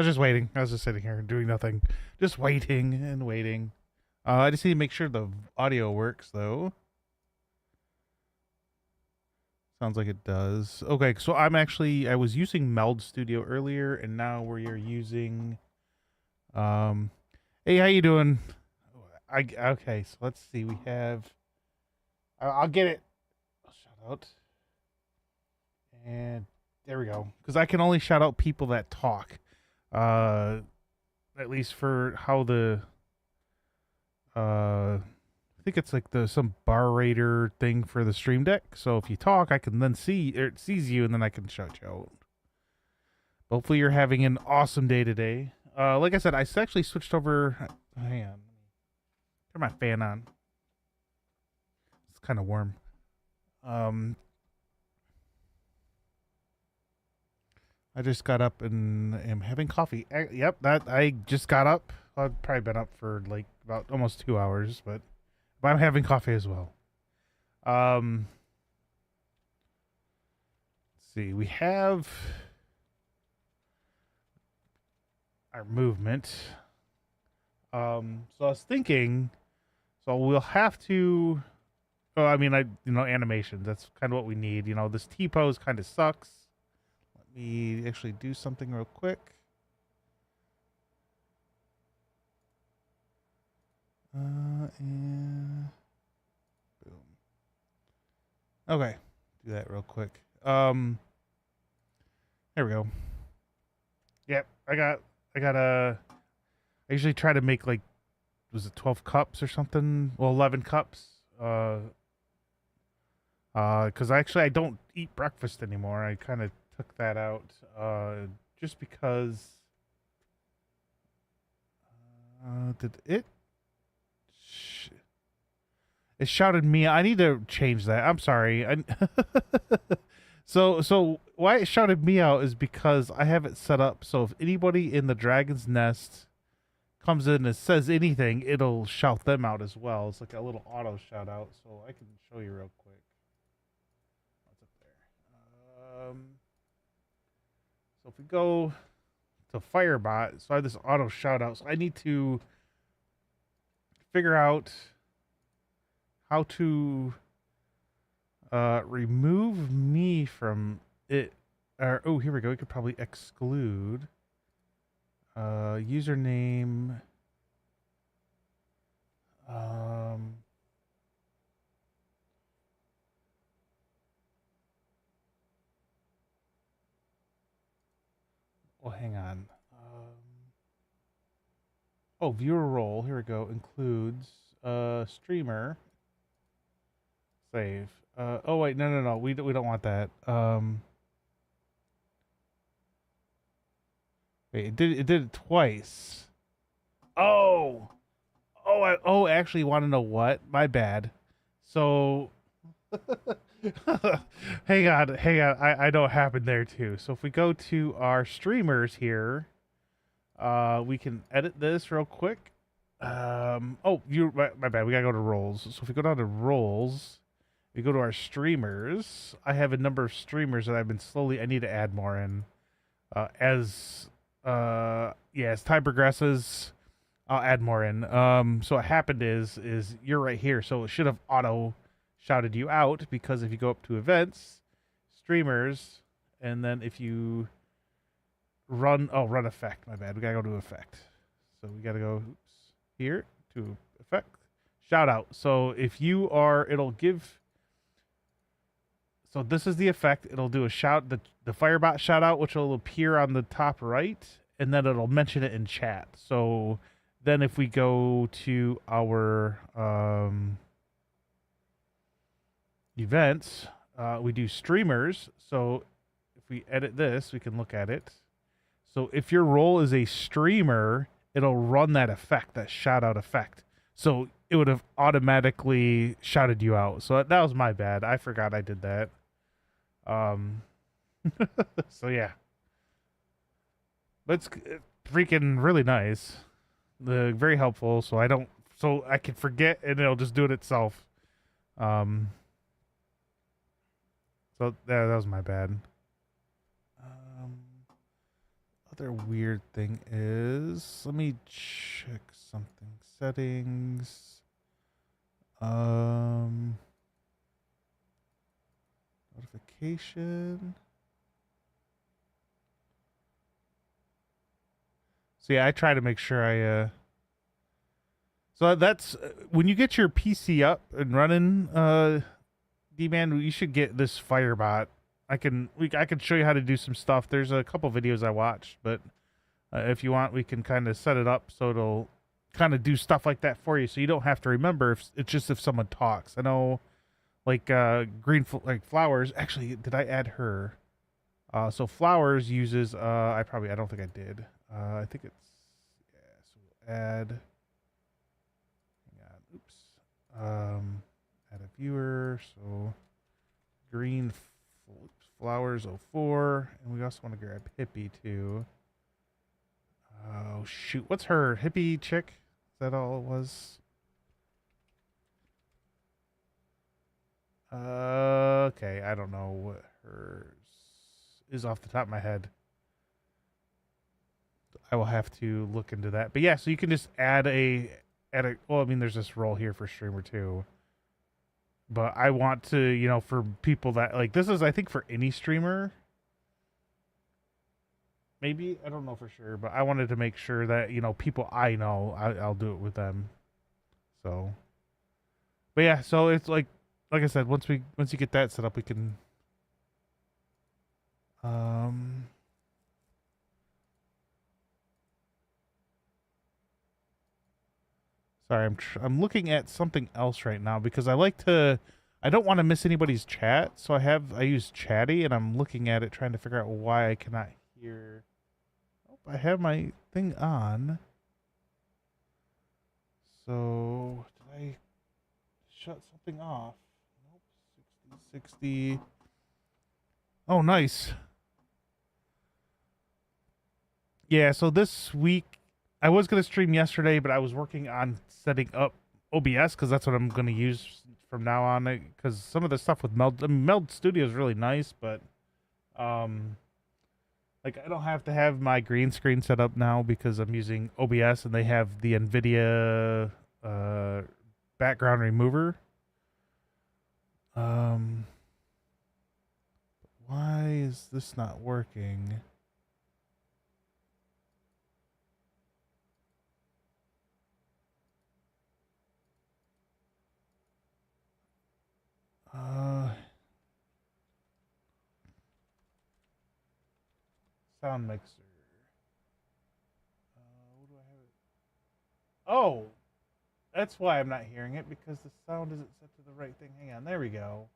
was just waiting. I was just sitting here doing nothing. Just waiting and waiting. I just need to make sure the audio works, though. Sounds like it does. Okay, so I was using Meld Studio earlier, and now we're using, um, hey, how you doing? Okay, so let's see. We have, I'll get it. Shout out. And there we go. Because I can only shout out people that talk. At least for how I think it's like some bar rater thing for the stream deck. So if you talk, I can then see, or it sees you, and then I can shout you out. Hopefully you're having an awesome day today. Like I said, I actually switched over. Hang on, turn my fan on. It's kind of warm. I just got up and am having coffee. Yep, that I just got up. I've probably been up for like about almost 2 hours, but I'm having coffee as well. Let's see. We have our movement. So I was thinking, so we'll have to. Oh, I mean, animations. That's kind of what we need. This T pose kind of sucks. Let me actually do something real quick. And boom. Okay, do that real quick. There we go. Yep, I usually try to make like, was it 12 cups or something? Well, 11 cups. Because actually I don't eat breakfast anymore. I kind of took that out. Just because. Did it? It shouted me. I need to change that. I'm sorry. So why it shouted me out is because I have it set up so if anybody in the dragon's nest comes in and says anything, it'll shout them out as well. It's like a little auto shout out. So I can show you real quick. What's up there? So if we go to Firebot, so I have this auto shout out. So I need to figure out how to remove me from it. Oh, here we go. We could probably exclude username. Well, hang on. Oh, viewer role. Here we go. Includes streamer. Save. Oh wait, no. We don't want that. Wait, it did it twice. Oh, I actually want to know what? My bad. So, hang on. I know what happened there too. So if we go to our streamers here, we can edit this real quick. Oh, my bad. We gotta go to roles. So if we go down to roles, we go to our streamers. I have a number of streamers that I need to add more in. As time progresses, I'll add more in. So what happened is you're right here. So it should have auto shouted you out because if you go up to events, streamers, and then if you run effect. My bad. We gotta go to effect. So we gotta go here to effect shout out. So if you are, it'll give. So this is the effect. It'll do a shout, the Firebot shout out, which will appear on the top right, and then it'll mention it in chat. So then if we go to our events, we do streamers. So if we edit this, we can look at it. So if your role is a streamer, it'll run that effect, that shout out effect. So it would have automatically shouted you out. So that was my bad. I forgot I did that. So yeah, but it's freaking really nice. Very helpful. So I can forget and it'll just do it itself. So that was my bad. other weird thing is, let me check something. Settings. Notification. So yeah, I try to make sure so that's when you get your PC up and running, D-Man, you should get this Firebot. I can show you how to do some stuff. There's a couple videos I watched, but if you want, we can kind of set it up so it'll kind of do stuff like that for you, so you don't have to remember. If it's just if someone talks, I know, like like Flowers. Actually, did I add her? So Flowers uses I don't think I did. I think it's so we'll add. Hang on, oops. Add a viewer. So green Flowers 04, and we also want to grab Hippie too. Oh shoot, what's her hippie chick? Is that all it was? Okay, I don't know what hers is off the top of my head. I will have to look into that. But yeah, so you can just add a well, I mean there's this role here for streamer too. But I want to, for people that like this is I think for any streamer. Maybe, I don't know for sure, but I wanted to make sure that, people I know, I'll do it with them. So, but yeah, so it's like I said, once you get that set up, we can, sorry, I'm looking at something else right now because I don't want to miss anybody's chat. So I use Chatty and I'm looking at it, trying to figure out why I cannot hear. I have my thing on. So, did I shut something off? Nope. 60. Oh, nice. Yeah, so this week, I was going to stream yesterday, but I was working on setting up OBS because that's what I'm going to use from now on. Because some of the stuff with Meld Studio is really nice, but like I don't have to have my green screen set up now because I'm using OBS and they have the NVIDIA background remover. Why is this not working? Sound mixer. What do I have it? Oh, that's why I'm not hearing it, because the sound isn't set to the right thing. Hang on, there we go.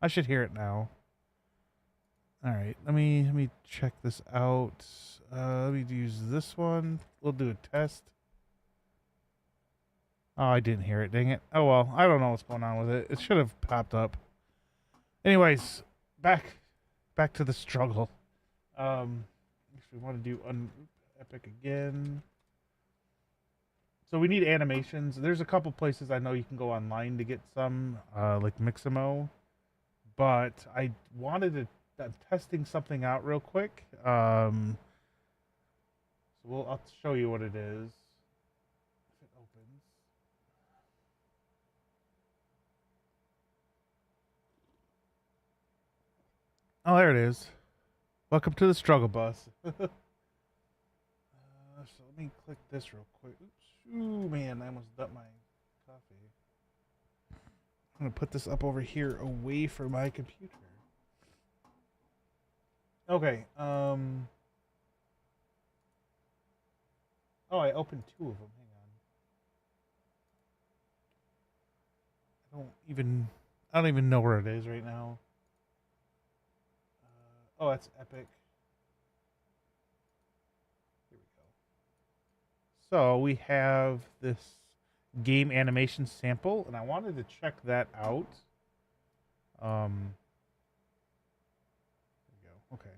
I should hear it now. All right, let me check this out. Let me use this one. We'll do a test. Oh, I didn't hear it. Dang it. Oh well, I don't know what's going on with it. It should have popped up. Anyways, back to the struggle. If we want to do Epic again. So we need animations. There's a couple places I know you can go online to get some, like Mixamo. But I wanted I'm testing something out real quick. So I'll show you what it is. If it opens. Oh, there it is. Welcome to the struggle bus. So let me click this real quick. Oops. Ooh, man, I almost dumped my coffee. I'm going to put this up over here away from my computer. Okay, Oh, I opened two of them. Hang on. I don't even know where it is right now. Oh, that's Epic. Here we go. So we have this game animation sample, and I wanted to check that out. There we go. Okay.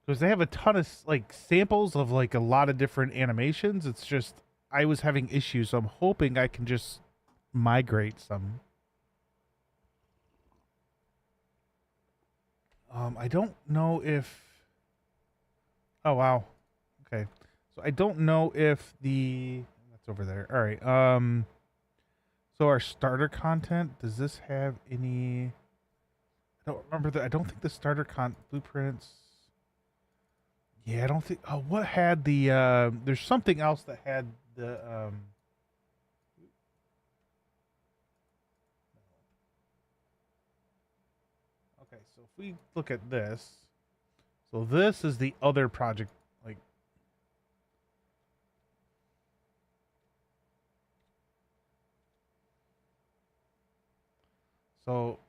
Because they have a ton of like samples of like a lot of different animations. It's just I was having issues, so I'm hoping I can just migrate some. I don't know if Oh wow. Okay. So I don't know if that's over there. All right. So our starter content, does this have any? I don't remember I don't think the starter blueprints. Yeah, I don't think. Oh, what had the? There's something else that had the. Okay, so if we look at this, so this is the other project. Like, so.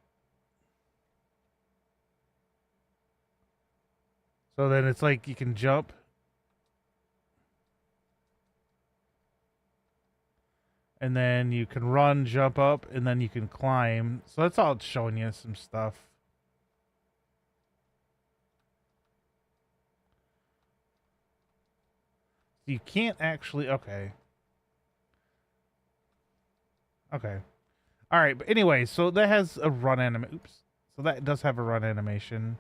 So then it's like you can jump, and then you can run, jump up, and then you can climb. So that's all it's showing you some stuff. You can't actually. Okay. Okay. All right. But anyway, so that has a run animation. Oops. So that does have a run animation.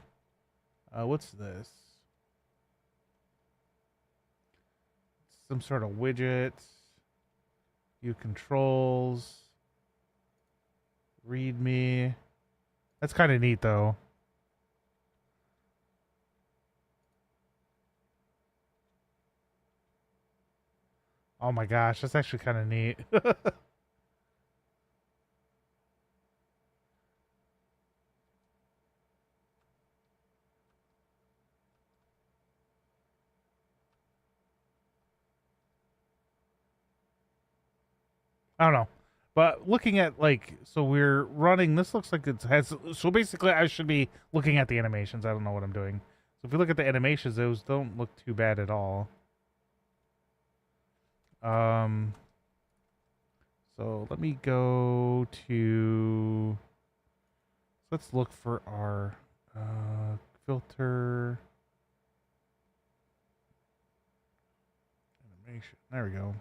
What's this? Some sort of widget. View controls. Read me. That's kind of neat, though. Oh my gosh, that's actually kind of neat. I don't know. But looking at like, so we're running. This looks like it has. So basically, I should be looking at the animations. I don't know what I'm doing. So if we look at the animations, those don't look too bad at all. Um. So let me go to. Let's look for our filter animation. There we go.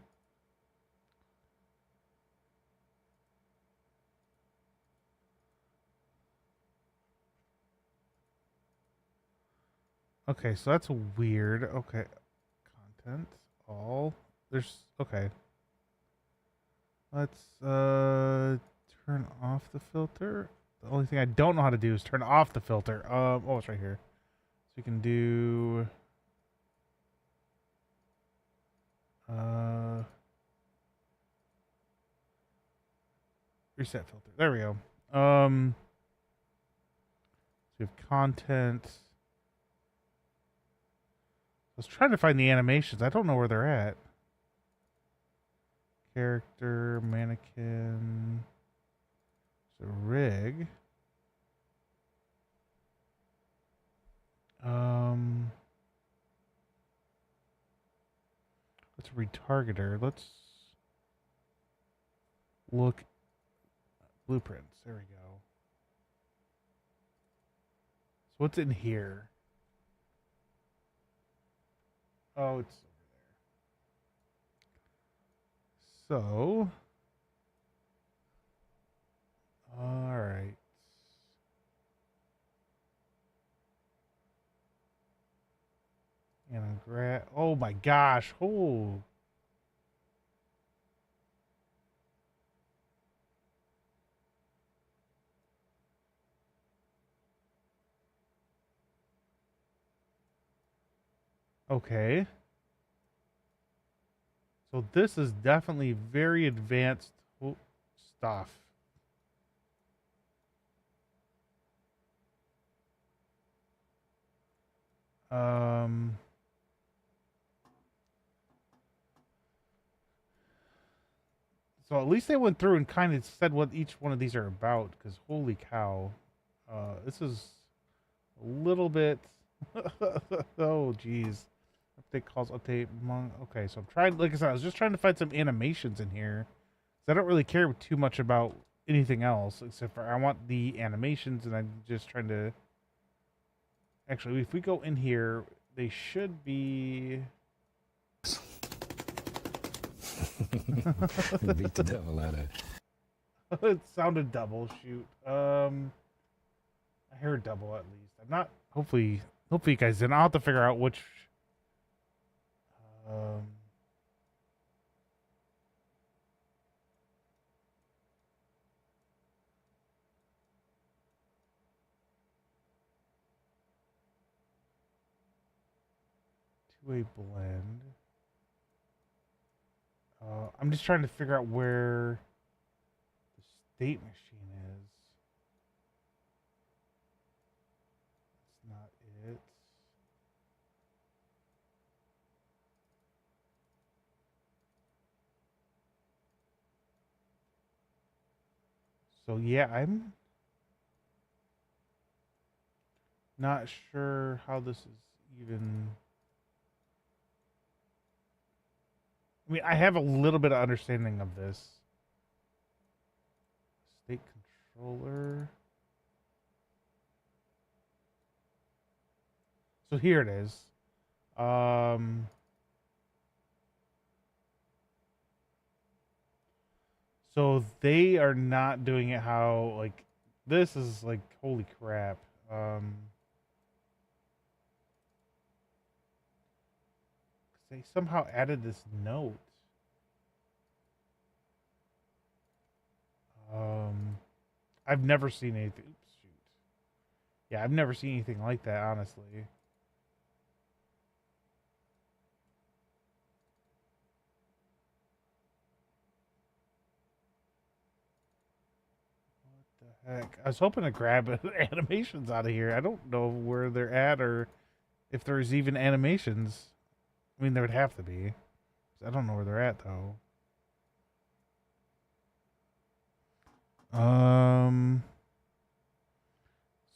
Okay, so that's weird. Okay. Content. All. There's. Okay. Let's turn off the filter. The only thing I don't know how to do is turn off the filter. Oh, it's right here. So we can do. Reset filter. There we go. So we have content. I was trying to find the animations. I don't know where they're at. Character, mannequin. So rig. Let's retargeter. Let's look blueprints. There we go. So what's in here? Oh, it's over there. So, all right. And oh my gosh. Oh. Okay. So this is definitely very advanced stuff. Um So at least they went through and kind of said what each one of these are about. Because holy cow, this is a little bit. Oh geez, update calls update. Okay, so I'm trying. Like I said, I was just trying to find some animations in here. I don't really care too much about anything else except for I want the animations, and I'm just trying to. Actually, if we go in here, they should be. Beat the devil out of it. It sounded double. Shoot. I heard double at least. I'm not. Hopefully you guys didn't. I'll have to figure out which Um, two-way blend. I'm just trying to figure out where the state machine is. That's not it. So yeah, I'm not sure how this is even. I mean, I have a little bit of understanding of this. State controller. So here it is. Um, so they are not doing it how like this is like holy crap. They somehow added this note. Um, I've never seen anything. Oops, shoot. Yeah, I've never seen anything like that, honestly. What the heck? I was hoping to grab animations out of here. I don't know where they're at or if there's even animations. I mean, there would have to be. I don't know where they're at though. Um.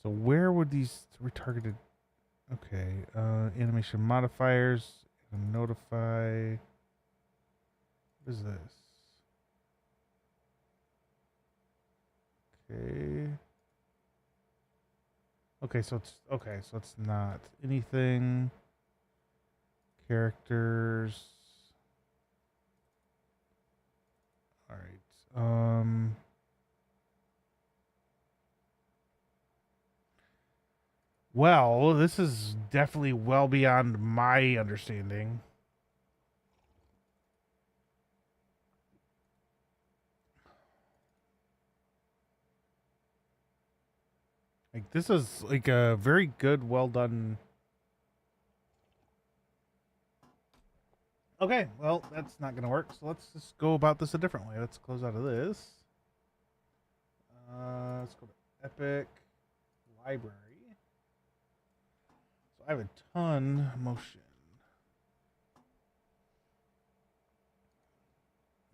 So where would these retargeted? Okay. Animation modifiers. Notify. What is this? Okay. Okay, so it's not anything. Characters. All right. Well, this is definitely well beyond my understanding. Like this is like a very good, well done. Okay, well, that's not going to work. So let's just go about this a different way. Let's close out of this. Let's go to Epic Library. So I have a ton motion.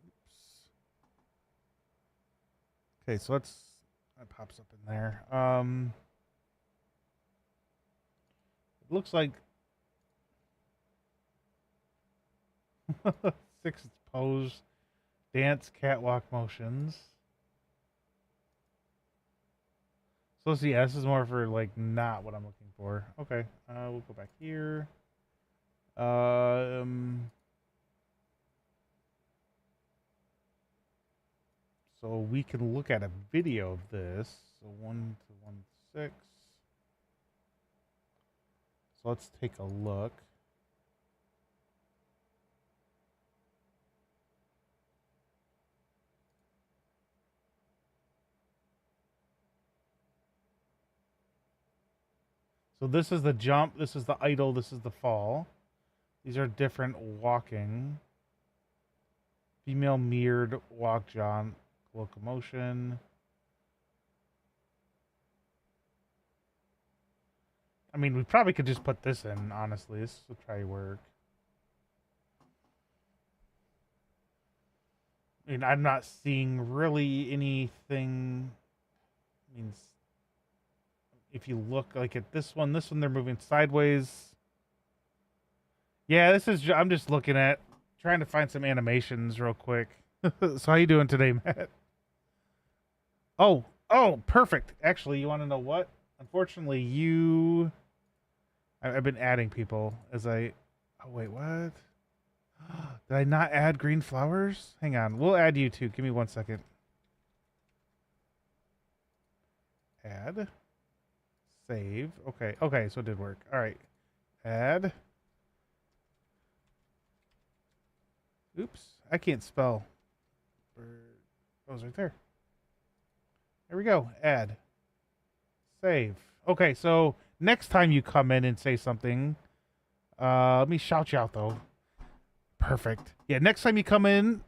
Oops. Okay, so let's that pops up in there. It looks like 6 pose, dance, catwalk motions. So let's see. Yeah, this is more for like not what I'm looking for. Okay, we'll go back here. So we can look at a video of this. So 1 to 1 6. So let's take a look. So this is the jump, this is the idle, this is the fall. These are different walking. Female mirrored walk jaunt, locomotion. I mean, we probably could just put this in, honestly. This will probably work. I mean, I'm not seeing really anything. I mean, if you look like at this one they're moving sideways. Yeah, this is. I'm just looking at trying to find some animations real quick. So how you doing today, Matt? Oh, perfect. Actually, you want to know what? Unfortunately, I've been adding people as I. Oh wait, what? Did I not add green flowers? Hang on, we'll add you too. Give me 1 second. Add. Save. Okay, so it did work. All right. Add. Oops, I can't spell. Oh, it's right there. There we go. Add. Save. Okay, so next time you come in and say something, let me shout you out though. Perfect. Yeah, next time you come in,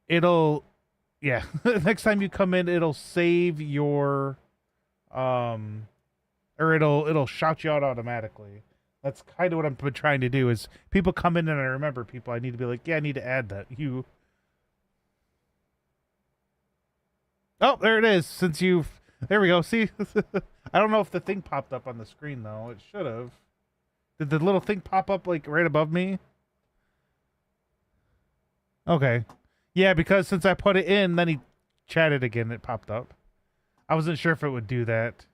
it'll yeah, next time you come in, it'll save your or it'll shout you out automatically. That's kind of what I've been trying to do is people come in and I remember people, I need to be like, yeah, I need to add that. Oh, there it is. There we go. See, I don't know if the thing popped up on the screen though. It should have. Did the little thing pop up like right above me? Okay. Yeah, because since I put it in, then he chatted again. It popped up. I wasn't sure if it would do that.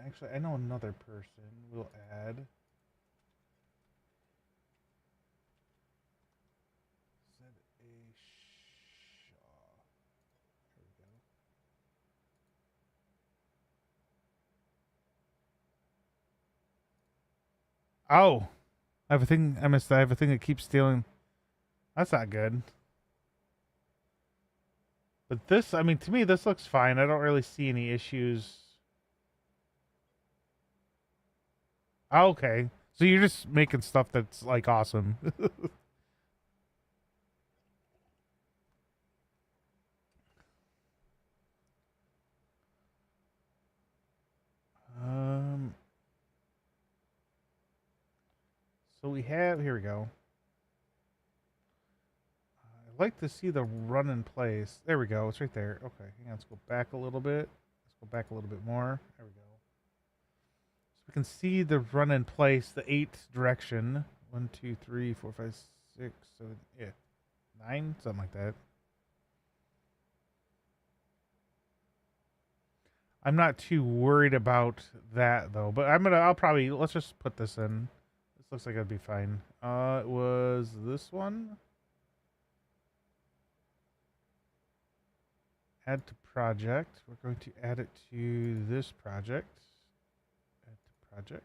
Actually, I know another person. We'll add. Oh, I have a thing. I missed that. I have a thing that keeps stealing. That's not good. But this, I mean, to me, this looks fine. I don't really see any issues. Oh, okay. So you're just making stuff that's like awesome. um. So we have. Here we go. I'd like to see the run in place. There we go. It's right there. Okay. Hang on. Let's go back a little bit. Let's go back a little bit more. There we go. So we can see the run in place, the 8 direction. 1, 2, 3, 4, 5, 6, 7, yeah, 9, something like that. I'm not too worried about that though, but I'll probably, let's just put this in. This looks like it'd be fine. It was this one. Add to project. We're going to add it to this project. Add to project.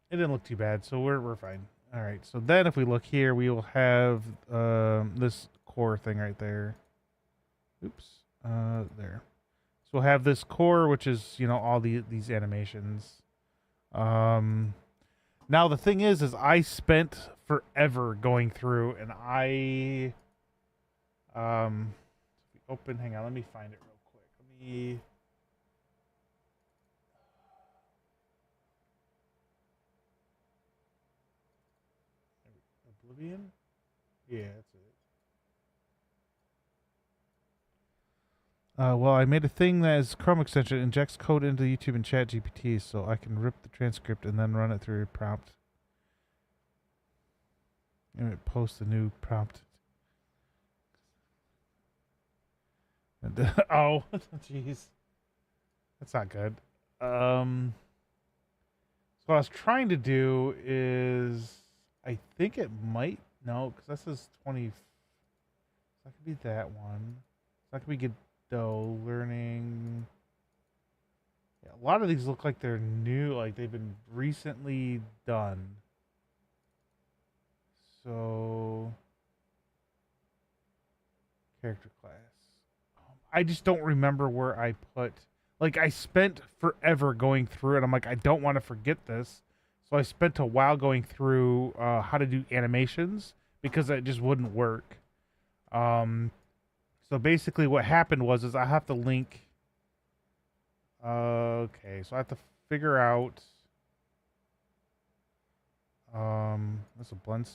It didn't look too bad, so we're fine. All right. So then, if we look here, we will have this core thing right there. Oops. There. So we'll have this core, which is all these animations. Now the thing is I spent forever going through, and open. Hang on, let me find it real quick. Let me. Oblivion? Yeah, that's it. Well, I made a thing that is Chrome extension, injects code into YouTube and Chat GPT, so I can rip the transcript and then run it through a prompt. And it posts a new prompt. And, oh, jeez. That's not good. So what I was trying to do is, I think it might, no, because this is 20. So that could be that one. So that could be Godot learning. Yeah, a lot of these look like they're new, like they've been recently done. So, character class. I just don't remember where I put. Like, I spent forever going through it. I'm like, I don't want to forget this. So I spent a while going through how to do animations because it just wouldn't work. So basically what happened was I have to link. Okay, so I have to figure out. That's a blend.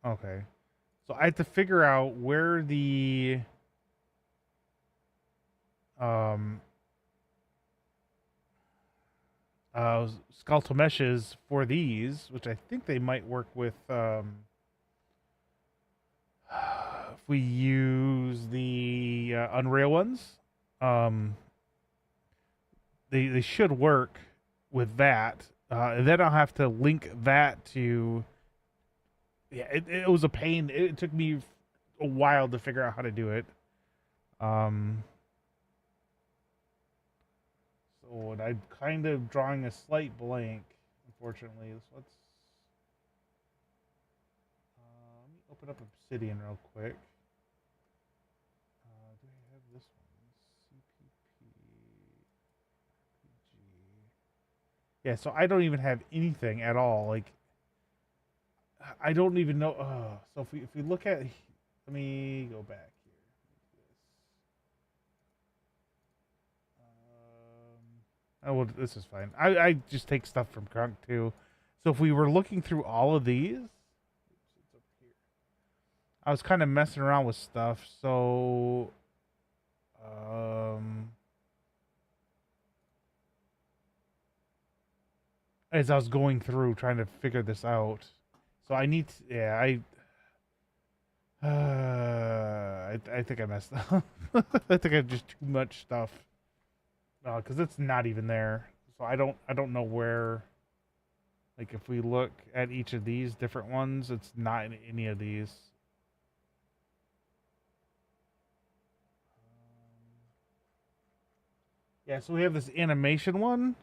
Okay. So I have to figure out where the skeletal meshes for these, which I think they might work with if we use the Unreal ones. They should work with that. And then I'll have to link that to. Yeah, it was a pain. It took me a while to figure out how to do it. So So, and I'm kind of drawing a slight blank, unfortunately. So let me open up Obsidian real quick. Do I have this one? CPP. Yeah, so I don't even have anything at all. Like, I don't even know. So if we look at, let me go back here. Oh, well, this is fine. I just take stuff from Crunk too. So if we were looking through all of these, it's up here. I was kind of messing around with stuff. So, as I was going through trying to figure this out, so I need to, yeah, I think I messed up. I think I have just too much stuff. Because it's not even there. So I don't know where. Like if we look at each of these different ones, it's not in any of these. Yeah, so we have this animation one.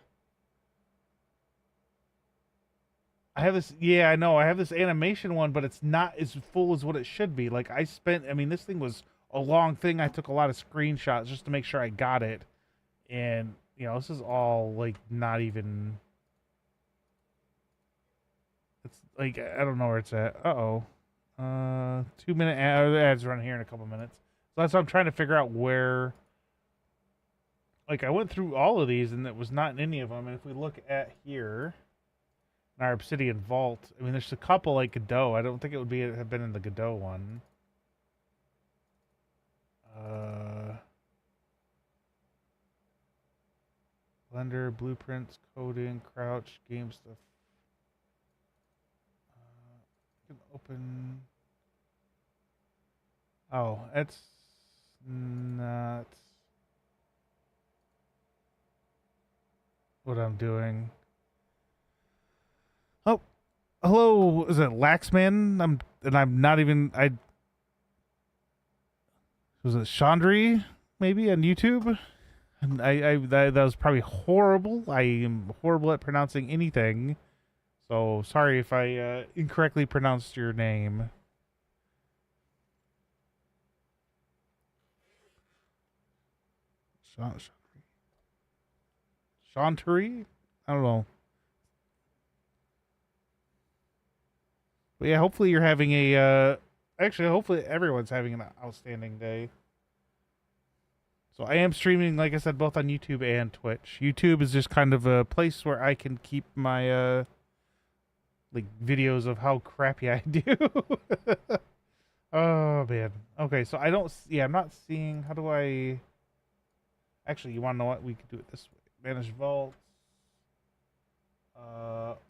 I have this. Yeah, I know. I have this animation one, but it's not as full as what it should be. Like I mean, this thing was a long thing. I took a lot of screenshots just to make sure I got it, and this is all like not even. It's like I don't know where it's at. 2 minute ads run here in a couple minutes. So that's what I'm trying to figure out where. Like I went through all of these and it was not in any of them. And if we look at here, in our Obsidian Vault, I mean, there's a couple like Godot. I don't think it would have been in the Godot one. Blender, blueprints, coding, crouch, game stuff. You can open. Oh, it's not what I'm doing. Oh, hello. Is it Laxman? I'm not even. Was it Chandri maybe on YouTube? And that was probably horrible. I am horrible at pronouncing anything. So sorry if I incorrectly pronounced your name. Shantari? I don't know. But yeah, hopefully you're having actually, hopefully everyone's having an outstanding day. So I am streaming, like I said, both on YouTube and Twitch. YouTube is just kind of a place where I can keep my like videos of how crappy I do. Oh man. Okay, so I'm not seeing. How do I? Actually, you want to know what? We could do it this way. Manage vaults.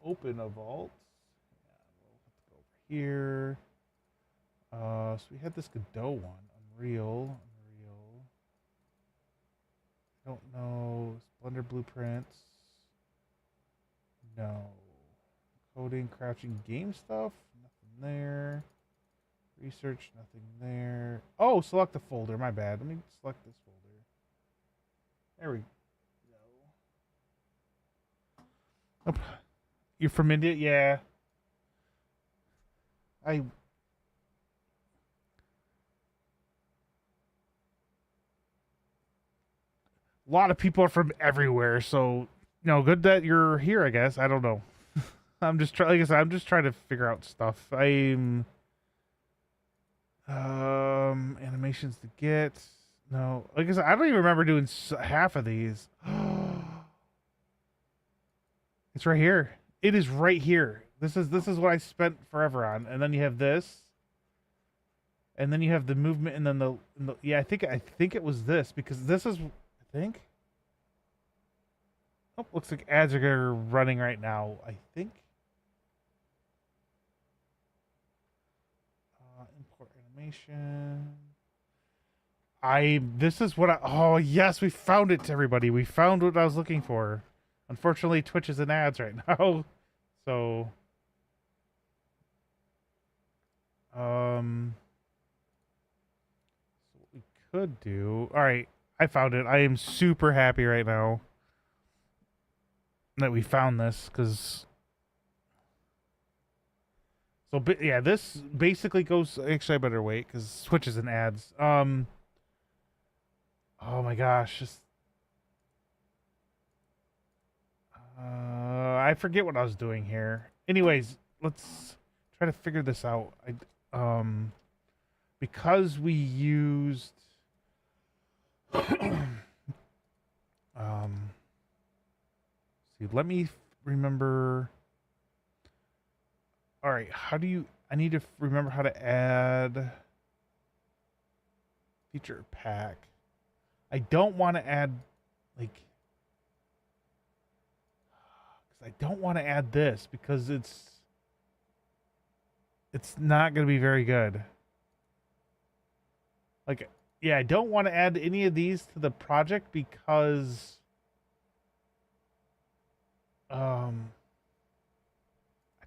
Open a vault. Yeah, we'll have to go over here. So we had this Godot one. Unreal. I don't know. Blender blueprints. No. Coding, crouching, game stuff. Nothing there. Research, nothing there. Oh, select the folder. My bad. Let me select this folder. There we go. Oh, you're from India? Yeah. A lot of people are from everywhere, so good that you're here. I guess I don't know. I'm just like I said, I'm just trying to figure out stuff. I'm animations to get. No, like I said, I don't even remember doing half of these. It's right here. It is right here. This is what I spent forever on, and then you have this, and then you have the movement, and then the yeah. I think it was this because this is I think. Oh, looks like ads are running right now. I think. Import animation. This is what oh yes, we found it, everybody. We found what I was looking for. Unfortunately, Twitch is in ads right now. So so what we could do. All right, I found it. I am super happy right now. that we found this, because so yeah, this basically goes. Actually, I better wait because switches and ads. Oh my gosh, just I forget what I was doing here. Anyways, let's try to figure this out. Because we used see, let me remember. All right, how do you? I need to remember how to add feature pack. I don't want to add like. I don't want to add this because it's not going to be very good. Like, yeah, I don't want to add any of these to the project because I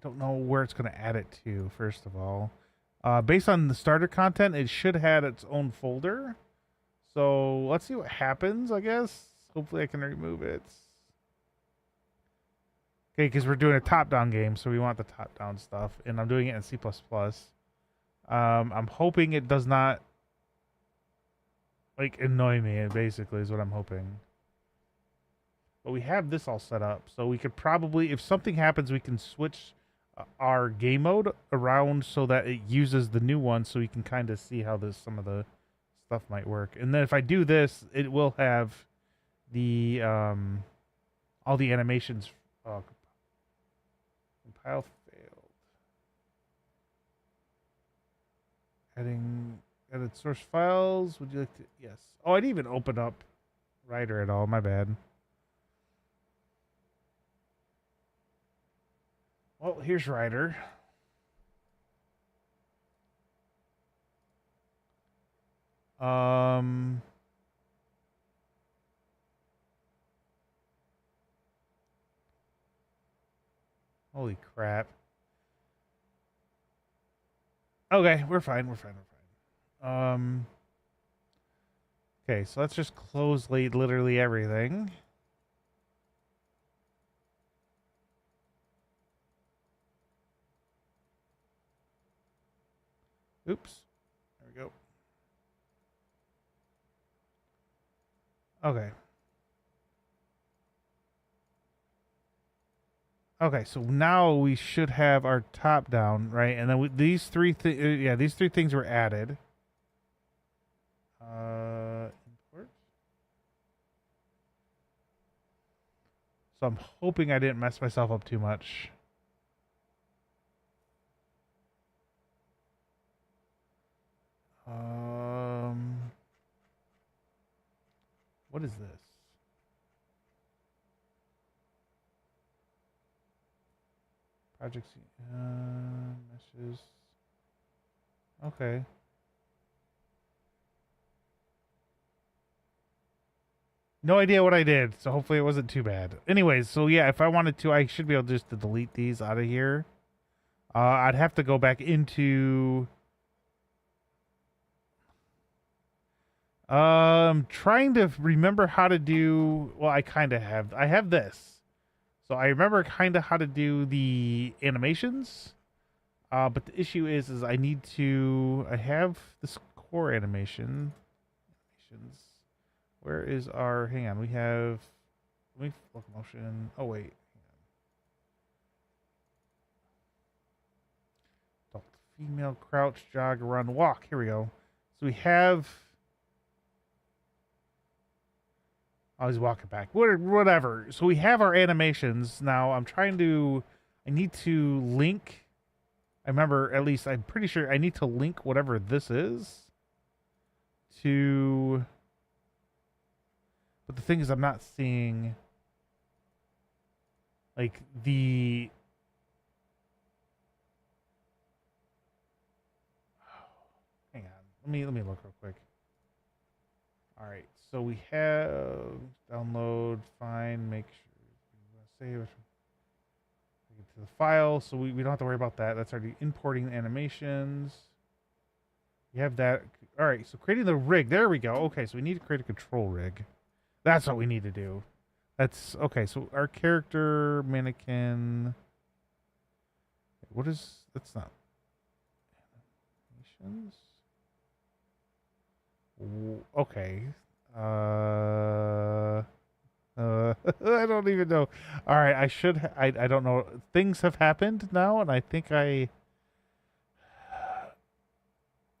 don't know where it's going to add it to, first of all. Based on the starter content, it should have its own folder. So let's see what happens, I guess. Hopefully I can remove it. Okay, because we're doing a top-down game, so we want the top-down stuff. And I'm doing it in C++. I'm hoping it does not, like, annoy me, basically, is what I'm hoping. But we have this all set up, so we could probably, if something happens, we can switch our game mode around so that it uses the new one, so we can kind of see how some of the stuff might work. And then if I do this, it will have the all the animations. Compile failed. Edit source files. Would you like to? Yes. Oh, I didn't even open up Writer at all. My bad. Well, here's Writer. Holy crap. Okay, we're fine. Okay, so let's just close literally everything. Oops. There we go. Okay. Okay, so now we should have our top down, right? And then these three things were added. Import. So I'm hoping I didn't mess myself up too much. What is this? Projects, meshes. Okay. No idea what I did, so hopefully it wasn't too bad. Anyways, so yeah, if I wanted to, I should be able just to delete these out of here. I'd have to go back into... trying to remember how to do... Well, I kind of have... I have this. So I remember kind of how to do the animations. But the issue is I need to... I have this core animation. Animations. Where is our... Hang on, we have... Let me locomotion. Oh, wait. Adult, female, crouch, jog, run, walk. Here we go. So we have... I was walking back. Whatever. So we have our animations. Now I'm trying to... I need to link... I remember, at least, I'm pretty sure I need to link whatever this is to... But the thing is, I'm not seeing... Like, the... Hang on. Let me look real quick. Alright, so we have... Download, find, make sure... Save it. To the file, so we don't have to worry about that. That's already importing the animations. You have that. All right, so creating the rig. There we go. Okay, so we need to create a control rig. That's what we need to do. That's okay. So our character mannequin. What is? That's not animations. Okay. I don't even know. All right, I should. I don't know. Things have happened now, and I think I.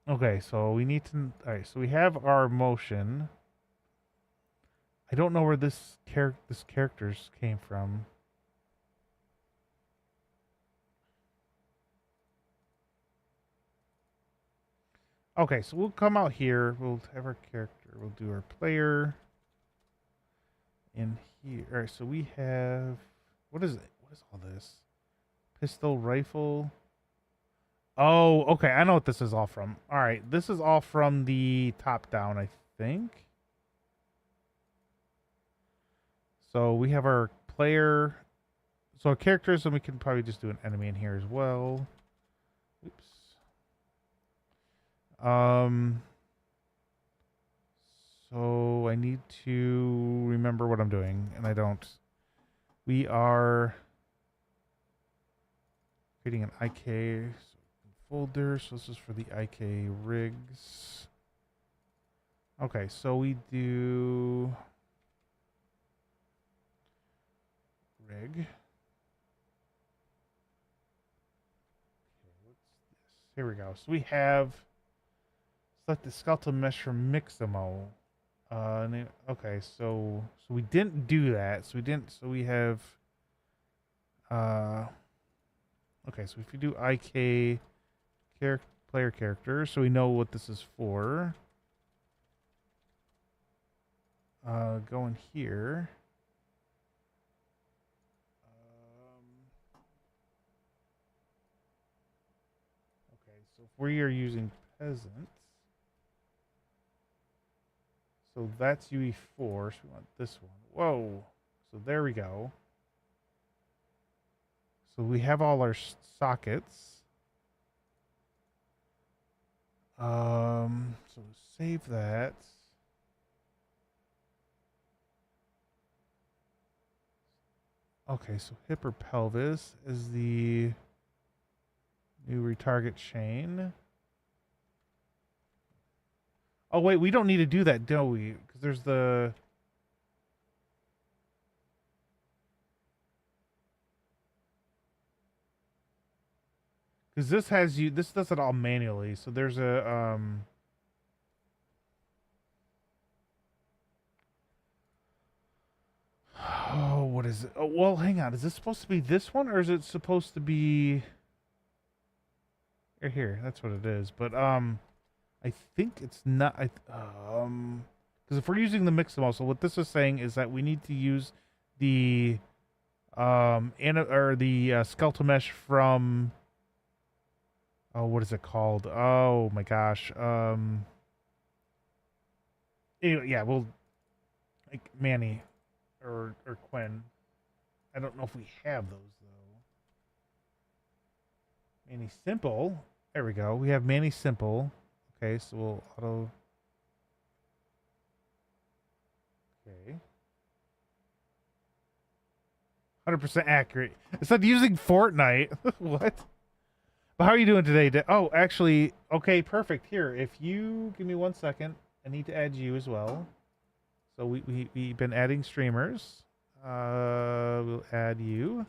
Okay, so we need to. All right, so we have our motion. I don't know where this characters came from. Okay, so we'll come out here. We'll have our character. We'll do our player in here. All right, so we have. What is it? What is all this? Pistol, rifle. Oh, okay. I know what this is all from. All right, this is all from the top down, I think. So we have our player. So our characters, and we can probably just do an enemy in here as well. Oops. So I need to remember what I'm doing, and I don't. We are creating an IK folder. So this is for the IK rigs. Okay, so we do rig. Okay, what's this? Here we go. So we have select the skeletal mesh from Mixamo. Okay, so we didn't do that. So we didn't. So we have. Okay, so if you do IK player character, so we know what this is for. Go in here. Okay, so if we are using peasant, so that's UE4. So we want this one. Whoa! So there we go. So we have all our sockets. So save that. Okay, so hip or pelvis is the new retarget chain. Oh wait, we don't need to do that, do we? Because there's the. Because this has you. This does it all manually. So there's a Oh, what is it? Oh, well, hang on. Is this supposed to be this one, or is it supposed to be here? That's what it is. But I think it's not. Because if we're using the Mixamo, so what this is saying is that we need to use the skeletal mesh from. Oh, what is it called? Oh my gosh. Yeah, we'll like Manny or Quinn. I don't know if we have those though. Manny Simple. There we go. We have Manny Simple. Okay, so we'll auto. Okay. 100% accurate. It's not using Fortnite. What? But how are you doing today? Oh, actually, okay, perfect. Here, if you give me 1 second, I need to add you as well. So we've been adding streamers. We'll add you.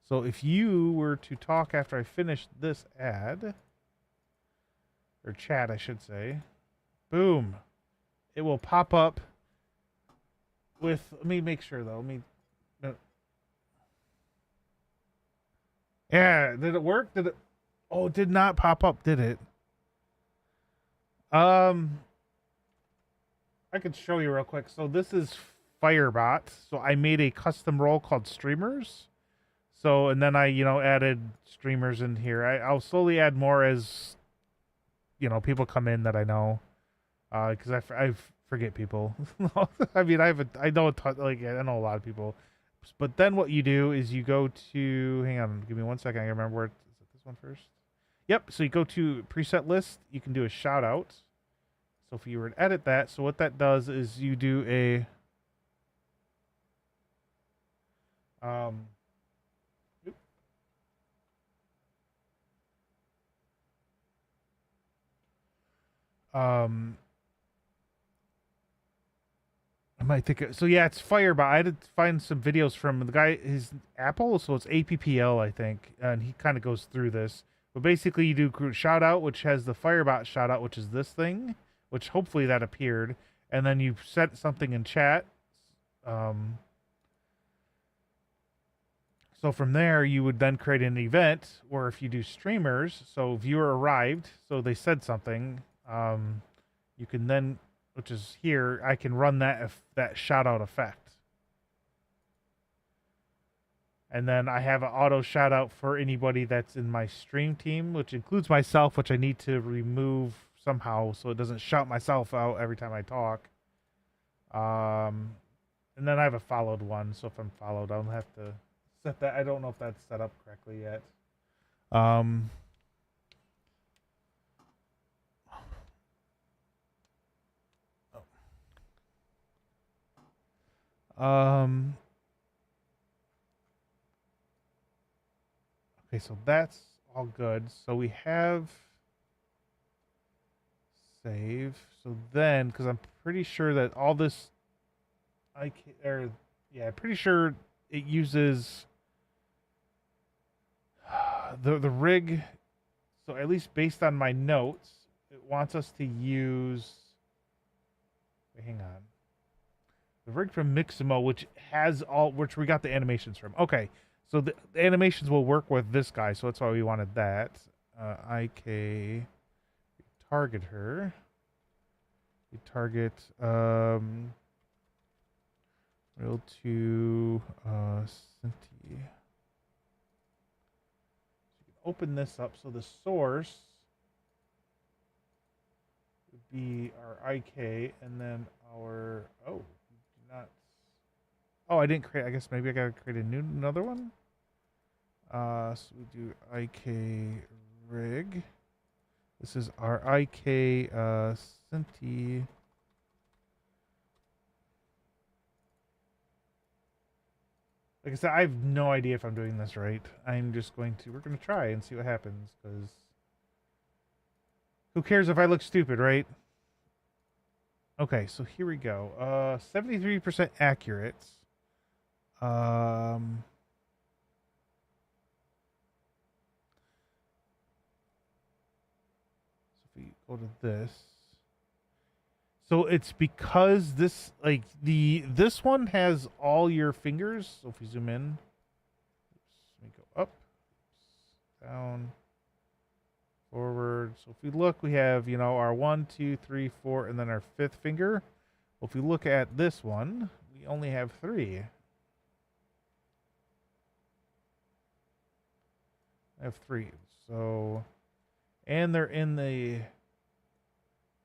So if you were to talk after I finish this ad, or chat, I should say, boom, it will pop up with. Let me make sure though. Let me. No. Yeah, did it work? Did it? Oh, it did not pop up, did it? I could show you real quick. So this is Firebot. So I made a custom role called Streamers. So and then I added streamers in here. I'll slowly add more as people come in that I know. Because I forget people. I mean I know a lot of people. But then what you do is you go to hang on, give me 1 second. I remember where is it this one first? Yep. So you go to preset list. You can do a shout out. So if you were to edit that, so what that does is you do a um, um, I might think so. Yeah, it's Fireball. I had to find some videos from the guy. His Apple, so it's APPL, I think, and he kind of goes through this. But basically, you do shout out, which has the Firebot shout out, which is this thing, which hopefully that appeared, and then you set something in chat. Um, so from there, you would then create an event, or if you do streamers, so viewer arrived, so they said something. You can then, which is here, I can run that shout out effect. And then I have an auto shout out for anybody that's in my stream team, which includes myself, which I need to remove somehow so it doesn't shout myself out every time I talk. And then I have a followed one, so if I'm followed, I'll have to set that. I don't know if that's set up correctly yet. Okay, so that's all good. So we have save. So then, because I'm pretty sure that all this, I'm pretty sure it uses the rig. So at least based on my notes, it wants us to use. Wait, hang on. The rig from Miximo, which we got the animations from. Okay, so the animations will work with this guy, so that's why we wanted that. IK, target her. We target real to Cinti. So you can open this up. So the source would be our IK, and then our Oh, I didn't create. I guess maybe I gotta create another one. So we do IK rig. This is our IK Cinti. Like I said, I have no idea if I'm doing this right. I'm just we're gonna try and see what happens, because who cares if I look stupid, right? Okay, so here we go. 73% accurate. So if we go to this, so it's because this this one has all your fingers. So if we zoom in, let me go up, down, forward. So if we look, we have our 1, 2, 3, 4, and then our 5th finger. Well, if we look at this one, we only have 3. I have 3. So, and they're in the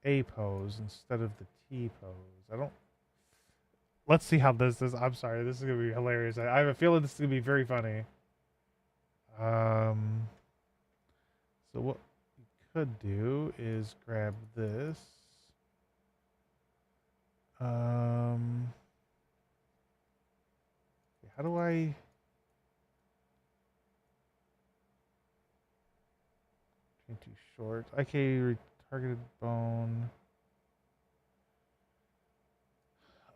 A pose instead of the T pose. Let's see how this is. I'm sorry, this is gonna be hilarious. I have a feeling this is gonna be very funny. So what we could do is grab this. How do I? Too short. Okay, targeted bone.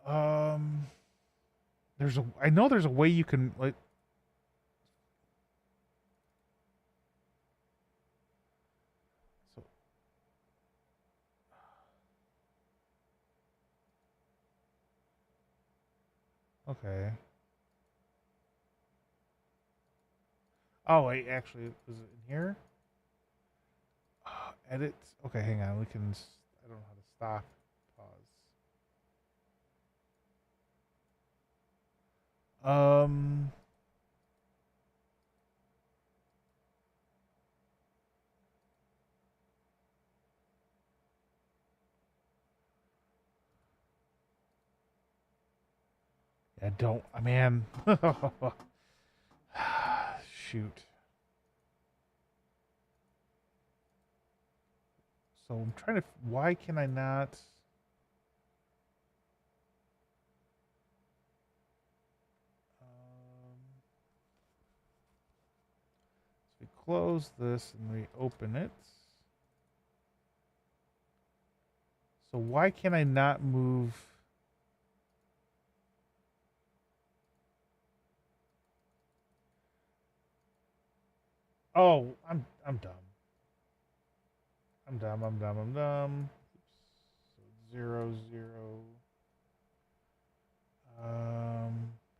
I know there's a way you can like. So. Okay. Oh wait, actually, was it in here? Edit. Okay, hang on. We can. I don't know how to stop. Pause. Yeah, don't. Man. Shoot. So I'm trying to. Why can I not? So we close this and we open it. So why can I not move? Oh, I'm dumb. I'm dumb. I'm dumb. I'm dumb. Oops. So 0, 0.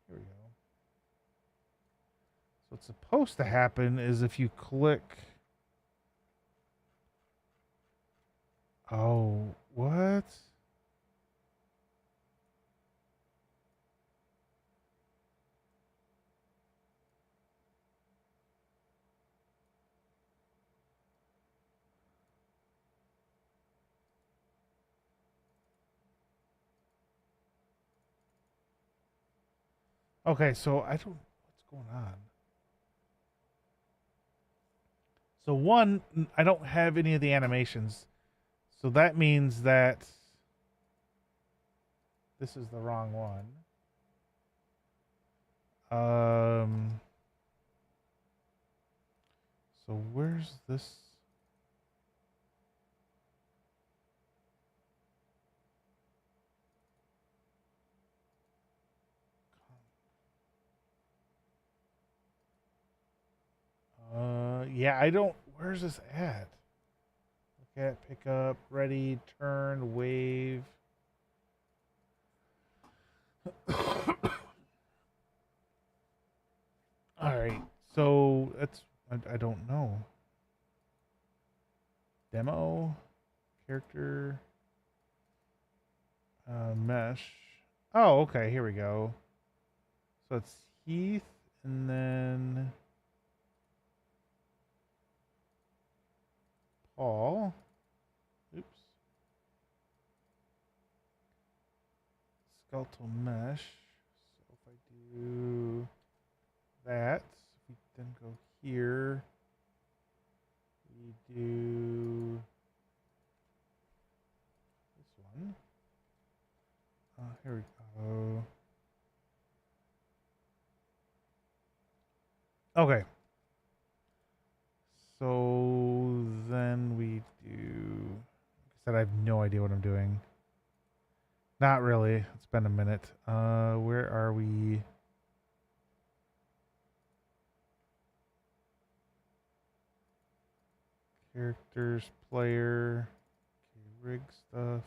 Here we go. So what's supposed to happen is if you click. Oh, what? Okay, so I don't. What's going on? So one, I don't have any of the animations. So that means that this is the wrong one. So where's this? Yeah, I don't. Where's this at? Look at, pick up, ready, turn, wave. All right, so that's. I don't know. Demo, character, mesh. Oh, okay, here we go. So it's Heath, and then Paul. Oops. Skeletal mesh. So if I do that, we then go here. We do this one. Here we go. Okay. So then we do. Like I said, I have no idea what I'm doing. Not really. It's been a minute. Where are we? Characters, player, okay, rig stuff.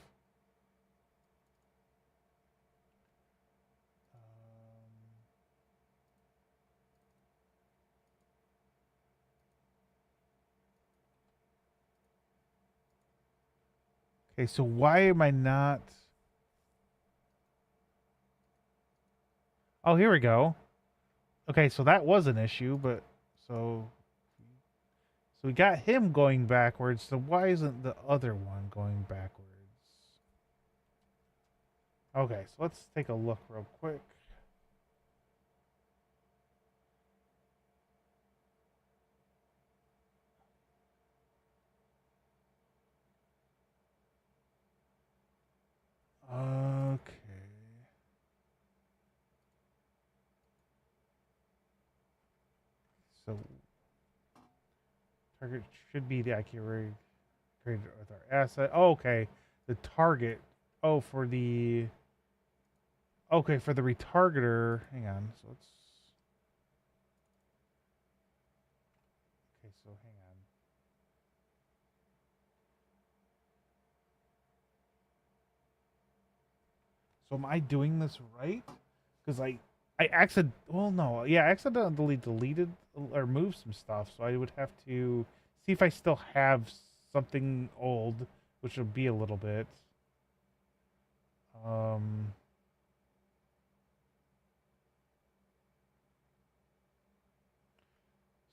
Okay, so why am I not? Oh, here we go. Okay, so that was an issue, but so we got him going backwards. So why isn't the other one going backwards? Okay, so let's take a look real quick. Okay. So target should be the accurate created with our asset. Oh, okay. The target. Oh, for the. Okay, for the retargeter. Hang on. So let's. Okay, so hang on. So am I doing this right? Because I accident. Well, no. Yeah, I accidentally deleted or moved some stuff. So I would have to see if I still have something old, which would be a little bit. Um.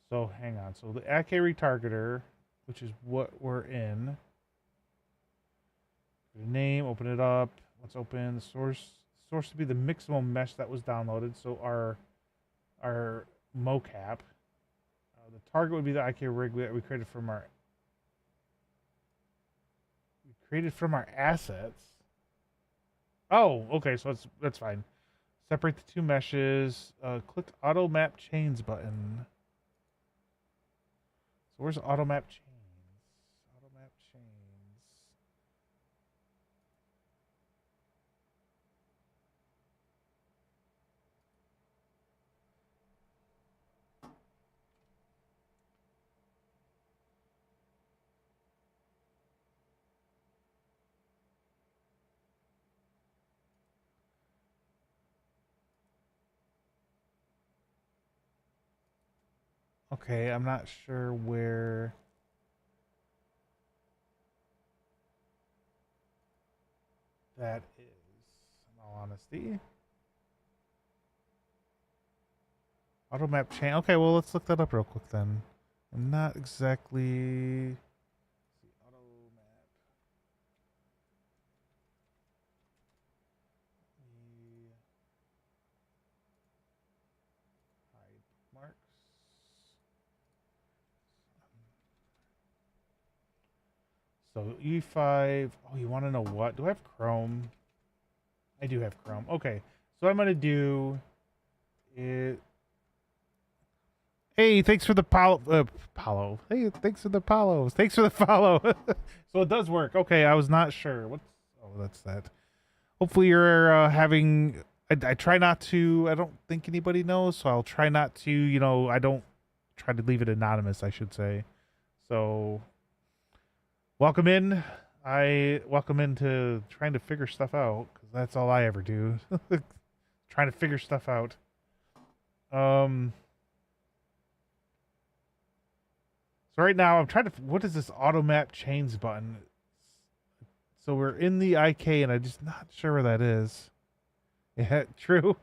So hang on. So the AK retargeter, which is what we're in. Name, open it up. Let's open the source to be the Mixamo mesh that was downloaded. So our mocap. The target would be the IK rig that we created from our. created from our assets. Oh, okay, so that's fine. Separate the two meshes. Click auto map chains button. So where's auto map chains? Auto map chains. Okay, I'm not sure where that is, in all honesty. Auto map chain. Okay, well, let's look that up real quick then. I'm not exactly. Auto map. Hide marks. So E5. Oh, you want to know what? Do I have Chrome? I do have Chrome. Okay, so what I'm gonna do is. Hey, thanks for the Paulo. Hey, thanks for the Paulos. Thanks for the follow. So it does work. Okay, I was not sure. What's? Oh, that's that. Hopefully you're having. I try not to. I don't think anybody knows, so I'll try not to. I don't try to leave it anonymous, I should say. So welcome in. I welcome into trying to figure stuff out because that's all I ever do. Trying to figure stuff out. Um. So right now I'm trying to. What is this auto map chains button? So we're in the IK, and I'm just not sure where that is. Yeah, true.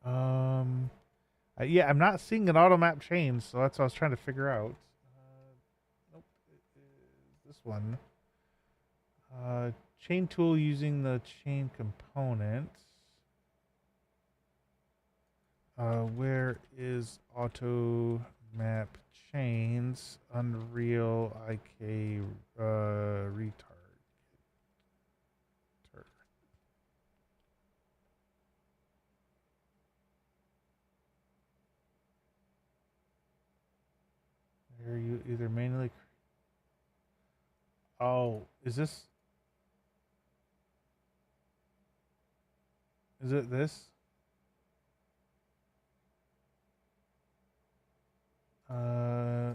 Um. Yeah, I'm not seeing an auto map change, so that's what I was trying to figure out. Nope, it is this one. Chain tool using the chain component. Where is auto map chains? Unreal IK retard. Where you either manually. Oh, is this? Is it this? Uh,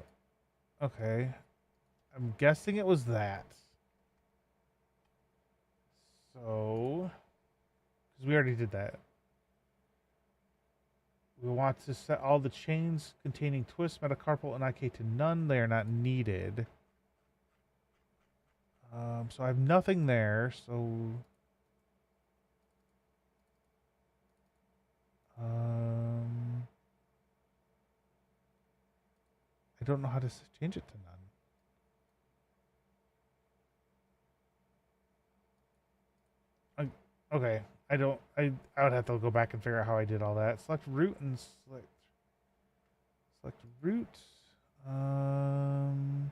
okay. I'm guessing it was that. So, because we already did that. We want to set all the chains containing twist, metacarpal, and IK to none. They are not needed. So I have nothing there. So, I don't know how to change it to none. Okay, I don't. I would have to go back and figure out how I did all that. Select root and select root. Um.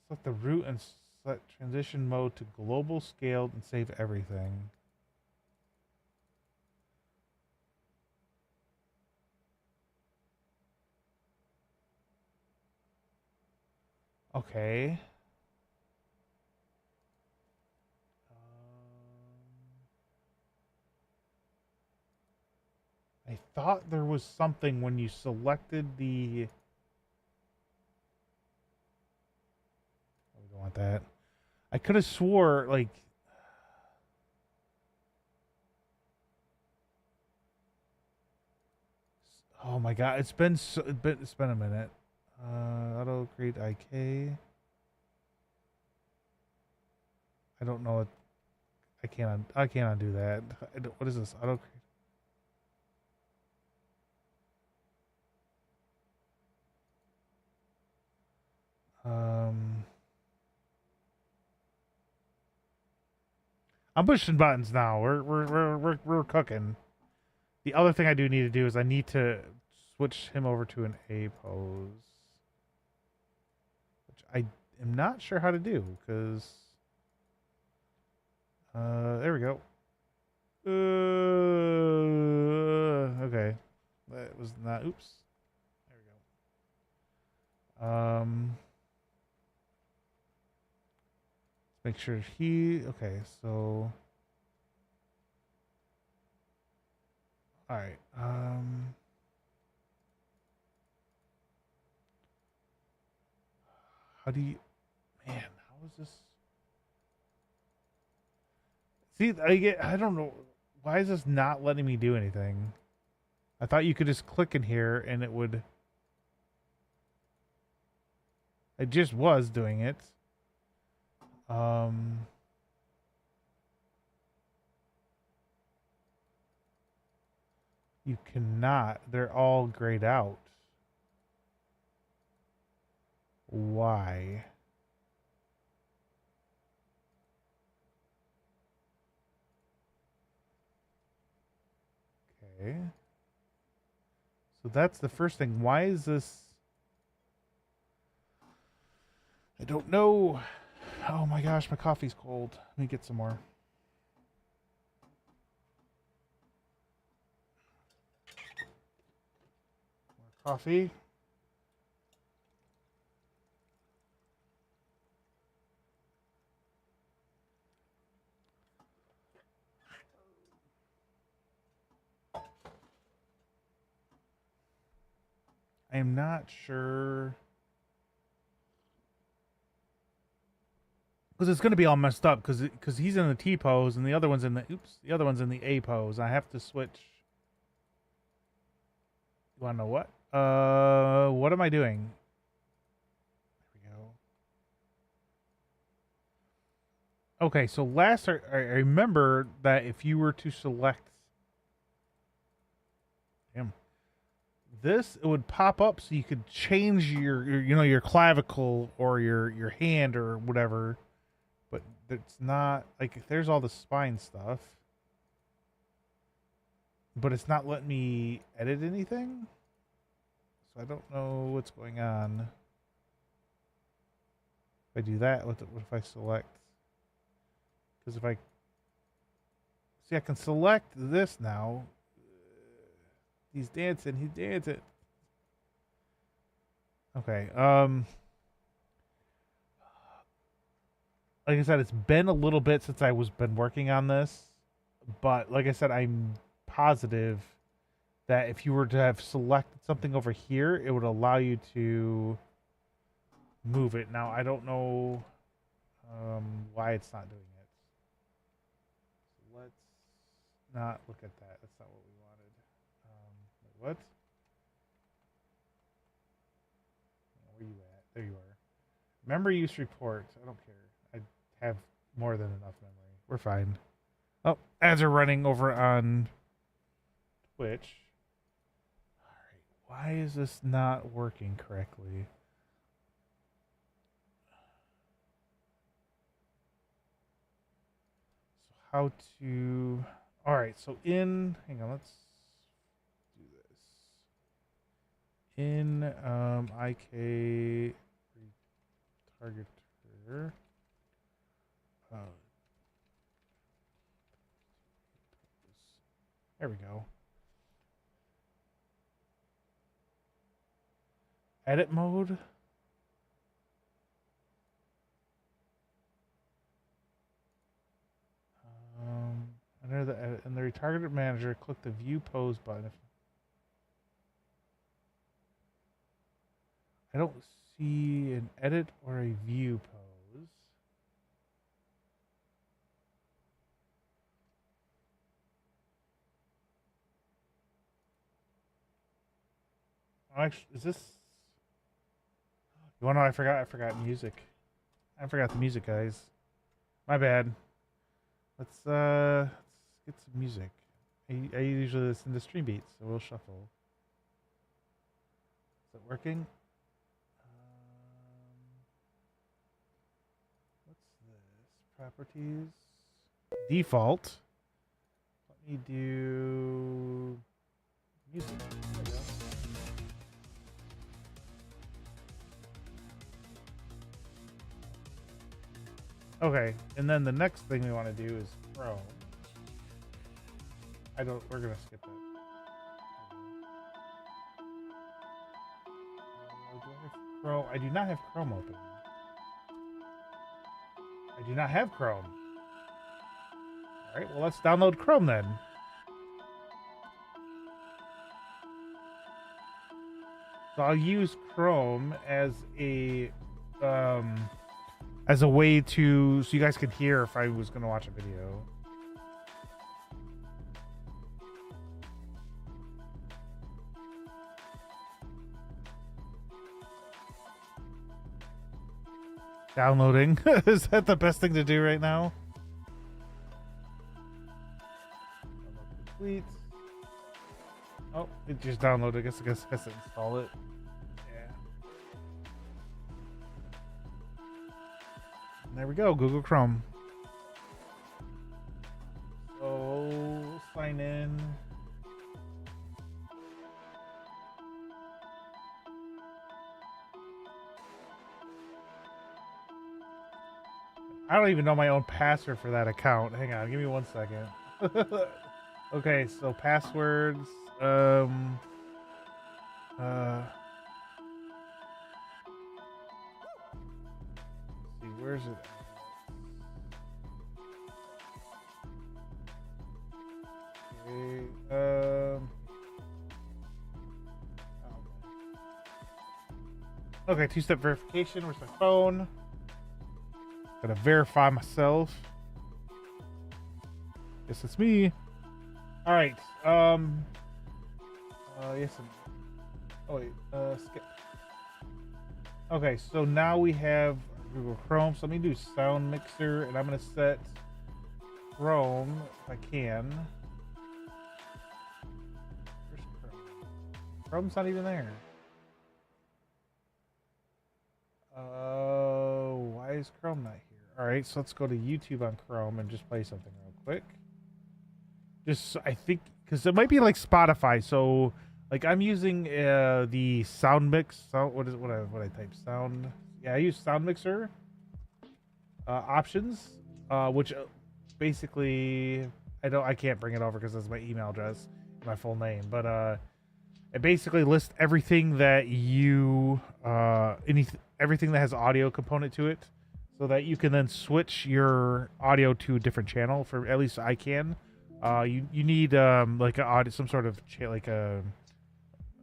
Select the root and select transition mode to global scaled and save everything. Okay. I thought there was something when you selected the. Oh, we don't want that. I could have swore like. Oh my god! It's been a minute. Auto create IK. I don't know what. I can't undo that. What is this? Auto create. Um. I'm pushing buttons now. We're cooking. The other thing I do need to do is I need to switch him over to an A pose, which I am not sure how to do because there we go. Okay, that was not. Oops. There we go. Let's make sure he. Okay, so. All right. How do you? Man, how is this? See, I don't know. Why is this not letting me do anything? I thought you could just click in here and it would. It just was doing it. You cannot. They're all grayed out. Why? Okay. So that's the first thing. Why is this? I don't know. Oh my gosh, my coffee's cold. Let me get some more. More coffee. I am not sure. Because it's going to be all messed up because he's in the T pose and the other one's in the other one's in the A pose. I have to switch. You want to know what? What am I doing? There we go. Okay, so last I remember that if you were to select, damn, this, it would pop up so you could change your clavicle or your hand or whatever. But it's not like there's all the spine stuff, but it's not letting me edit anything. So I don't know what's going on. If I do that, what if I select? Because if I see, I can select this now. He's dancing. He's dancing. Okay. Like I said, it's been a little bit since I was been working on this, but like I said, I'm positive that if you were to have selected something over here, it would allow you to move it. Now I don't know why it's not doing it. So let's not look at that. That's not what we wanted. Wait, what? Where you at? There you are. Memory use report. I don't care. I have more than enough memory. We're fine. Oh, ads are running over on Twitch. All right. Why is this not working correctly? So how to? All right. So hang on. Let's do this. In IK retargeter. There we go. Edit mode. Under the edit, in the retargeted manager, click the view pose button. I don't see an edit or a view pose. Oh, actually, is this? You want to know? I forgot. I forgot music. I forgot the music, guys. My bad. Let's get some music. I usually listen to stream beats, so we'll shuffle. Is it working? What's this? Properties. default. Let me do music. There we go. Okay, and then the next thing we want to do is Chrome. We're gonna skip that. Do I have Chrome? I do not have Chrome open. I do not have Chrome. Alright, well let's download Chrome then. So I'll use Chrome as a way to so you guys can hear if I was gonna watch a video. Downloading. Is that the best thing to do right now? Complete. Oh, it just downloaded. I guess I install it. Yeah. And there we go. Google Chrome. So we'll sign in. I don't even know my own password for that account. Hang on, give me 1 second. Okay, so passwords. Let's see, where's it? Okay, okay, two-step verification. Where's my phone? Gotta verify myself. Guess it's me. All right. Yes. Oh wait. Skip. Okay, so now we have Google Chrome. So let me do Sound Mixer, and I'm gonna set Chrome if I can. Where's Chrome? Chrome's not even there. Why is Chrome not here? All right, so let's go to YouTube on Chrome and just play something real quick. Just, I think, because it might be like Spotify. So, like, I'm using the Sound Mix. What I type? Sound. Yeah, I use Sound Mixer options, which basically I can't bring it over because that's my email address, my full name. But it basically lists everything that everything that has audio component to it, so that you can then switch your audio to a different channel. For at least I can. You need like a audio, some sort of like a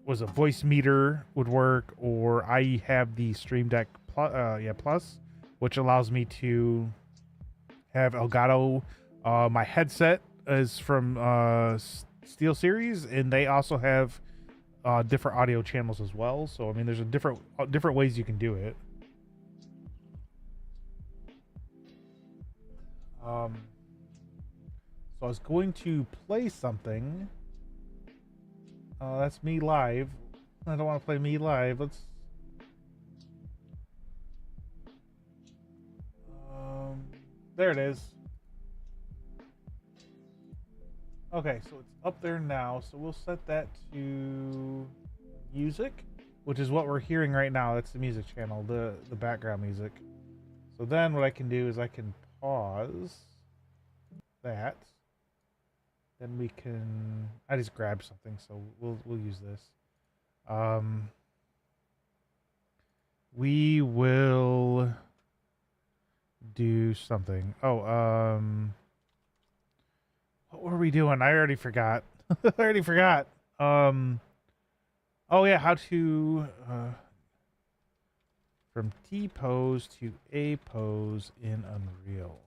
voice meter would work, or I have the Stream Deck Plus, which allows me to have Elgato. My headset is from SteelSeries, and they also have different audio channels as well. So I mean, there's a different ways you can do it. So I was going to play something. That's me live. I don't want to play me live. Let's. There it is. Okay, so it's up there now. So we'll set that to music, which is what we're hearing right now. That's the music channel, the background music. So then what I can do is I can pause that. Then we can. I just grabbed something, so we'll use this. We will do something. Oh, what were we doing? I already forgot. I already forgot. Oh yeah, how to from T pose to A pose in Unreal.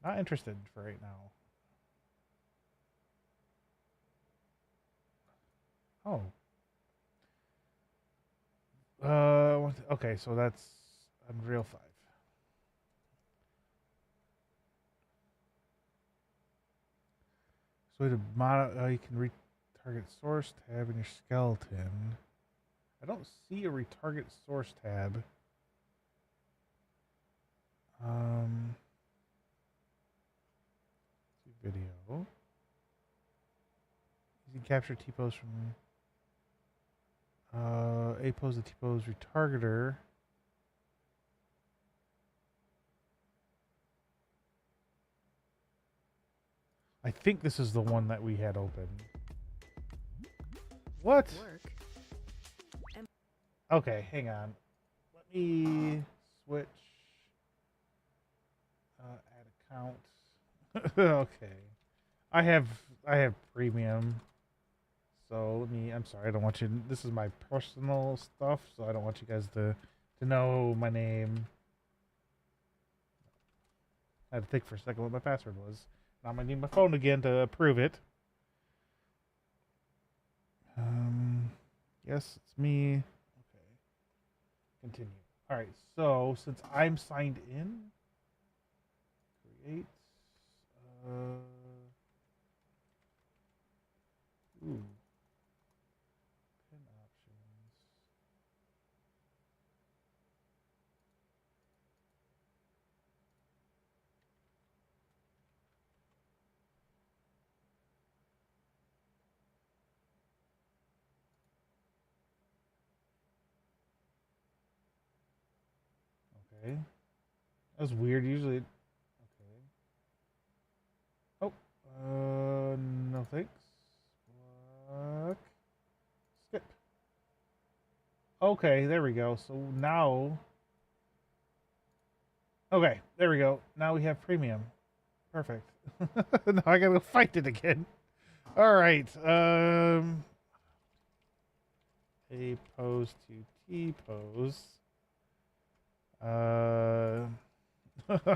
Not interested for right now. Oh. Okay, so that's Unreal 5. So to you can retarget source tab in your skeleton. I don't see a retarget source tab. video. You can capture T-pose from A pose, the T-pose retargeter. I think this is the one that we had open. What? Okay, hang on. Let me switch. Add account. Okay. I have premium. So let me. I'm sorry. I don't want you. This is my personal stuff, so I don't want you guys to know my name. I had to think for a second what my password was. Now I'm gonna need my phone again to approve it. Yes, it's me. Okay. Continue. All right. So since I'm signed in, create. Ooh. Pin options. Okay. That was weird. Usually. Okay. Oh. No thanks. Block. Skip. Okay, there we go. So now. Okay, there we go. Now we have premium. Perfect. Now I gotta go fight it again. All right. A pose to T pose.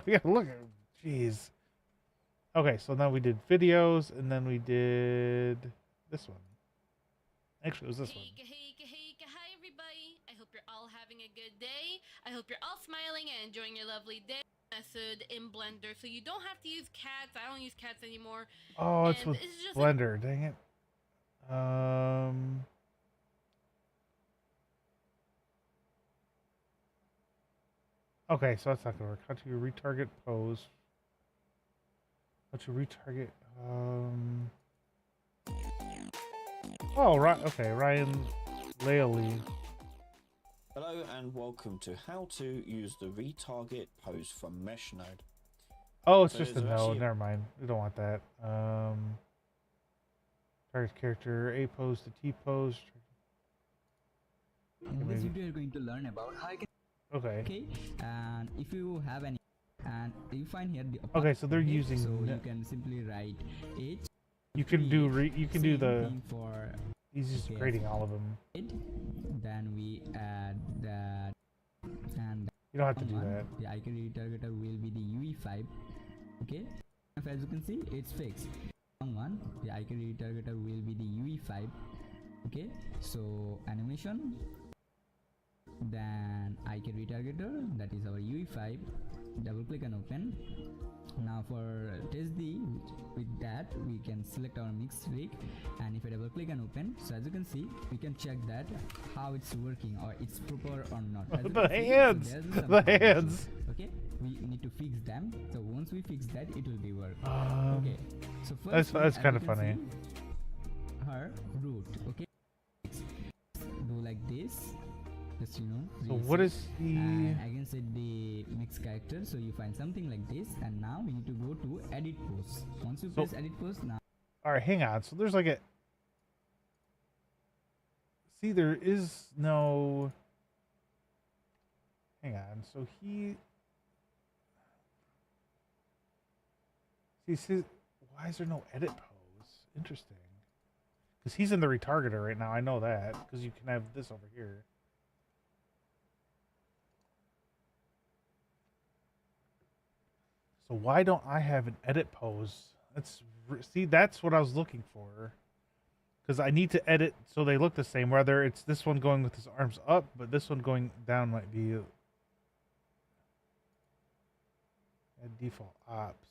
Yeah, look at. Jeez. Okay, so now we did videos, and then we did this one. Actually, it was this one. Hi, everybody. I hope you're all having a good day. I hope you're all smiling and enjoying your lovely day. Method in Blender, so you don't have to use cats. I don't use cats anymore. Oh, it's And with it's just Blender. Dang it. Okay, so that's not gonna work. How to retarget pose? How to retarget? Oh, right. Okay, Ryan Laley. Hello and welcome to how to use the retarget pose from Mesh Node. Oh, it's So just a there's no. actually Never mind. We don't want that. Target character A pose to T pose. In this video, you're going to learn about how you can. Okay. And if you have any, and you find here the. Okay, so they're using. So you can simply write H. You can do the. For. He's just grading all of them. Then we add that, and you don't have to do that. The icon retargeter will be the UE5. Okay. As you can see, it's fixed. One, the icon retargeter will be the UE5. Okay. So animation. Then icon retargeter, that is our UE5. Double click and open. Now for test the with that we can select our mix rig, and if I double click and open, so as you can see we can check that how it's working or it's proper or not. The hands, the hands. Okay, we need to fix them. So once we fix that, it will be work. Okay, so first that's kind of funny. Her root. Okay, do like this. Just so what is he? I can set the mix character, so you find something like this, and now we need to go to edit pose. Once you press edit pose, now. All right, hang on. So there's like a. See, there is no. Hang on. So he. See, why is there no edit pose? Interesting. Because he's in the retargeter right now. I know that because you can have this over here. So why don't I have an edit pose? That's what I was looking for. Because I need to edit so they look the same. Whether it's this one going with his arms up, but this one going down might be add default ops.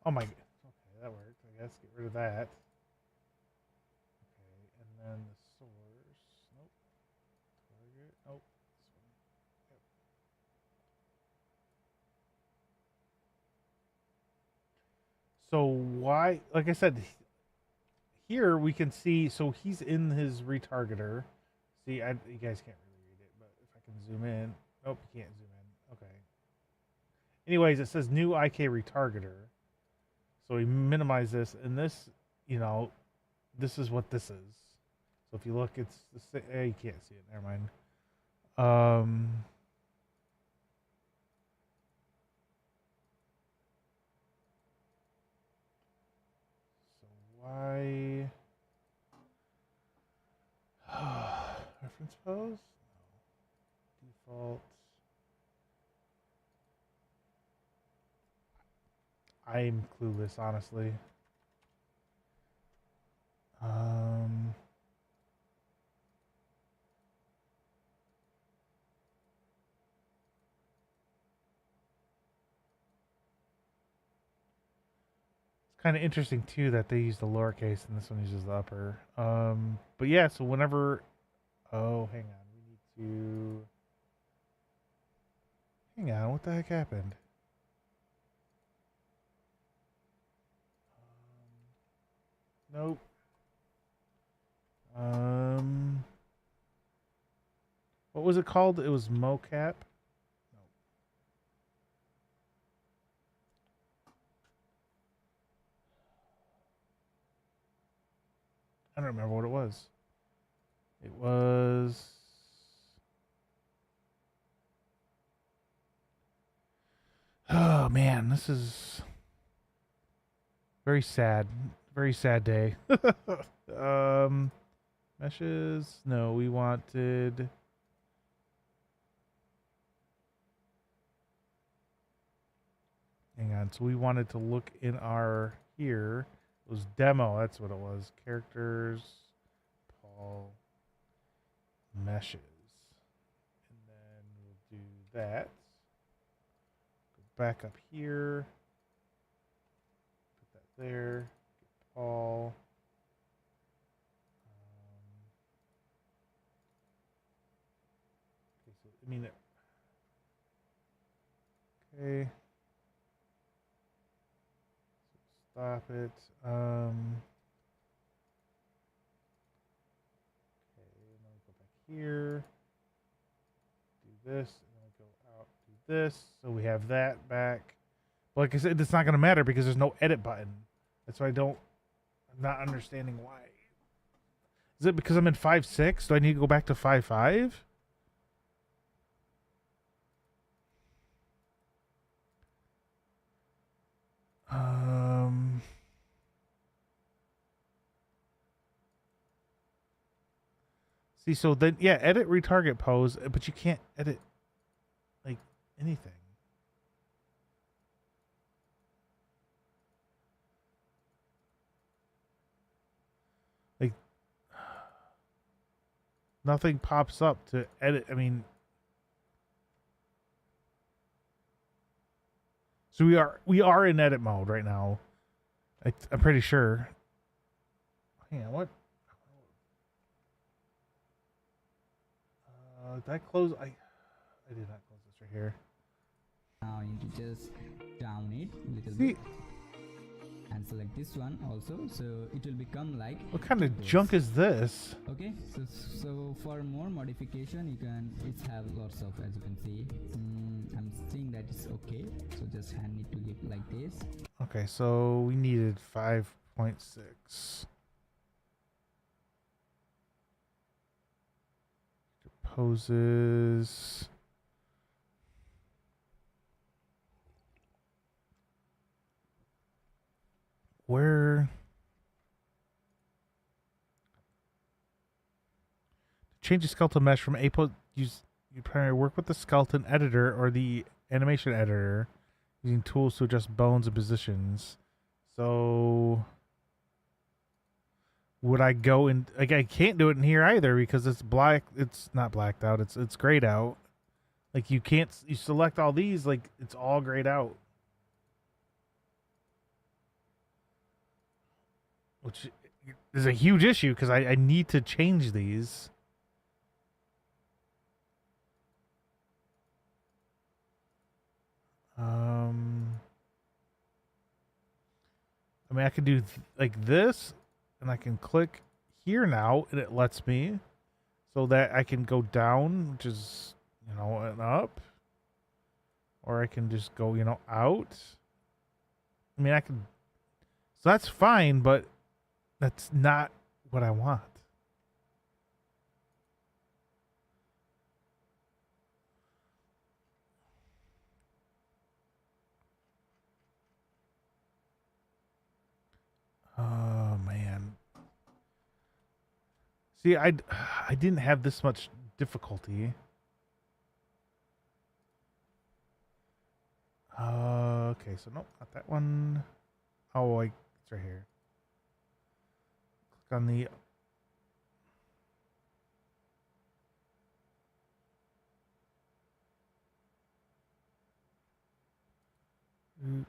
Oh my. Okay, that worked. I guess get rid of that. Okay, and then the source. Nope. Target. Nope. This one. Yep. So why? Like I said, here we can see. So he's in his retargeter. See, you guys can't really read it, but if I can zoom in. Nope, you can't zoom in. Okay. Anyways, it says new IK retargeter. So we minimize this, and this, you know, this is what this is. So if you look, it's the same. You can't see it. Never mind. So why reference pose? No. Default. I'm clueless, honestly. It's kind of interesting too that they use the lowercase and this one uses the upper. But yeah, so whenever, oh, hang on, we need to, hang on, what the heck happened? Nope. What was it called? It was mocap. Nope. I don't remember what it was. It was. Oh man, this is very sad. Very sad day. Meshes. No, we wanted. Hang on. So we wanted to look in our here. It was demo. That's what it was. Characters. Paul. Meshes. And then we'll do that. Go back up here. Put that there. Get Paul. Okay, so I mean, okay. Stop it. Okay, and then we go back here. Do this, and then we go out, do this. So we have that back. But like I said, it's not going to matter because there's no edit button. That's why I'm not understanding why. Is it because I'm in 5.6? Do I need to go back to 5.5? See, so then, yeah, edit retarget pose, but you can't edit, like, anything. Like, nothing pops up to edit. I mean, so we are in edit mode right now. I'm pretty sure. Hang on, what? Did I close? I did not close this right here. Now you need to just down it a little See, bit and select this one also, so it will become like what kind of this. junk is this? Okay, so for more modification you can, it's have lots of, as you can see. I'm seeing that it's okay, so just hand it to give like this. Okay, so we needed 5.6. Poses. Where? Change the skeleton mesh from a pose. Use you primarily work with the skeleton editor or the animation editor, using tools to adjust bones and positions. So would I go in? Like, I can't do it in here either because it's black. It's not blacked out. It's grayed out. Like, you can't. You select all these. Like, it's all grayed out. which is a huge issue because I need to change these. I mean, I can do like this, and I can click here now, and it lets me, so that I can go down, which is, and up, or I can just go, out. I mean, I can, so that's fine, but that's not what I want. Oh man. See, I didn't have this much difficulty. Okay, so nope, not that one. Oh, it's right here. Click on the. Oops.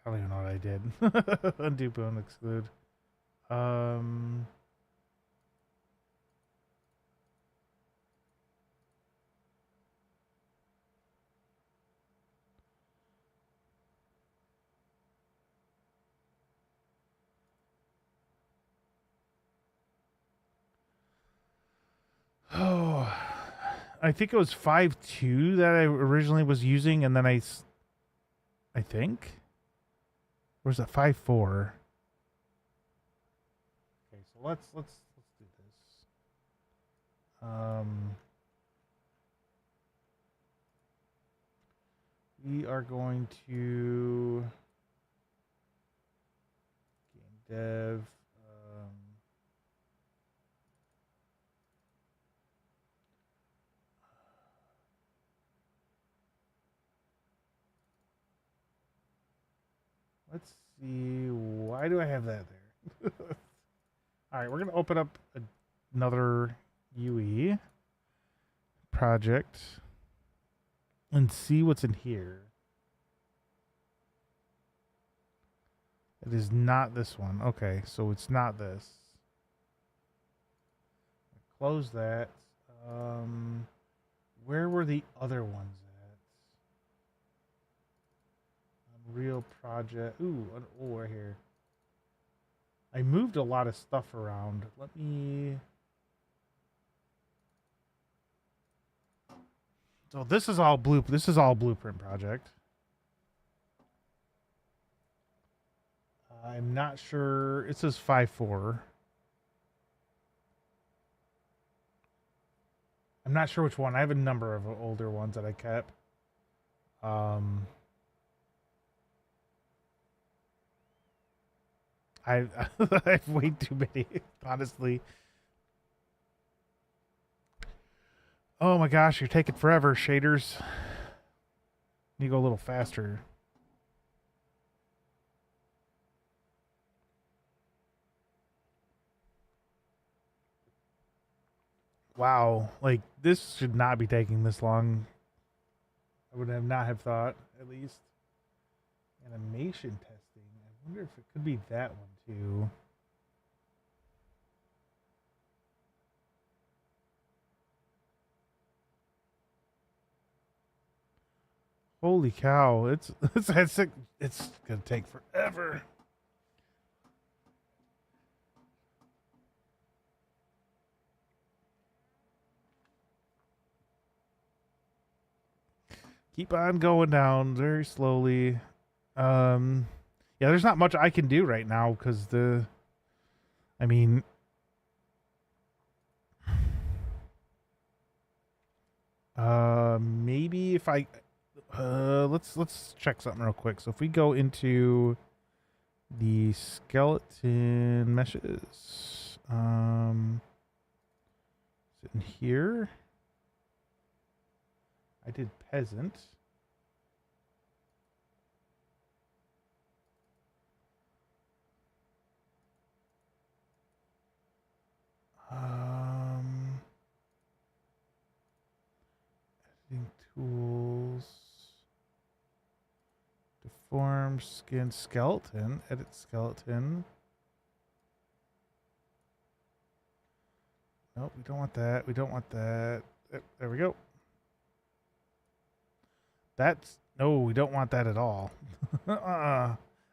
I don't even know what I did. Undo bone exclude. Oh, I think it was 5.2 that I originally was using, and then I think, or was it 5.4? Okay, so let's do this. We are going to game dev. Let's see. Why do I have that there? All right, we're going to open up another UE project and see what's in here. It is not this one. Okay, so it's not this. Close that. Where were the other ones at? Unreal project. Ooh, right here. I moved a lot of stuff around. Let me. So this is all blueprint project. I'm not sure. It says 5.4. I'm not sure which one. I have a number of older ones that I kept. I have way too many, honestly. Oh my gosh, you're taking forever, shaders. You go a little faster. Wow, like this should not be taking this long. I would have not have thought, at least. Animation testing. I wonder if it could be that one too. Holy cow! It's gonna take forever. Keep on going down very slowly. Yeah, there's not much I can do right now because I mean, maybe if I, let's check something real quick. So if we go into the skeleton meshes, is it in here? I did peasant. Editing Tools. Deform skin skeleton. Edit skeleton. Nope, we don't want that. We don't want that. There we go. That's no, we don't want that at all.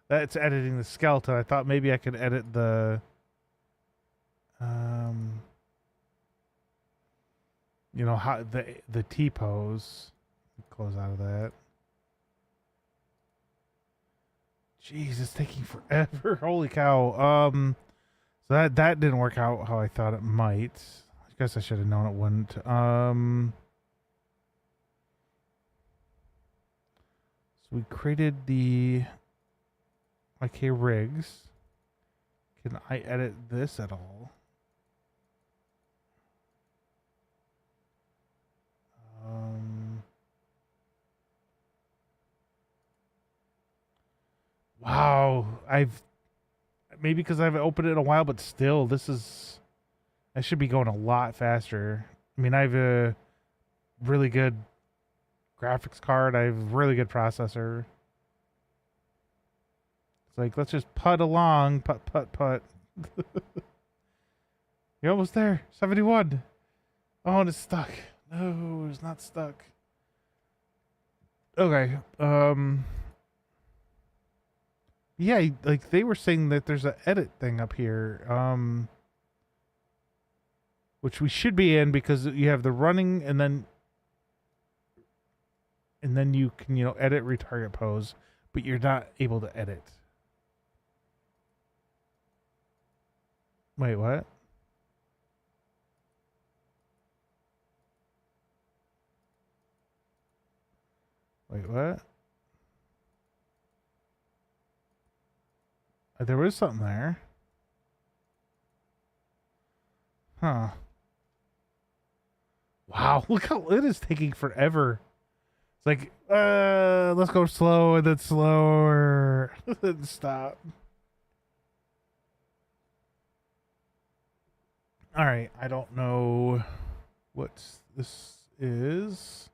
That's editing the skeleton. I thought maybe I could edit the you know how the T pose. Close out of that. Jeez, it's taking forever. Holy cow. So that didn't work out how I thought it might. I guess I should have known it wouldn't. So we created the IK rigs. Can I edit this at all? Wow, maybe because I haven't opened it in a while, but still, I should be going a lot faster. I mean, I have a really good graphics card. I have a really good processor. It's like, let's just putt along. Putt, putt, putt. You're almost there. 71. Oh, and it's stuck. No, it's not stuck. Okay. Yeah, like they were saying that there's an edit thing up here. Which we should be in because you have the running and then you can, edit retarget pose, but you're not able to edit. Wait, what? Wait, what? There was something there. Huh. Wow, look how it is taking forever. It's like, let's go slow and then slower. Then stop. Alright, I don't know what this is.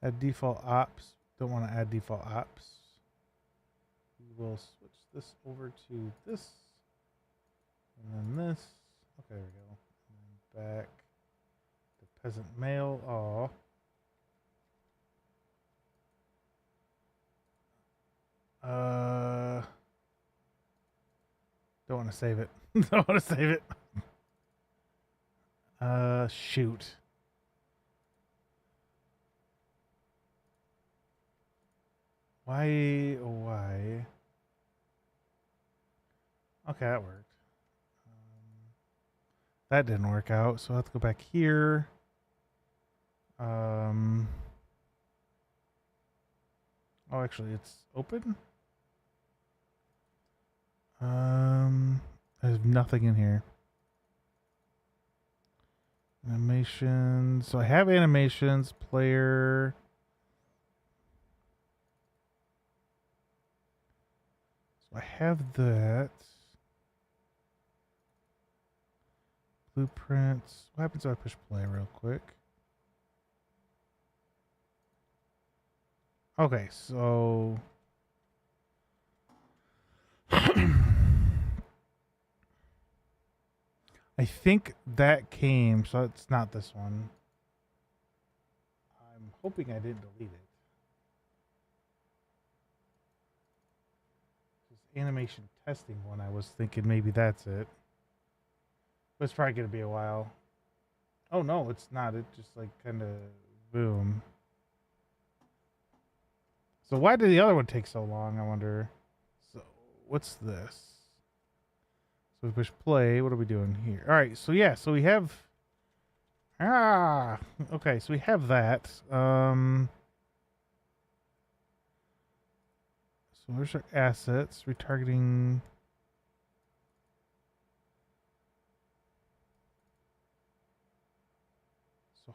Add default ops. Don't want to add default ops. We will switch this over to this. And then this. Okay, there we go. And back. The peasant male. Aw. Don't want to save it. Don't want to save it. Shoot. Why? Why? Okay, that worked. That didn't work out, so I have to go back here. Oh, actually, it's open. There's nothing in here. Animations. So I have animations, player. So I have that. Blueprints. What happens if I push play real quick? Okay, so I think that came, so it's not this one. I'm hoping I didn't delete it. This animation testing one, I was thinking maybe that's it. But it's probably going to be a while. Oh, no, it's not. It just like kind of boom. So why did the other one take so long, I wonder? So what's this? So we push play. What are we doing here? All right. So yeah. So we have. Okay. So we have that. So where's our assets? Retargeting. So.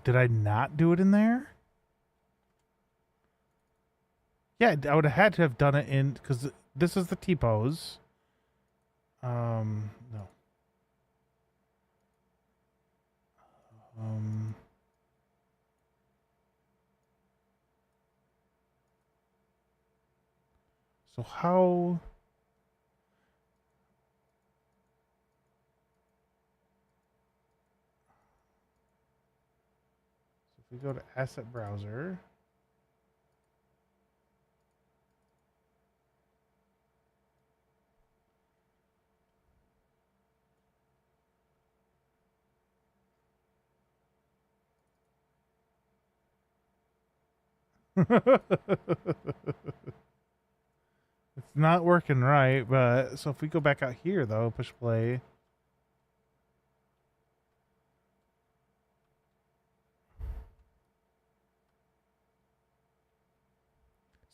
Did I not do it in there? Yeah, I would have had to have done it in, because this is the T-pose. No. So how... So if we go to Asset Browser... It's not working right, but so if we go back out here though, push play.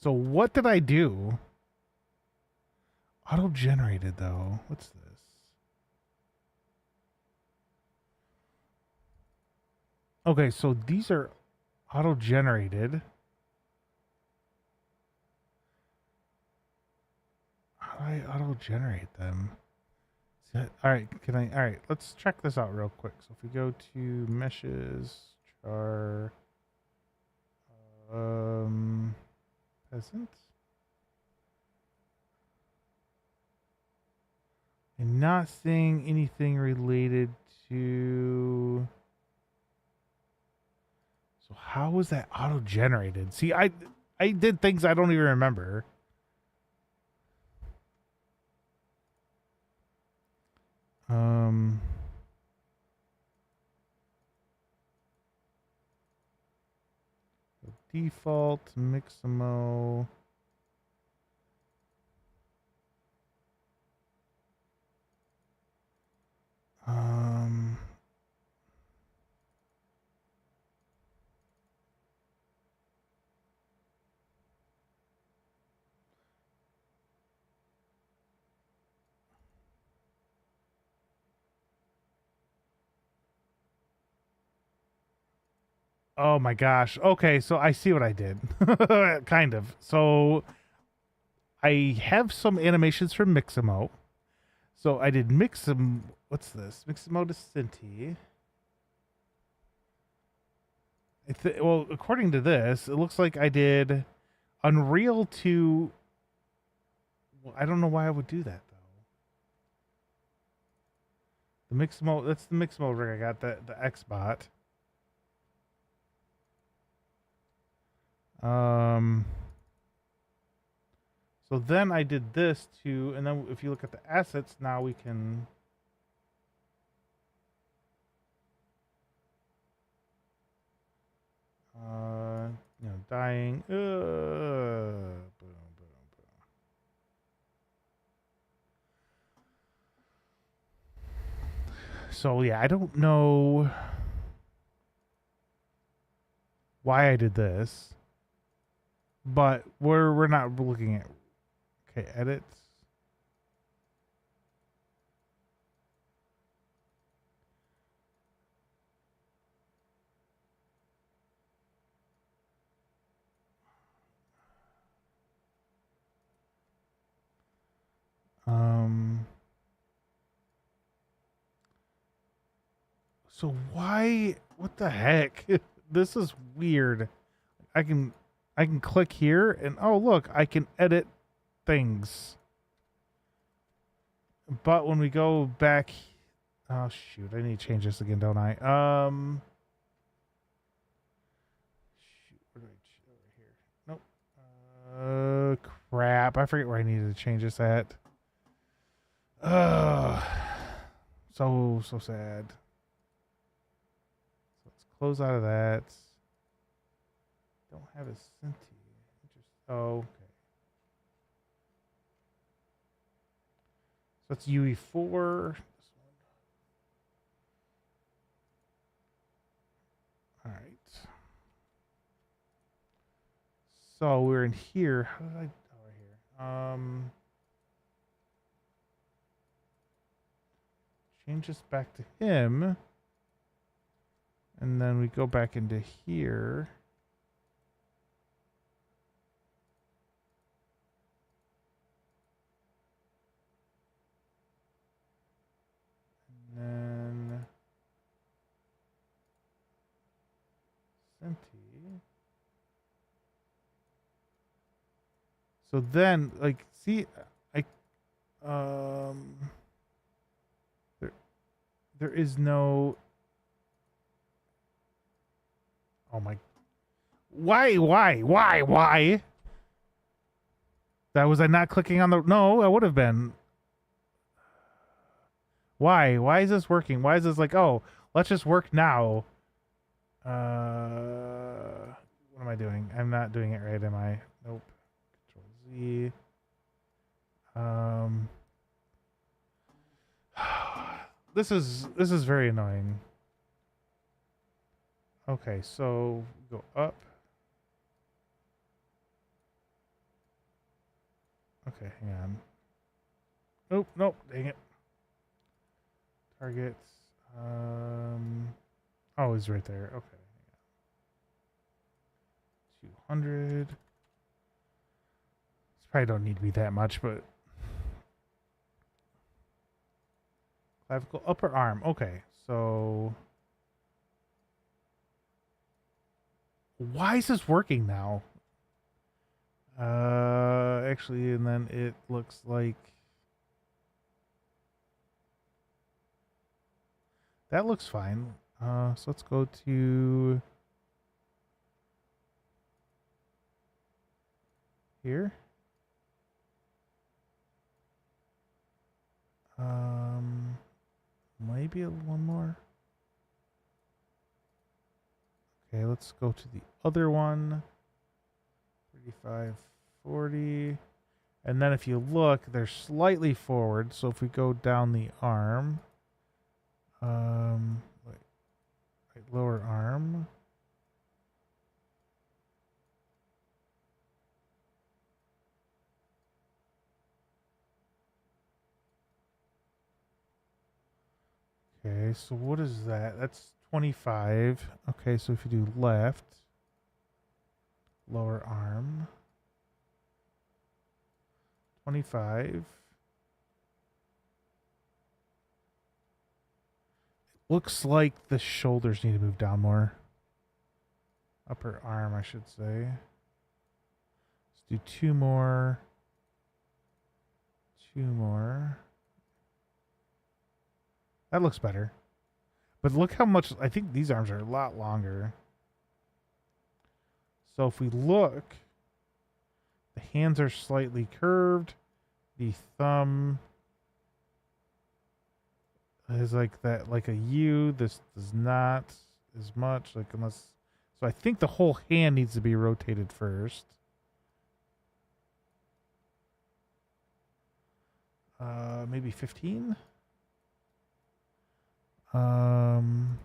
So what did I do? Auto generated though. What's this? Okay, so these are auto generated. How do I auto generate them? All right, can I? All right, let's check this out real quick. So if we go to meshes, char, peasant, I'm not seeing anything related to. So how was that auto generated? See, I did things I don't even remember. Default Mixamo. Oh my gosh. Okay, so I see what I did. Kind of. So I have some animations from Mixamo. So I did Mixam. What's this? Mixamo to Cinti. Well, according to this, it looks like I did Unreal to. Well, I don't know why I would do that though. The Mixamo. That's the Mixamo rig. I got the Xbot. So then I did this too, and then if you look at the assets, now we can. Dying. Boom, boom, boom. So yeah, I don't know why I did this, but we're not looking at. Okay, edits. So why? What the heck? This is weird. I can click here and oh look, I can edit things. But when we go back, oh shoot, I need to change this again, don't I? Shoot, where do I over here? Nope. Crap, I forget where I needed to change this at. So sad. So let's close out of that. Don't have a Cinti. Oh, okay. So that's UE4. All right. So we're in here. How did I? Oh, right here. Change this back to him. And then we go back into here. And then Senti. So then, like, see, there is no. Oh my. Why? That was I not clicking on the. No, I would have been. Why? Why is this working? Why is this like, oh, let's just work now? What am I doing? I'm not doing it right, am I? Nope. Control Z. This is very annoying. Okay, so go up. Okay, hang on. Nope, dang it. Targets. Oh, he's right there. Okay. 200. This probably don't need to be that much, but clavicle, upper arm. Okay, so why is this working now? Actually, and then it looks like that looks fine. So let's go to here. Maybe one more. Okay, let's go to the other one. 35, 40. And then if you look, they're slightly forward. So if we go down the arm, lower arm. Okay, so what is that? That's 25. Okay, so if you do left, lower arm, 25. Looks like the shoulders need to move down more. Upper arm, I should say. Let's do two more. Two more. That looks better. But look how much, I think these arms are a lot longer. So if we look, the hands are slightly curved. The thumb is like that, like a U. This does not as much, like unless. So I think the whole hand needs to be rotated first. Maybe 15. And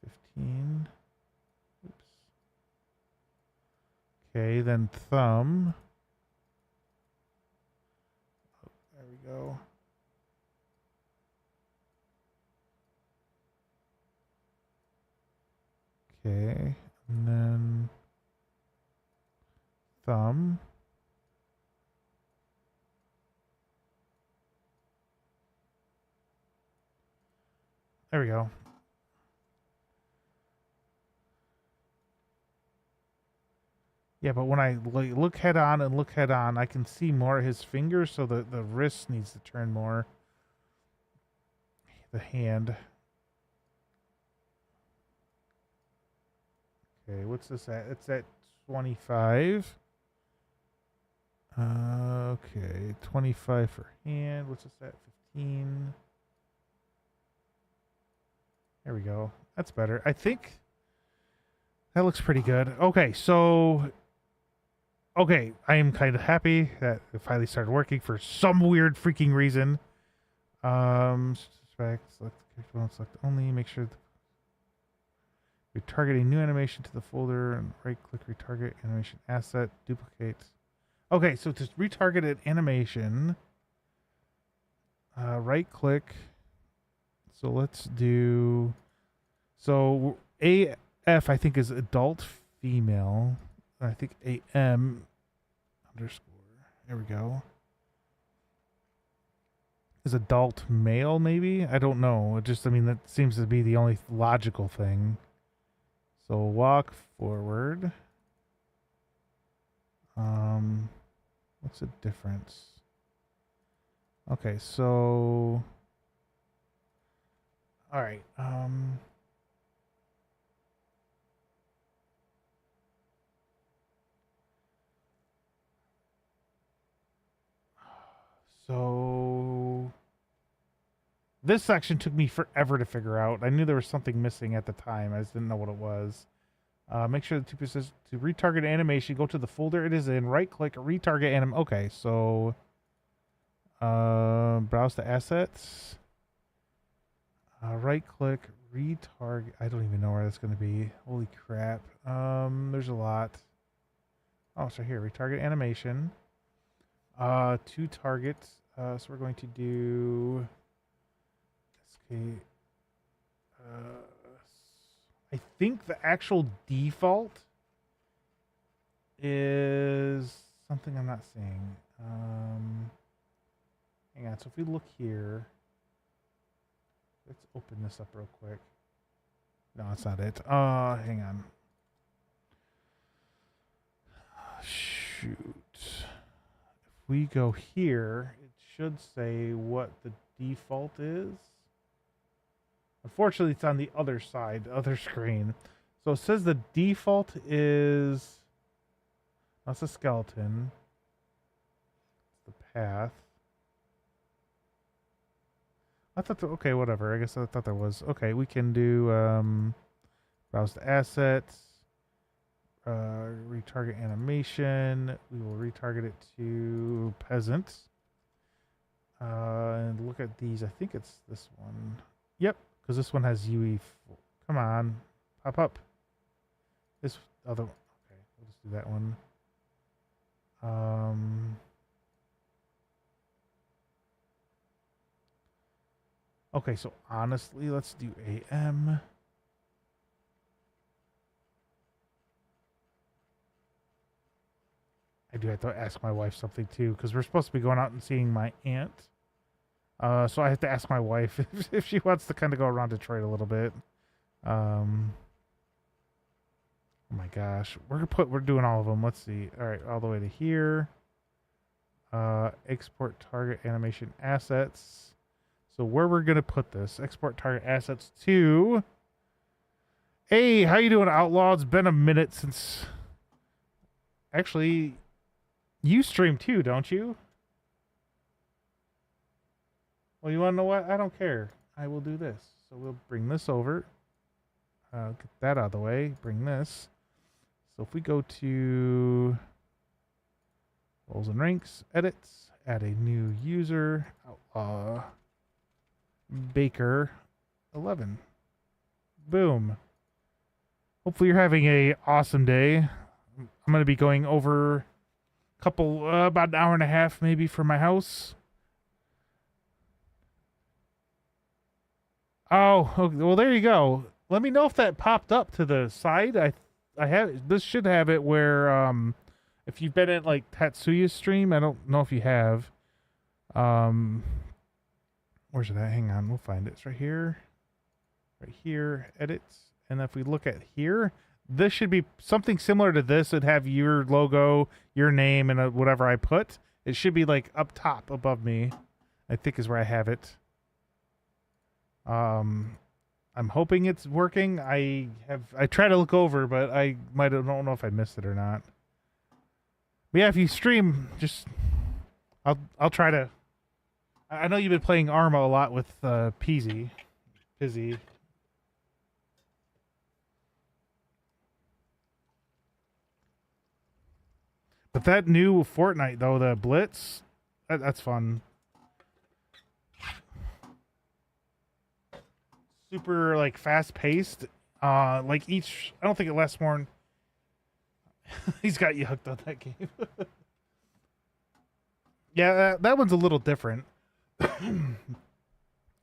15. Oops. Okay, then thumb. Oh, there we go. Okay, and then thumb. There we go. Yeah, but when I look head on and look head on, I can see more of his fingers, so the wrist needs to turn more. The hand. Okay, what's this at? It's at 25. Okay, 25 for hand. What's this at? 15. There we go. That's better. I think that looks pretty good. Okay, so okay, I am kind of happy that it finally started working for some weird freaking reason. Select only. Make sure retarget a new animation to the folder and right-click retarget animation asset. Duplicate. Okay, so to retarget an animation, right click. So let's do, so AF I think is adult female. I think AM underscore, there we go, is adult male maybe? I don't know. It just, I mean, that seems to be the only logical thing. So walk forward. What's the difference? Okay, so all right. So this section took me forever to figure out. I knew there was something missing at the time. I just didn't know what it was. Make sure the 2% to retarget animation. Go to the folder it is in. Right click, retarget anim. Okay, so browse the assets. Right click, retarget. I don't even know where that's going to be. Holy crap. There's a lot. Oh, so here, retarget animation. 2 targets. So we're going to do SK. I think the actual default is something I'm not seeing. Hang on. So if we look here, let's open this up real quick. No, that's not it. Hang on. Shoot. If we go here, it should say what the default is. Unfortunately, it's on the other side, the other screen. So it says the default is, that's a skeleton. It's the path. I thought, okay, whatever. I guess I thought there was. Okay, we can do browse the assets, retarget animation. We will retarget it to peasant. And look at these. I think it's this one. Yep. Because this one has UE. Come on. Pop up. This other one. Okay, we'll just do that one. Okay, so honestly, let's do AM. I do have to ask my wife something too, because we're supposed to be going out and seeing my aunt. So I have to ask my wife if she wants to kind of go around Detroit a little bit. Oh my gosh, we're doing all of them. Let's see. All right, all the way to here. Export target animation assets. So where we're gonna put this? Export target assets to. Hey, how you doing, Outlaw? It's been a minute since. Actually, you stream too, don't you? Well, you want to know what? I don't care. I will do this. So we'll bring this over. Get that out of the way. Bring this. So if we go to roles and ranks, edits, add a new user, Baker 11. Boom. Hopefully you're having a awesome day. I'm going to be going over a couple, about an hour and a half maybe for my house. Oh, okay. Well, there you go. Let me know if that popped up to the side. I have, this should have it where, if you've been in like Tatsuya's stream, I don't know if you have. Where's it at? Hang on, we'll find it. It's right here. Right here, edits. And if we look at here, this should be something similar to this. It'd have your logo, your name, and whatever I put. It should be like up top above me, I think is where I have it. I'm hoping it's working. I try to look over, but I don't know if I missed it or not. But yeah, if you stream, just I'll try to. I know you've been playing Arma a lot with Pizzy. But that new Fortnite though, the Blitz, that's fun. Super like fast paced. Like each, I don't think it lasts more than. He's got you hooked on that game. Yeah, that one's a little different.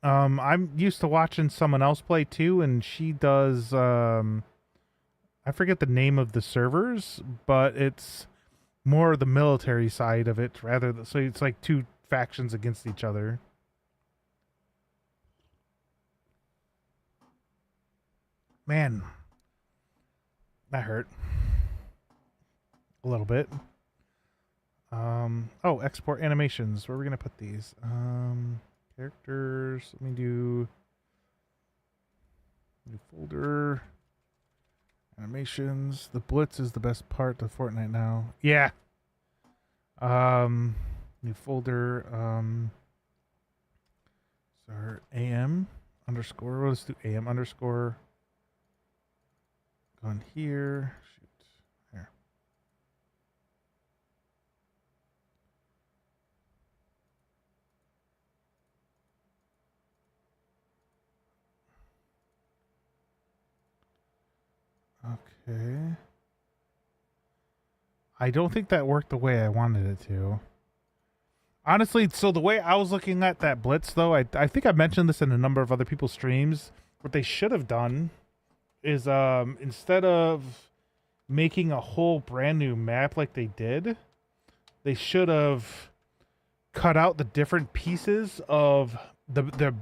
I'm used to watching someone else play too, and she does. I forget the name of the servers, but it's more the military side of it rather than, so it's like two factions against each other. Man, that hurt a little bit. Oh, export animations. Where are we gonna put these? Characters. Let me do new folder. Animations. The Blitz is the best part of Fortnite now. Yeah. New folder. So AM underscore. Let's do AM underscore. Go on here. Shoot. Here. Okay. I don't think that worked the way I wanted it to. Honestly, so the way I was looking at that Blitz, though, I think I mentioned this in a number of other people's streams. What they should have done is instead of making a whole brand new map like they did, they should have cut out the different pieces of the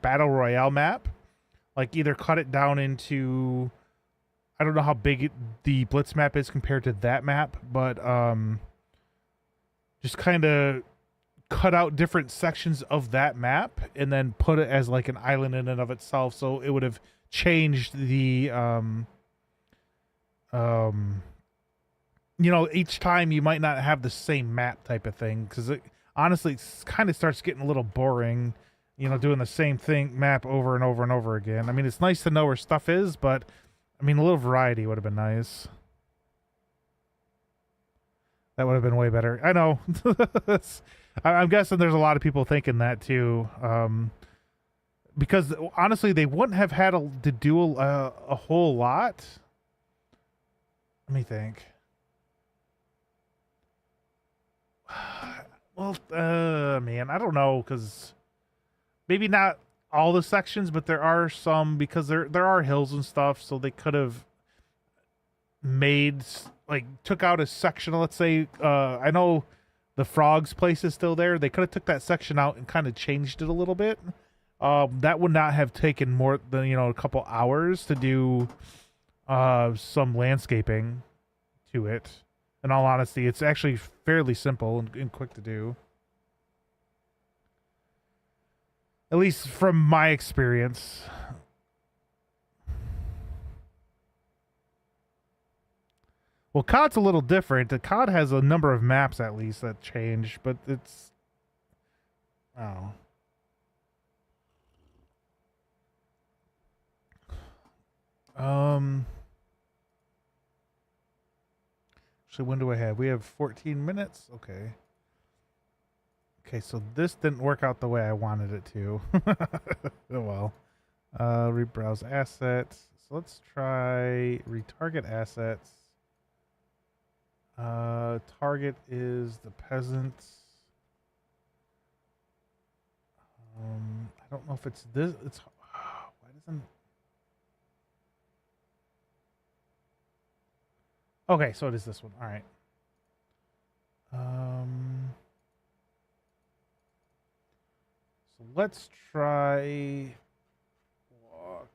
battle royale map. Like either cut it down into, I don't know how big the Blitz map is compared to that map, but just kind of cut out different sections of that map and then put it as like an island in and of itself, so it would have changed the you know, each time you might not have the same map type of thing, because it honestly kind of starts getting a little boring, you know, doing the same thing map over and over and over again. I mean, it's nice to know where stuff is, but I mean, a little variety would have been nice. That would have been way better. I know. I'm guessing there's a lot of people thinking that too. Because honestly, they wouldn't have had to do a whole lot. Let me think. Well, man, I don't know, because maybe not all the sections, but there are some, because there are hills and stuff, so they could have made, like, took out a section. Let's say, I know the Frog's place is still there. They could have took that section out and kind of changed it a little bit. That would not have taken more than, you know, a couple hours to do some landscaping to it. In all honesty, it's actually fairly simple and quick to do. At least from my experience. Well, COD's a little different. The COD has a number of maps at least that change, but it's... Oh. So when do I have? We have 14 minutes? Okay. Okay, so this didn't work out the way I wanted it to. Oh well. Rebrowse assets. So let's try retarget assets. Target is the peasants. I don't know if it's this. It's why doesn't? Okay, so it is this one. All right. So let's try walk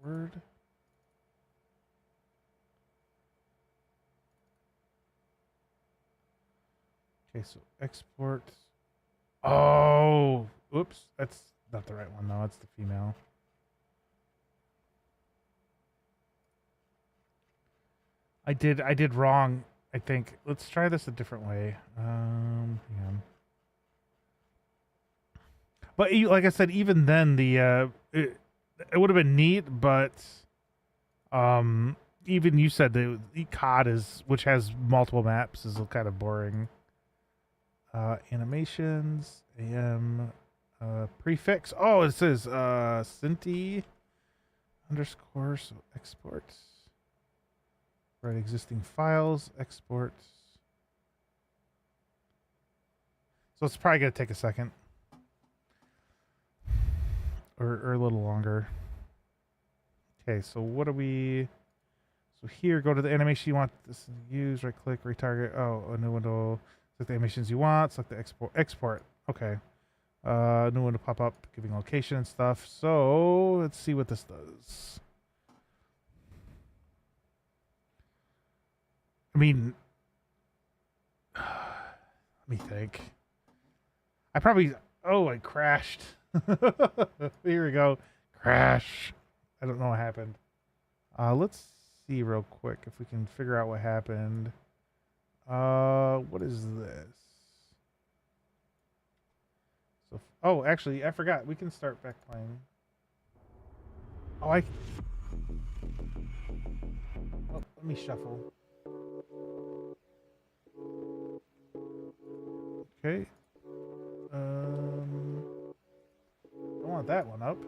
forward. Okay, so export. Oh, oops, that's not the right one. No, it's the female. I did wrong, I think. Let's try this a different way. Hang on. But like I said, even then, it would have been neat. But even you said the COD is, which has multiple maps, is kind of boring. Animations, AM, prefix. Oh, it says Cinti underscore. So export. Write existing files, export. So it's probably gonna take a second. or a little longer. Okay, so what do we? So here, go to the animation you want this to use. Right click, retarget. Oh, a new window. Select the animations you want. Select the export. Okay. New window pop up, giving location and stuff. So let's see what this does. I mean, let me think. I probably. Oh, I crashed. Here we go. Crash. I don't know what happened. Let's see real quick if we can figure out what happened. What is this? So, oh, actually, I forgot. We can start back playing. Oh, oh, let me shuffle. Okay. Don't want that one up.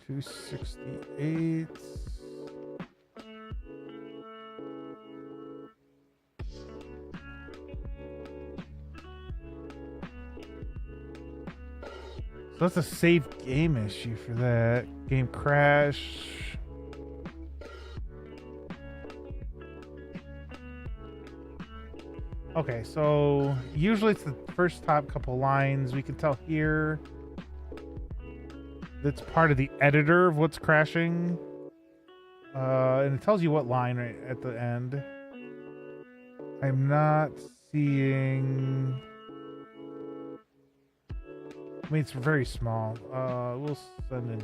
$268. So that's a save game issue for that. Game crash. Okay, so usually it's the first top couple lines. We can tell here that's part of the editor of what's crashing. And it tells you what line right at the end. I'm not seeing... I mean, it's very small. We'll send in...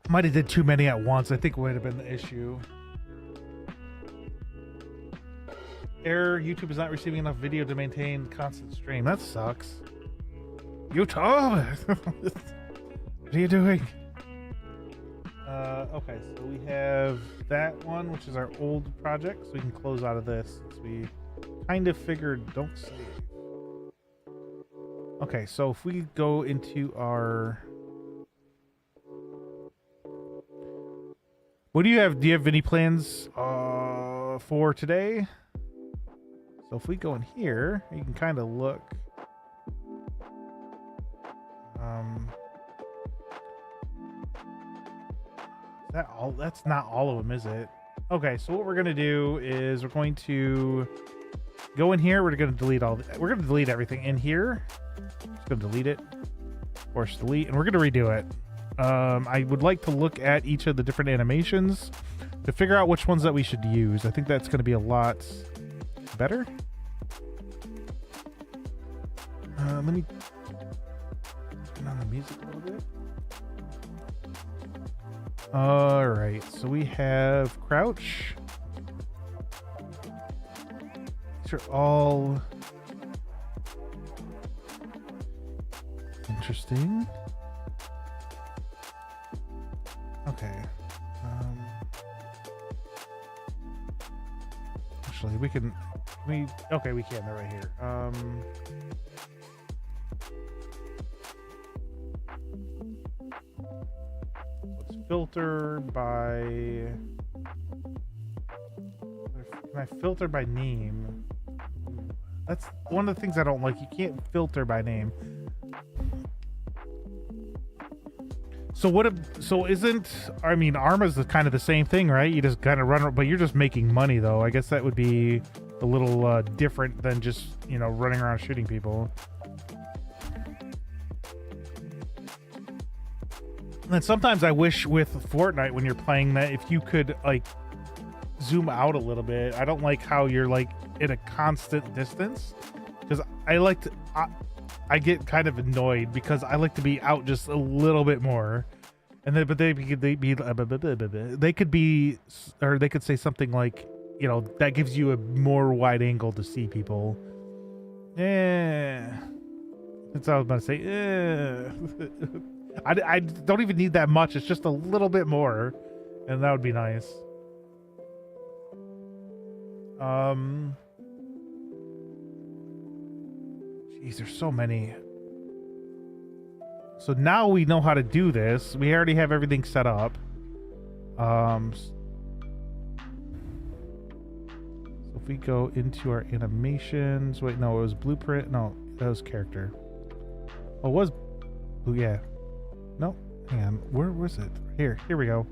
Might have did too many at once. I think would have been the issue. Error, YouTube is not receiving enough video to maintain constant stream. That sucks. YouTube! What are you doing? Okay, so we have that one, which is our old project, so we can close out of this since we kind of figured don't save. Okay, so if we go into our... What do you have? Do you have any plans for today? So if we go in here, you can kind of look. Is that all? That's not all of them, is it? Okay, so what we're gonna do is we're going to go in here. We're gonna delete all. We're gonna delete everything in here. Just gonna delete it. Force delete, and we're gonna redo it. I would like to look at each of the different animations to figure out which ones that we should use. I think that's going to be a lot better. Let me turn on the music a little bit. All right, so we have crouch. These are all interesting. Okay. Actually, we can. Okay, we can. They're right here. Let's filter by. Can I filter by name? That's one of the things I don't like. You can't filter by name. So I mean, Arma's kind of the same thing, right? You just kind of run, but you're just making money though. I guess that would be a little different than just, you know, running around shooting people. And sometimes I wish with Fortnite when you're playing that if you could like zoom out a little bit. I don't like how you're like at a constant distance because I get kind of annoyed because I like to be out just a little bit more, and then they could say something like, you know, that gives you a more wide angle to see people. Yeah, that's what I was about to say. Yeah. I don't even need that much. It's just a little bit more, and that would be nice. Jeez, there's so many. So now we know how to do this. We already have everything set up. So if we go into our animations, wait, no, it was blueprint. No, that was character. Oh, it was. Oh, yeah. No, hang on. Where was it? Here we go.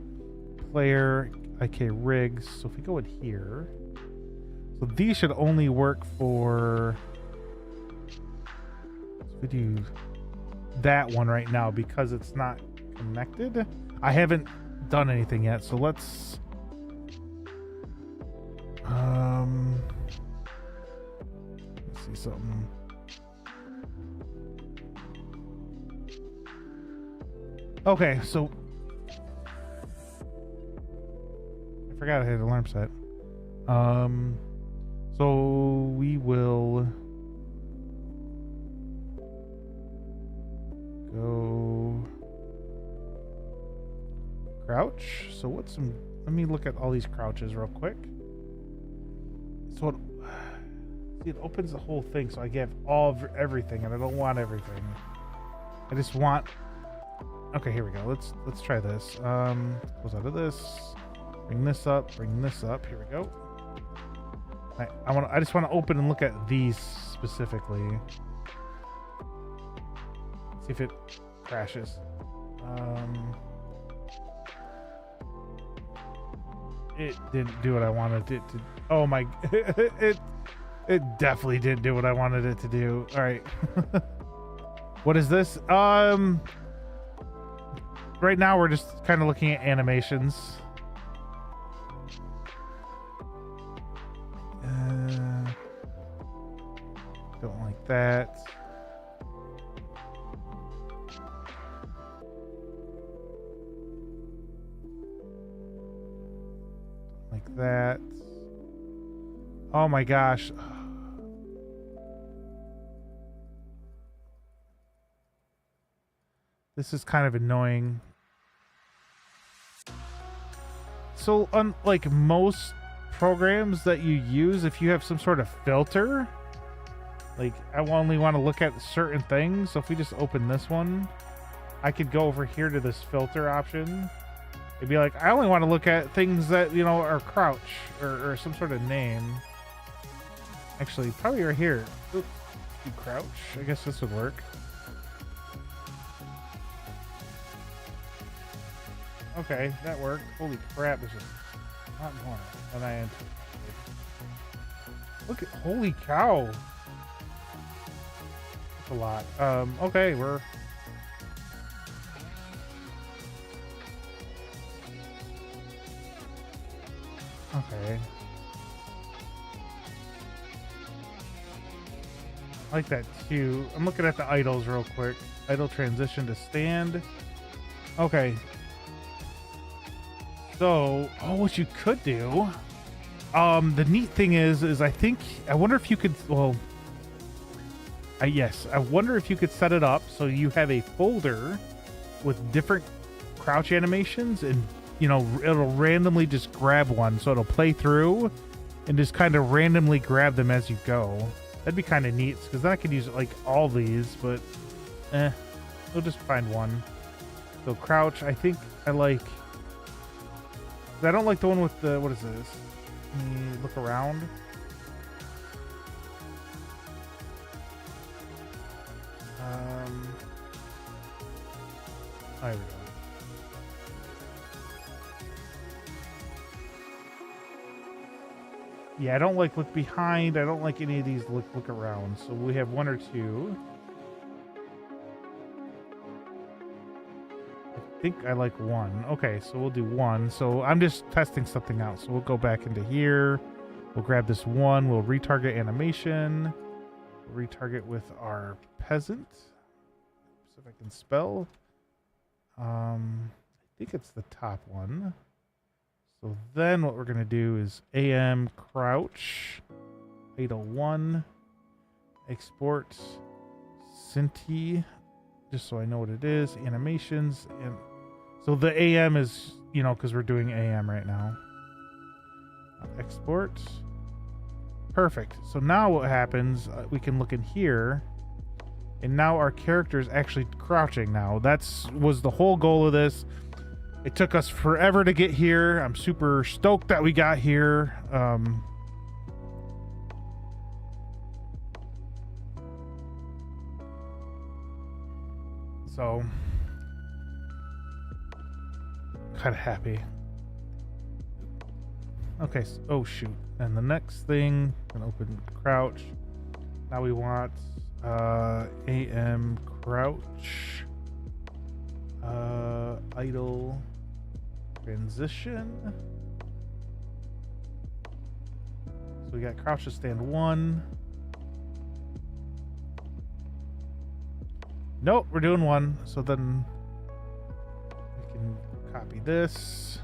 Player, IK rigs. So if we go in here, so these should only work for. So we do that one right now because it's not connected. I haven't done anything yet, so let's. Let's see something. Okay, so I forgot I had an alarm set. So we will go crouch. So what's some? Let me look at all these crouches real quick. So see, it opens the whole thing, so I get all of everything, and I don't want everything. I just want. Okay, here we go. Let's try this. Close out of this. Bring this up. Bring this up. Here we go. I just want to open and look at these specifically. See if it crashes. It didn't do what I wanted it to. Oh my! It definitely didn't do what I wanted it to do. All right. What is this? Right now we're just kind of looking at animations. Don't like that. Like that. Oh my gosh. This is kind of annoying. So unlike most programs that you use, if you have some sort of filter, like I only want to look at certain things. So if we just open this one, I could go over here to this filter option. It'd be like, I only want to look at things that, you know, are crouch or some sort of name. Actually, probably right here. Oop, do crouch. I guess this would work. Okay, that worked. Holy crap, there's a lot more than I anticipated. Look at, holy cow. That's a lot. Okay, we're... Okay. I like that too. I'm looking at the idles real quick. Idle transition to stand. Okay. So, what you could do, the neat thing is I wonder if you could, yes, I wonder if you could set it up so you have a folder with different crouch animations, and, you know, it'll randomly just grab one, so it'll play through and just kind of randomly grab them as you go. That'd be kind of neat, because then I could use, like, all these, but, we'll just find one. So, crouch, I think I like... I don't like the one with the, what is this? Can you look around? There we go. Yeah, I don't like look behind. I don't like any of these look around. So we have one or two. I think I like one. Okay, so we'll do one. So I'm just testing something out. So we'll go back into here. We'll grab this one. We'll retarget animation. We'll retarget with our peasant. See if I can spell. I think it's the top one. So then what we're going to do is AM crouch. Idle 1. Export. Cinti. Just so I know what it is. Animations. And so the AM is, you know, because we're doing AM right now. Export. Perfect. So now what happens, we can look in here, and now our character is actually crouching now. Was the whole goal of this. It took us forever to get here. I'm super stoked that we got here. So kind of happy. Okay, so, oh shoot. And the next thing, gonna open crouch. Now we want AM crouch, idle, transition. So we got crouch to stand 1. Nope, we're doing 1. So then we can copy this.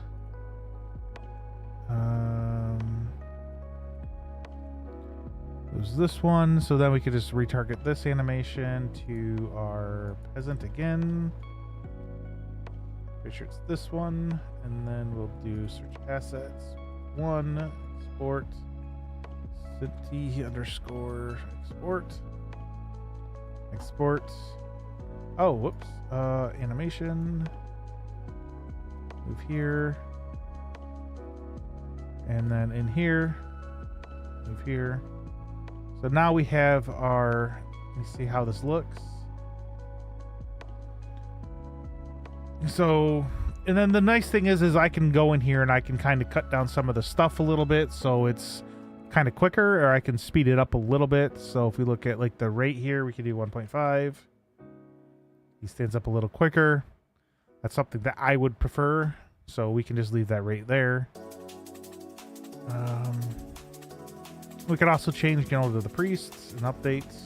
Lose this one, so then we could just retarget this animation to our peasant again. Pretty sure it's this one, and then we'll do search assets 1, export, city underscore export. Oh, whoops. Animation. Move here. And then in here, move here. So now we have our, let me see how this looks. So, and then the nice thing is I can go in here and I can kind of cut down some of the stuff a little bit, so it's kind of quicker, or I can speed it up a little bit. So if we look at like the rate here, we can do 1.5. He stands up a little quicker. That's something that I would prefer. So we can just leave that rate there. We could also change, to the priests and updates.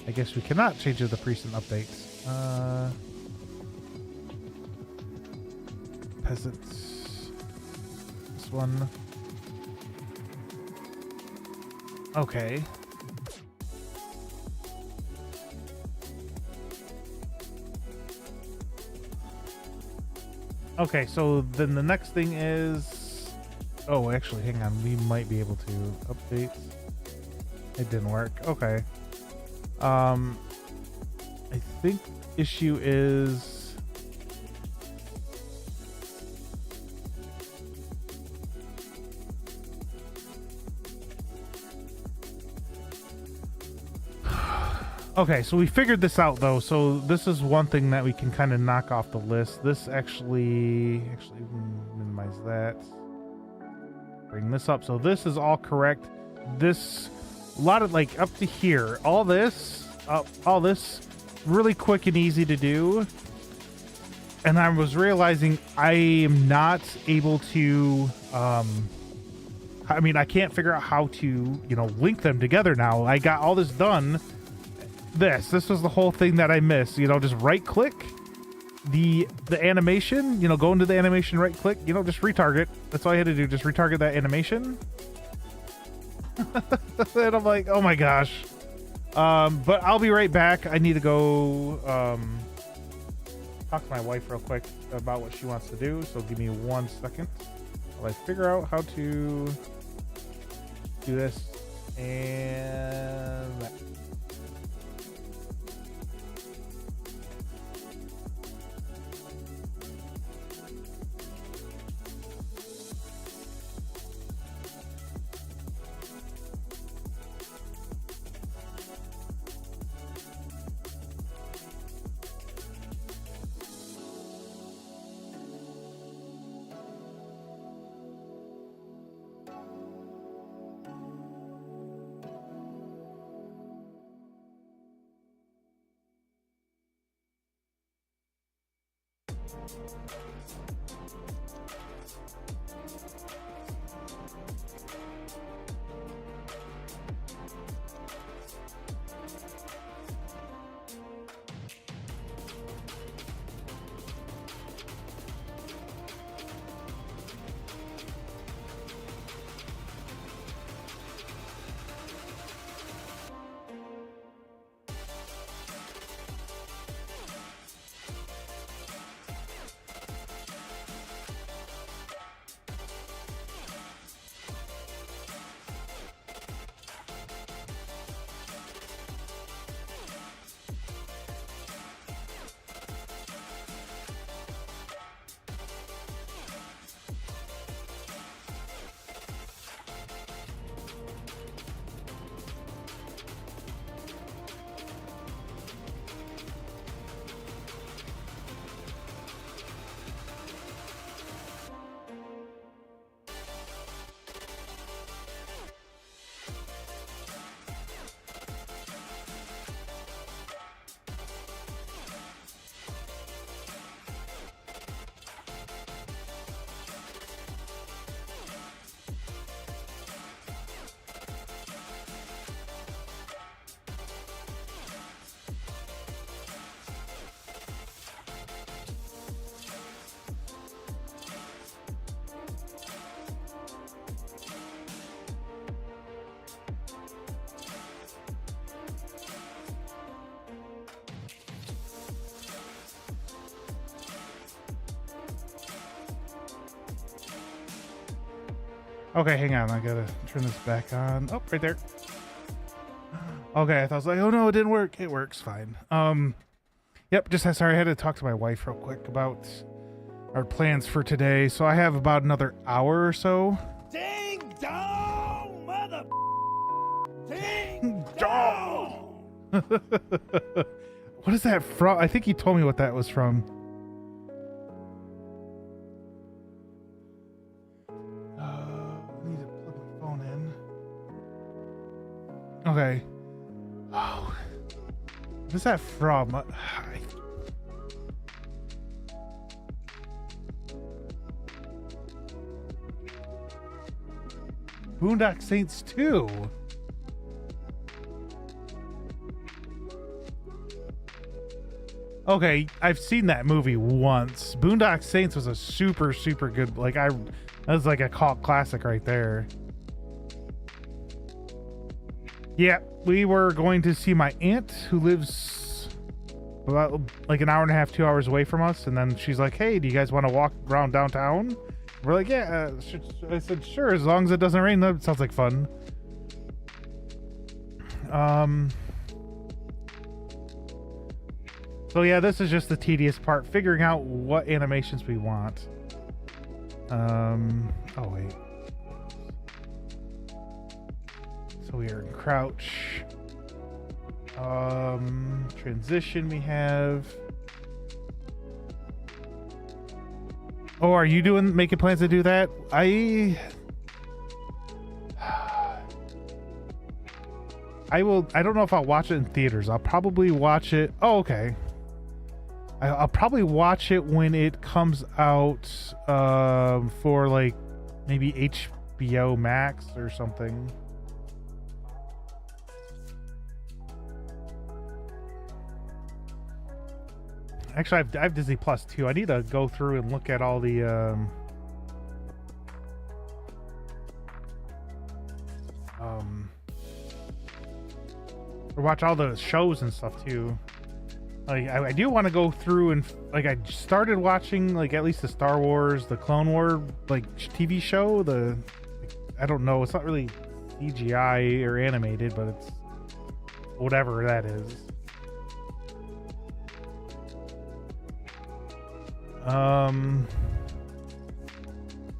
I guess we cannot change to the priests and updates. Peasants. This one. Okay. Okay, so then the next thing is... Oh, actually, hang on. We might be able to update. It didn't work. Okay. I think issue is... Okay, so we figured this out, though. So this is one thing that we can kind of knock off the list. This actually minimize that. Bring this up. So this is all correct. This, a lot of like up to here, all this really quick and easy to do. And I was realizing I am not able to, I mean, I can't figure out how to, link them together now. I got all this done. This was the whole thing that I missed. Just right click the animation, go into the animation, right click, just retarget. That's all I had to do, just retarget that animation. And I'm like, oh my gosh. But I'll be right back. I need to go talk to my wife real quick about what she wants to do. So give me 1 second while I figure out how to do this and that. Okay, hang on. I gotta turn this back on. Oh, right there. Okay, I thought I was like, oh no, it didn't work. It works fine. Yep. Sorry, I had to talk to my wife real quick about our plans for today. So I have about another hour or so. Ding dong, mother. Ding dong. dong. What is that from? I think he told me what that was from. I need to plug my phone in. Okay. Oh. What is that from? Boondock Saints 2. Okay, I've seen that movie once. Boondock Saints was a super, super good. That was like a cult classic right there. Yeah, we were going to see my aunt who lives about like an hour and a half, 2 hours away from us. And then she's like, hey, do you guys want to walk around downtown? We're like, yeah. I said, sure, as long as it doesn't rain. That sounds like fun. So yeah, this is just the tedious part, figuring out what animations we want. Oh wait. So we are in crouch. Transition we have. Oh, are you making plans to do that? I don't know if I'll watch it in theaters. I'll probably watch it. Oh, okay. I'll probably watch it when it comes out for like maybe HBO Max or something. Actually, I have Disney Plus too. I need to go through and look at all the or watch all the shows and stuff too. Like I do want to go through and like I started watching like at least the Star Wars, the Clone War like TV show. I don't know, it's not really CGI or animated, but it's whatever that is.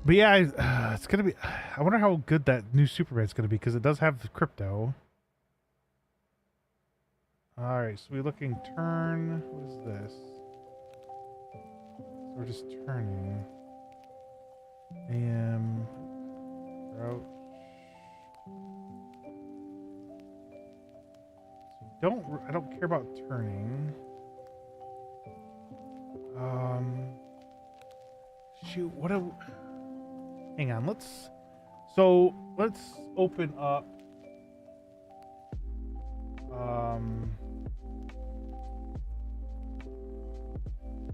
But yeah, it's gonna be. I wonder how good that new Superman's gonna be because it does have the crypto. All right, so we're looking turn. What is this? So we're just turning. AM. Crouch. So I don't care about turning. Shoot. Hang on. Let's open up.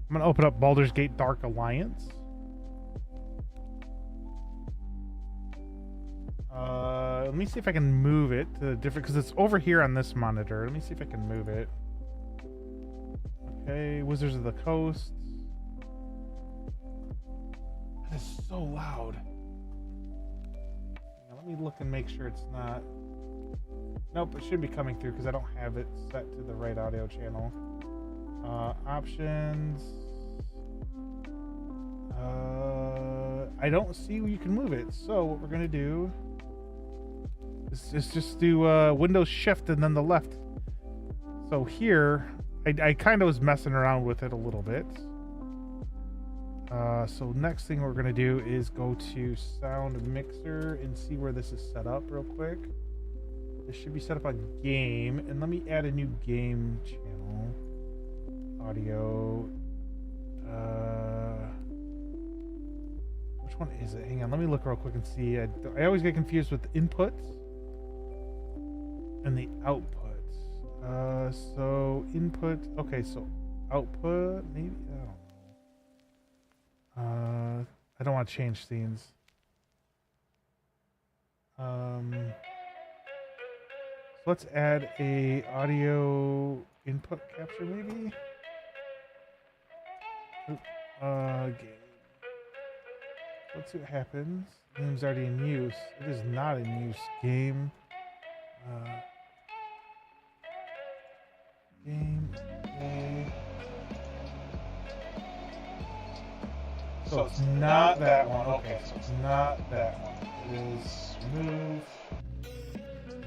I'm gonna open up Baldur's Gate Dark Alliance. Let me see if I can move it to the different, because it's over here on this monitor. Let me see if I can move it. Okay, Wizards of the Coast. That is so loud. Now, let me look and make sure it's not. Nope, it should be coming through because I don't have it set to the right audio channel. Options. I don't see where you can move it. So what we're gonna do is just do Windows Shift and then the left. So here, I kind of was messing around with it a little bit. So next thing we're gonna do is go to Sound Mixer and see where this is set up real quick. This should be set up on game, and let me add a new game channel. Audio. Which one is it? Hang on, let me look real quick and see. I always get confused with inputs and the outputs. So input. Okay, so output. Maybe. I don't want to change scenes. So let's add a audio input capture maybe. Game. Let's see what happens. Game's already in use. It is not in use. Game. Game. Okay. So it's not that one. Okay, so it's not that one. It is remove.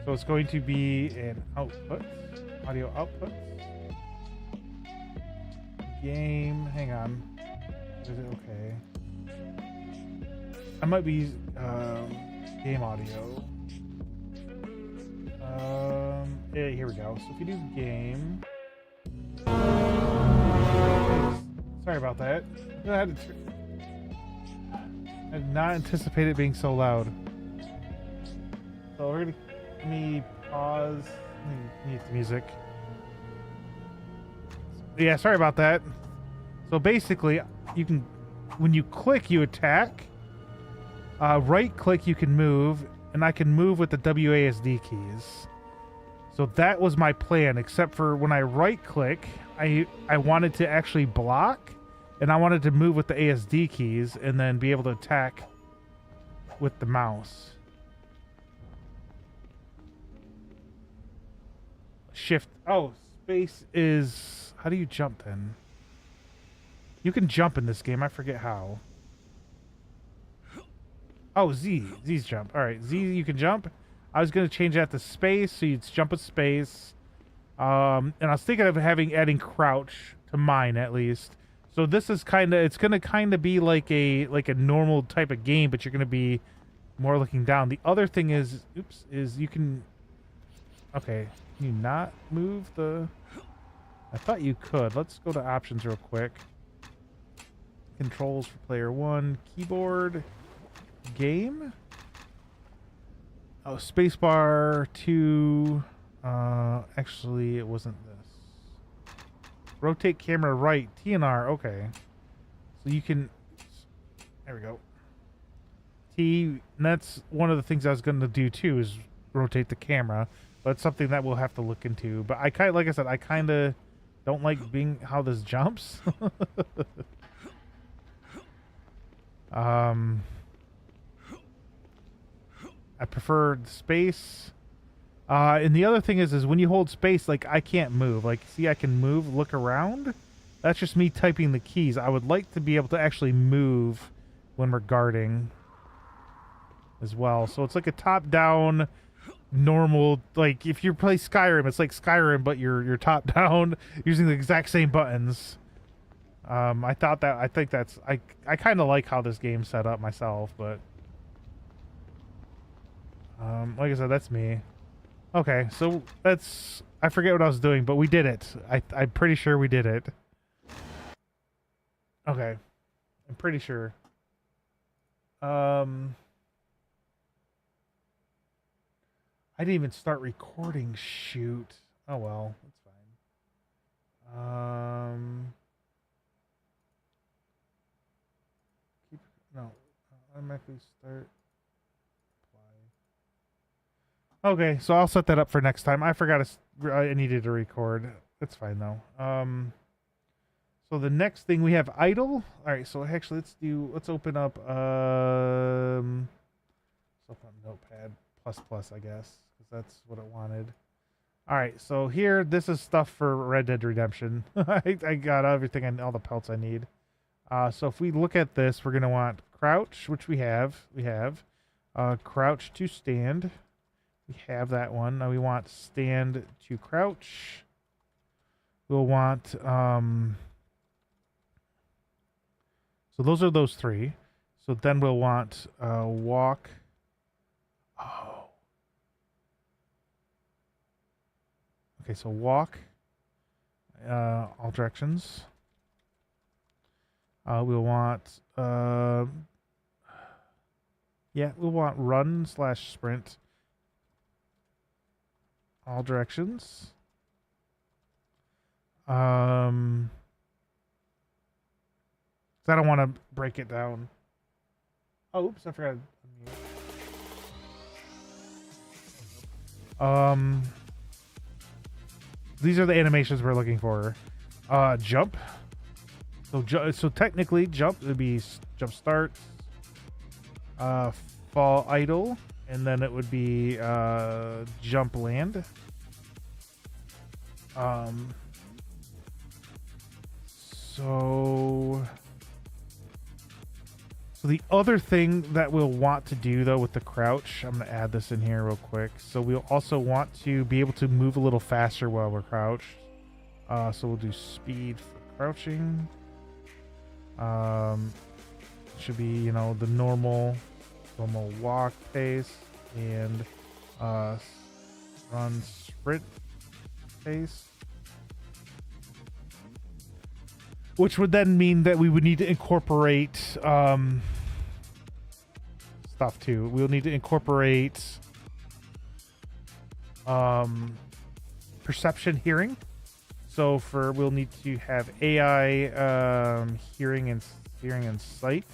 So it's going to be an output. Audio output. Game. Hang on. Is it okay? I might be using game audio. Yeah, here we go. So if you do game. Sorry about that. I did not anticipate it being so loud. So we're gonna let me pause. Let me mute the music. Yeah, sorry about that. So basically, you can, when you click, you attack. Right click, you can move, and I can move with the WASD keys. So that was my plan, except for when I right click, I wanted to actually block, and I wanted to move with the ASD keys, and then be able to attack with the mouse. Shift. Oh, space is... How do you jump then? You can jump in this game. I forget how. Oh, Z. Z's jump. All right, Z, you can jump. I was going to change that to space, so you'd jump with space. And I was thinking of adding crouch to mine at least. So this is it's going to kind of be like a normal type of game, but you're going to be more looking down. The other thing is you can... Okay, can you not move the... I thought you could. Let's go to options real quick. Controls for player 1, keyboard, game. Oh, spacebar 2. Actually, it wasn't this. Rotate camera right, T and R. Okay, so you can. There we go. T. And that's one of the things I was going to do too, is rotate the camera. But it's something that we'll have to look into. But like I said, I kind of don't like being how this jumps. I prefer space. And the other thing is when you hold space, like I can't move. Like, see, I can move, look around. That's just me typing the keys. I would like to be able to actually move when we're guarding as well. So it's like a top-down, normal. Like if you play Skyrim, it's like Skyrim, but you're top-down using the exact same buttons. I kind of like how this game's set up myself, but like I said, that's me. Okay, so I forget what I was doing, but we did it. I'm pretty sure we did it. Okay, I'm pretty sure. I didn't even start recording. Shoot. Oh well, that's fine. No, automatically start. Apply. Okay, so I'll set that up for next time. I forgot I needed to record. It's fine though. So the next thing we have idle. All right, so actually let's open up Notepad++, I guess, because that's what it wanted. All right, so here, this is stuff for Red Dead Redemption. I got everything and all the pelts I need. So if we look at this, we're going to want crouch, which we have. We have crouch to stand. We have that one. Now we want stand to crouch. We'll want... so those are those three. So then we'll want walk. Oh. Okay, so walk. All directions. We'll want, we'll want run/sprint. All directions. I don't want to break it down. Oh, oops, I forgot. These are the animations we're looking for. Jump. So technically, jump would be jump start, fall idle, and then it would be jump land. So the other thing that we'll want to do though with the crouch, I'm going to add this in here real quick. So we'll also want to be able to move a little faster while we're crouched. So we'll do speed for crouching. Should be, you know, the normal walk pace and run sprint pace. Which would then mean that we would need to incorporate stuff too. We'll need to incorporate perception hearing. So we'll need to have AI hearing and sight.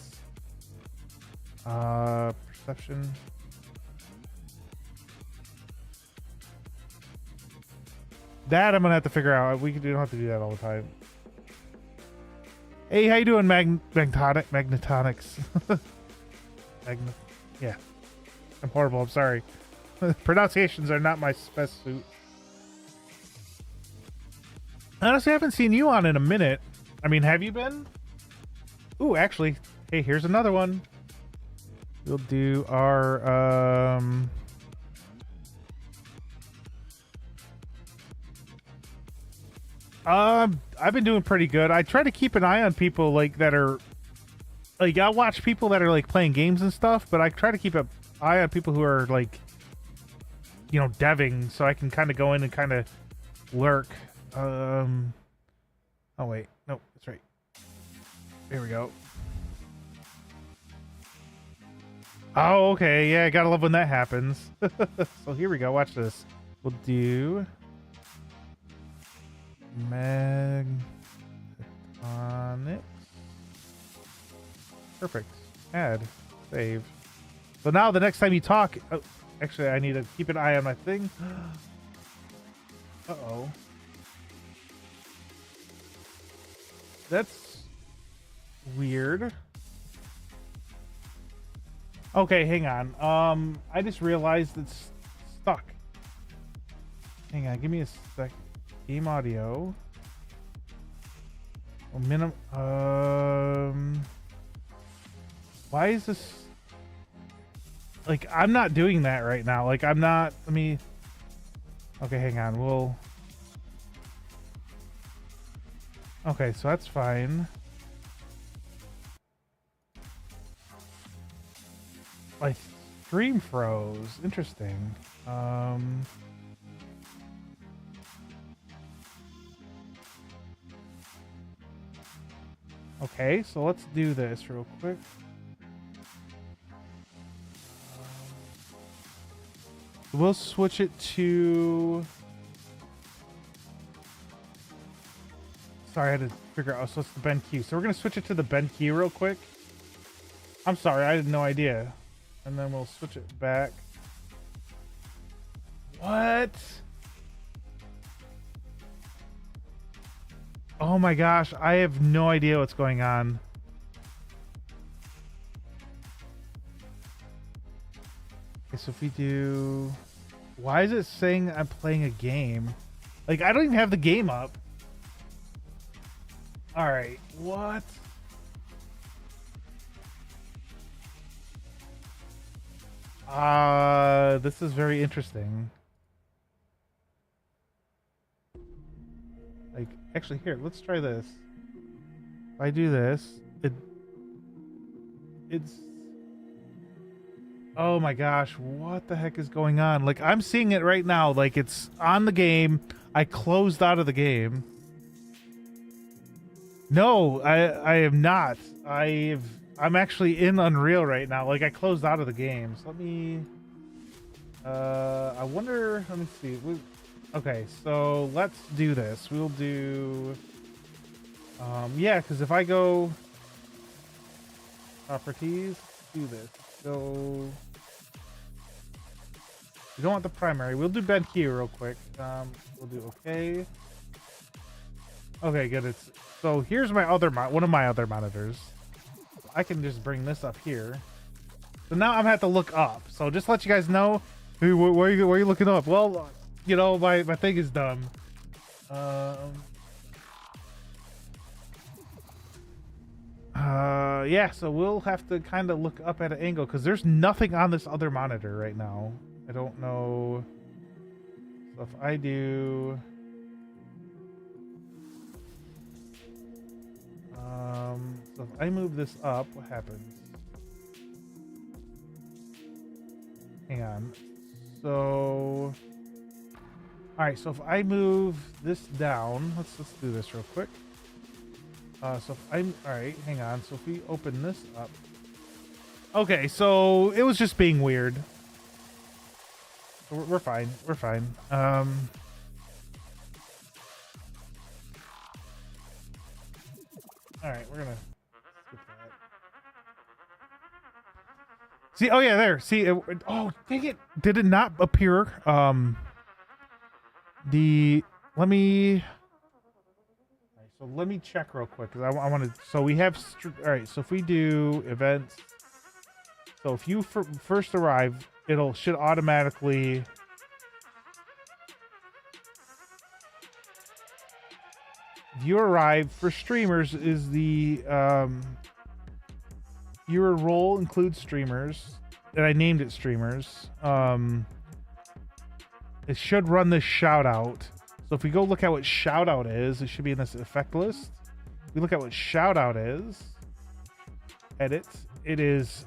Perception. That I'm gonna have to figure out. We don't have to do that all the time. Hey, how you doing, magnetonics? Yeah, I'm horrible. I'm sorry. Pronunciations are not my best suit. Honestly, I haven't seen you on in a minute. I mean, have you been? Ooh, actually, hey, here's another one. We'll do our I've been doing pretty good. I try to keep an eye on people like that are like, I watch people that are like playing games and stuff, but I try to keep an eye on people who are like, you know, deving, so I can kind of go in and kind of lurk. Oh wait, no, that's right. There we go. Oh, okay, yeah, gotta love when that happens. So here we go. Watch this. We'll do magnetonics. Perfect. Add. Save. So now the next time you talk... Oh, actually, I need to keep an eye on my thing. Uh-oh. That's weird. Okay, hang on. I just realized it's stuck. Hang on, give me a sec. Game audio. Oh, why is this? Like, I'm not doing that right now. Like, I'm not. Let me. Okay, hang on. We'll. Okay, so that's fine. My stream froze. Interesting. Okay, so let's do this real quick. We'll switch it to... Sorry, I had to figure out. So it's the BenQ. So we're going to switch it to the BenQ real quick. I'm sorry, I had no idea. And then we'll switch it back. What? Oh my gosh, I have no idea what's going on. Okay, so if we do... Why is it saying I'm playing a game? Like, I don't even have the game up. Alright, what? This is very interesting. Like, actually, here, let's try this. If I do this, it's... Oh my gosh, what the heck is going on? Like, I'm seeing it right now. Like, it's on the game. I closed out of the game. No, I am not. I'm actually in Unreal right now. Like, I closed out of the game. So let me... I wonder... Let me see. Okay, so let's do this. We'll do... yeah, because if I go... Properties, do this. So... We don't want the primary. We'll do BenQ real quick. We'll do okay. Okay, good. It's... So here's my other... one of my other monitors. I can just bring this up here. So now I'm gonna have to look up. So just to let you guys know, hey, where are you looking up? Well, you know, my thing is dumb. Yeah, so we'll have to kind of look up at an angle because there's nothing on this other monitor right now. I don't know. So if I do, so if I move this up, what happens? Hang on. So, all right. So if I move this down, let's do this real quick. So if I'm all right. Hang on. So if we open this up, okay. So it was just being weird. We're fine. We're fine. All right. We're gonna skip that. See, oh yeah, there. See, oh dang it! Did it not appear? Let me. So let me check real quick because I want to. So we have. All right. So if we do events, so if you first arrive, should automatically. If you arrive for streamers is the your role includes streamers, and I named it streamers. It should run this shout out. So if we go look at what shout out is, it should be in this effect list. If we look at what shout out is, edit, it is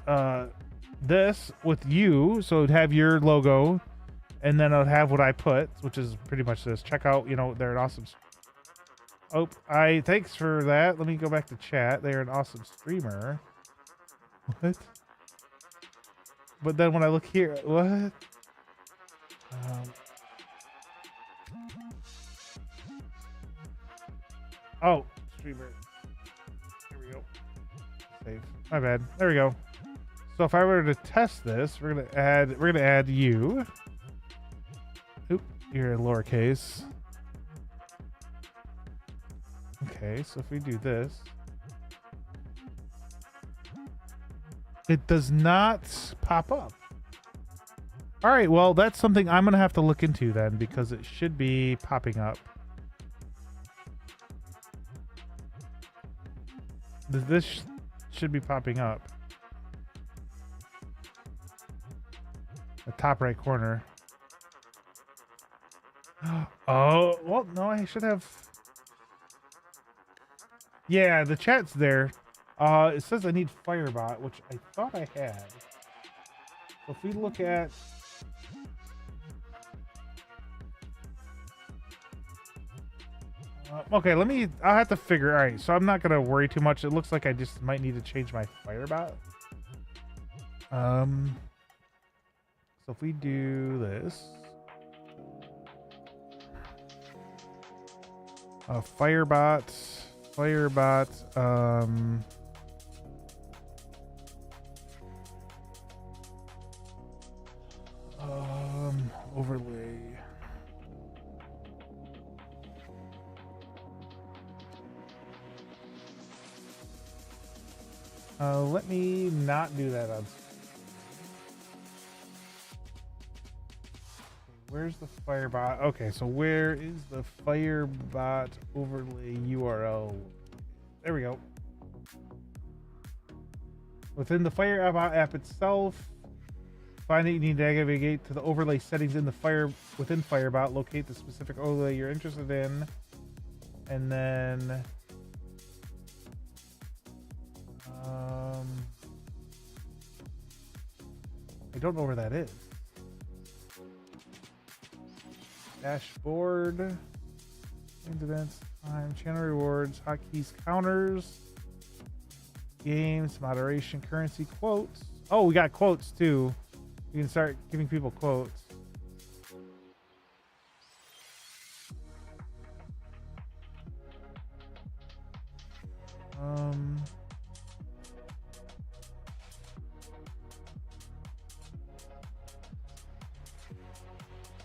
this with you, so it'd have your logo, and then it'll have what I put, which is pretty much this. Check out, you know, they're an awesome. Oh, thanks for that. Let me go back to chat. They're an awesome streamer. What? But then when I look here, what? Oh, streamer. Here we go. Save. My bad. There we go. So if I were to test this, we're gonna add you. Oop, you're in lowercase. Okay, so if we do this, it does not pop up. All right, well, that's something I'm gonna have to look into then because it should be popping up. This should be popping up. The top right corner. Oh, well, no, I should have. Yeah, the chat's there. It says I need Firebot, which I thought I had. So if we look at. Okay, I'll have to figure. All right, so I'm not gonna worry too much. It looks like I just might need to change my Firebot. So if we do this, Firebot, overlay. Let me not do that on. Where's the Firebot? Okay, so where is the Firebot overlay URL? There we go. Within the Firebot app itself, find it, you need to navigate to the overlay settings in the within Firebot, locate the specific overlay you're interested in, and then I don't know where that is. Dashboard, events, time, channel rewards, hotkeys, counters, games, moderation, currency, quotes. Oh, we got quotes too. You can start giving people quotes.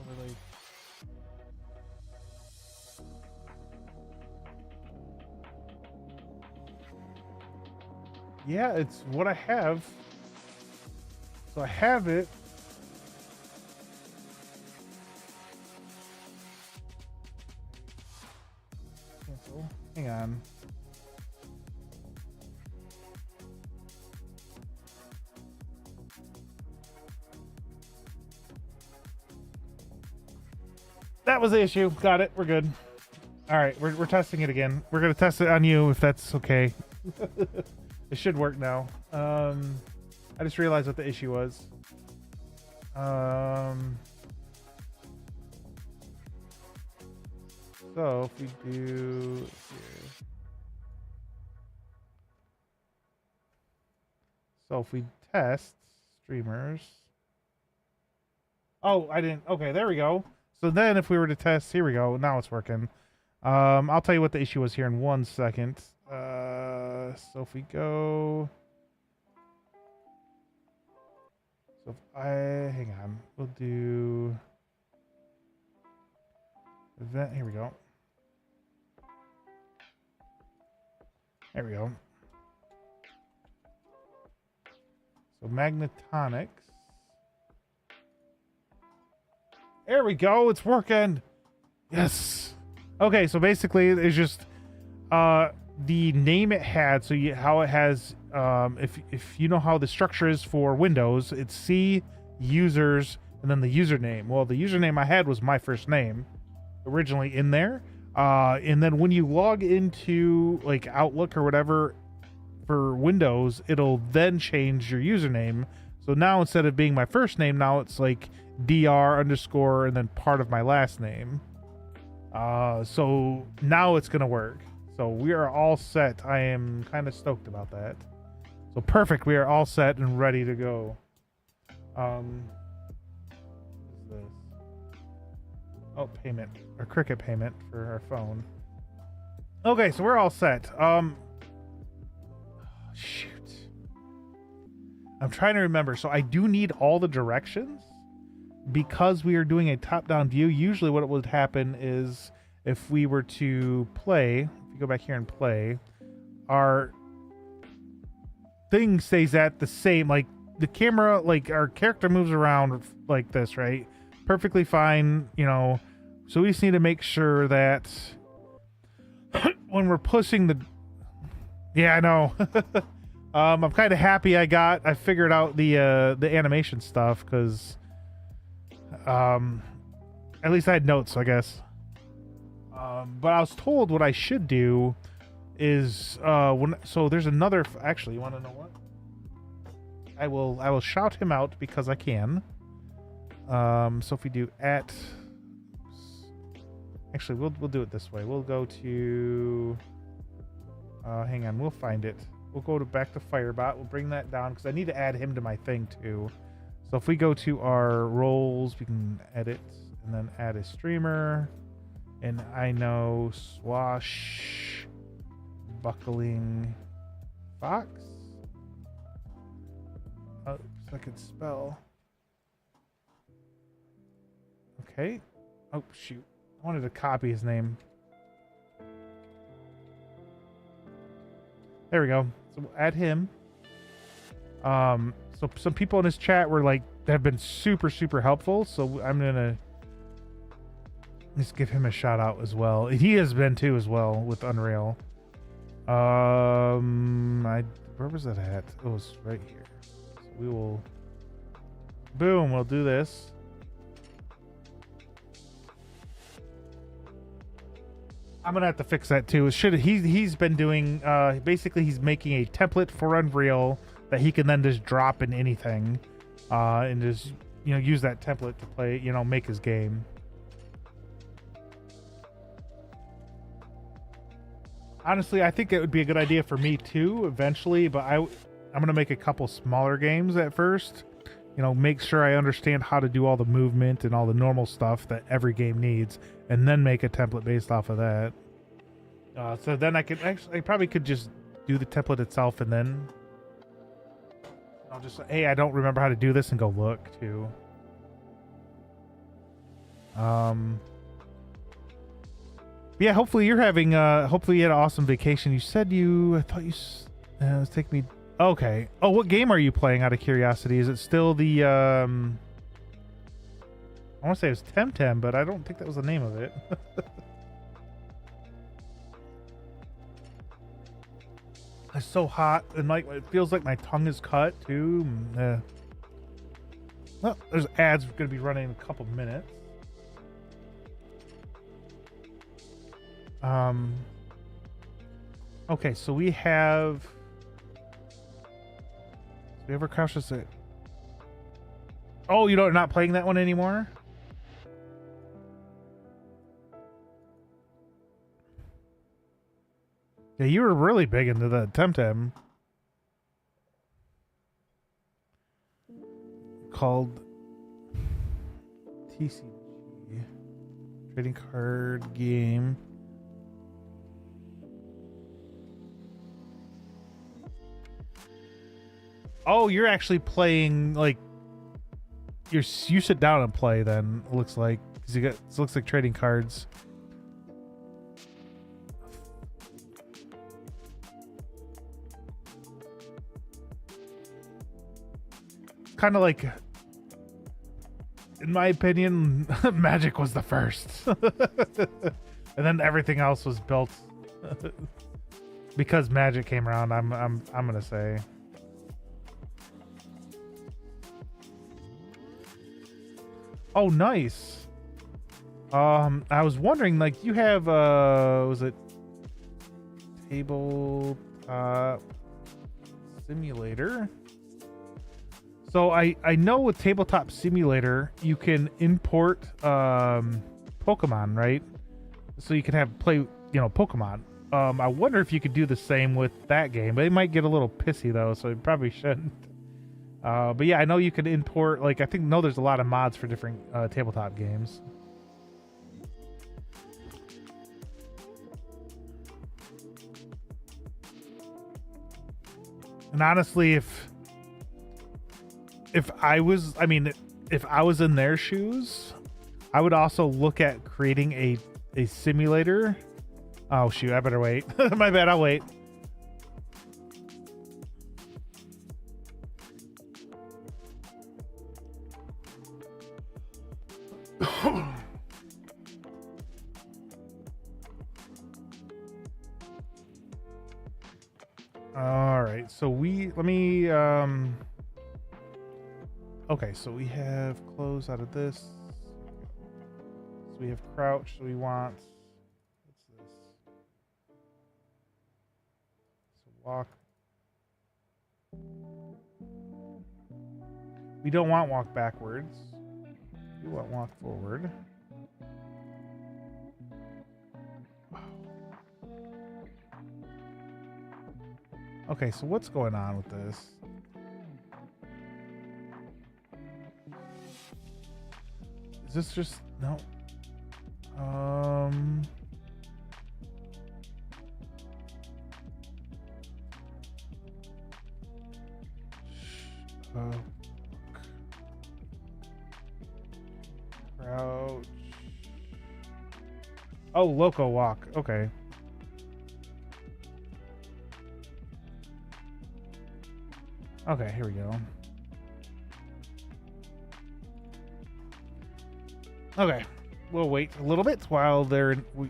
Overlay. Yeah, it's what I have. So I have it. Cancel. Hang on. That was the issue. Got it. We're good. All right, we're testing it again. We're gonna test it on you if that's okay. It should work now. I just realized what the issue was. So if we do here. So if we test streamers. Oh, I didn't. Okay, there we go. So then if we were to test, here we go. Now it's working. I'll tell you what the issue was here in 1 second. So if we go. So if hang on, we'll do event. Here we go. There we go. So magnetonics. There we go. It's working. Yes. Okay. So basically, it's just the name it had. So how it has. If you know how the structure is for Windows, it's C, users, and then the username. Well, the username I had was my first name originally in there. And then when you log into like Outlook or whatever for Windows, it'll then change your username. So now instead of being my first name, now it's like dr underscore and then part of my last name. So now it's gonna work. So we are all set. I am kind of stoked about that. So perfect. We are all set and ready to go. What is this? Oh, payment or Cricket payment for our phone. Okay, so we're all set. Shoot. I'm trying to remember. So I do need all the directions because we are doing a top-down view. Usually what would happen is if we were to play, if you go back here and play, our thing stays at the same, like the camera, like our character moves around like this, right? Perfectly fine, you know. So we just need to make sure that when we're pushing the, yeah, I know. I'm kind of happy I figured out the animation stuff because at least I had notes, I guess. But I was told what I should do is so there's another. Actually, you want to know what? I will shout him out because I can. So if we do at, actually we'll do it this way. We'll go to. Hang on, we'll find it. We'll go back to Firebot. We'll bring that down because I need to add him to my thing too. So if we go to our roles, we can edit and then add a streamer. And I know swash buckling fox. Oops, I could spell. Okay. Oh shoot. I wanted to copy his name. There we go. So we'll add him. So some people in his chat were like, have been super, super helpful. So I'm gonna just give him a shout out as well. He has been too as well with Unreal. Where was that at? It was right here. So we will, boom, we'll do this. I'm gonna have to fix that too. He's been doing basically he's making a template for Unreal that he can then just drop in anything, and just use that template to play, make his game. Honestly, I think it would be a good idea for me too eventually, but I'm gonna make a couple smaller games at first. Make sure I understand how to do all the movement and all the normal stuff that every game needs, and then make a template based off of that. So then I probably could just do the template itself, and then I'll just say, hey, I don't remember how to do this, and go look too. Yeah, hopefully you're having hopefully you had an awesome vacation. You said I thought you it was taking me Okay. Oh, what game are you playing out of curiosity? Is it still the I want to say it was Temtem, but I don't think that was the name of it. It's so hot, and like it feels like my tongue is cut too. Well, there's ads going to be running in a couple minutes. Okay, so we have. We ever crouch this it? Oh, you're not playing that one anymore? Yeah, you were really big into the Temtem. Called TCG. Trading card game. Oh, you're actually playing like you sit down and play then, it looks like. 'Cause it looks like trading cards. Kind of like, in my opinion, Magic was the first. And then everything else was built because Magic came around, I'm gonna say. Oh, nice. I was wondering, like, you have was it Tabletop Simulator? So I know with Tabletop Simulator you can import Pokemon, right? So you can play Pokemon. I wonder if you could do the same with that game. But it might get a little pissy though, so you probably shouldn't. But yeah, I know you could import, like, there's a lot of mods for different tabletop games. And honestly, if I was in their shoes, I would also look at creating a simulator. Oh shoot, I better wait. My bad, I'll wait. All right, so okay, so we have close out of this. So we have crouch, so we want, what's this? So walk. We don't want walk backwards. We want walk forward. Okay, so what's going on with this? Is this just no? Crouch. Oh, loco walk. Okay. Okay, here we go. Okay, we'll wait a little bit while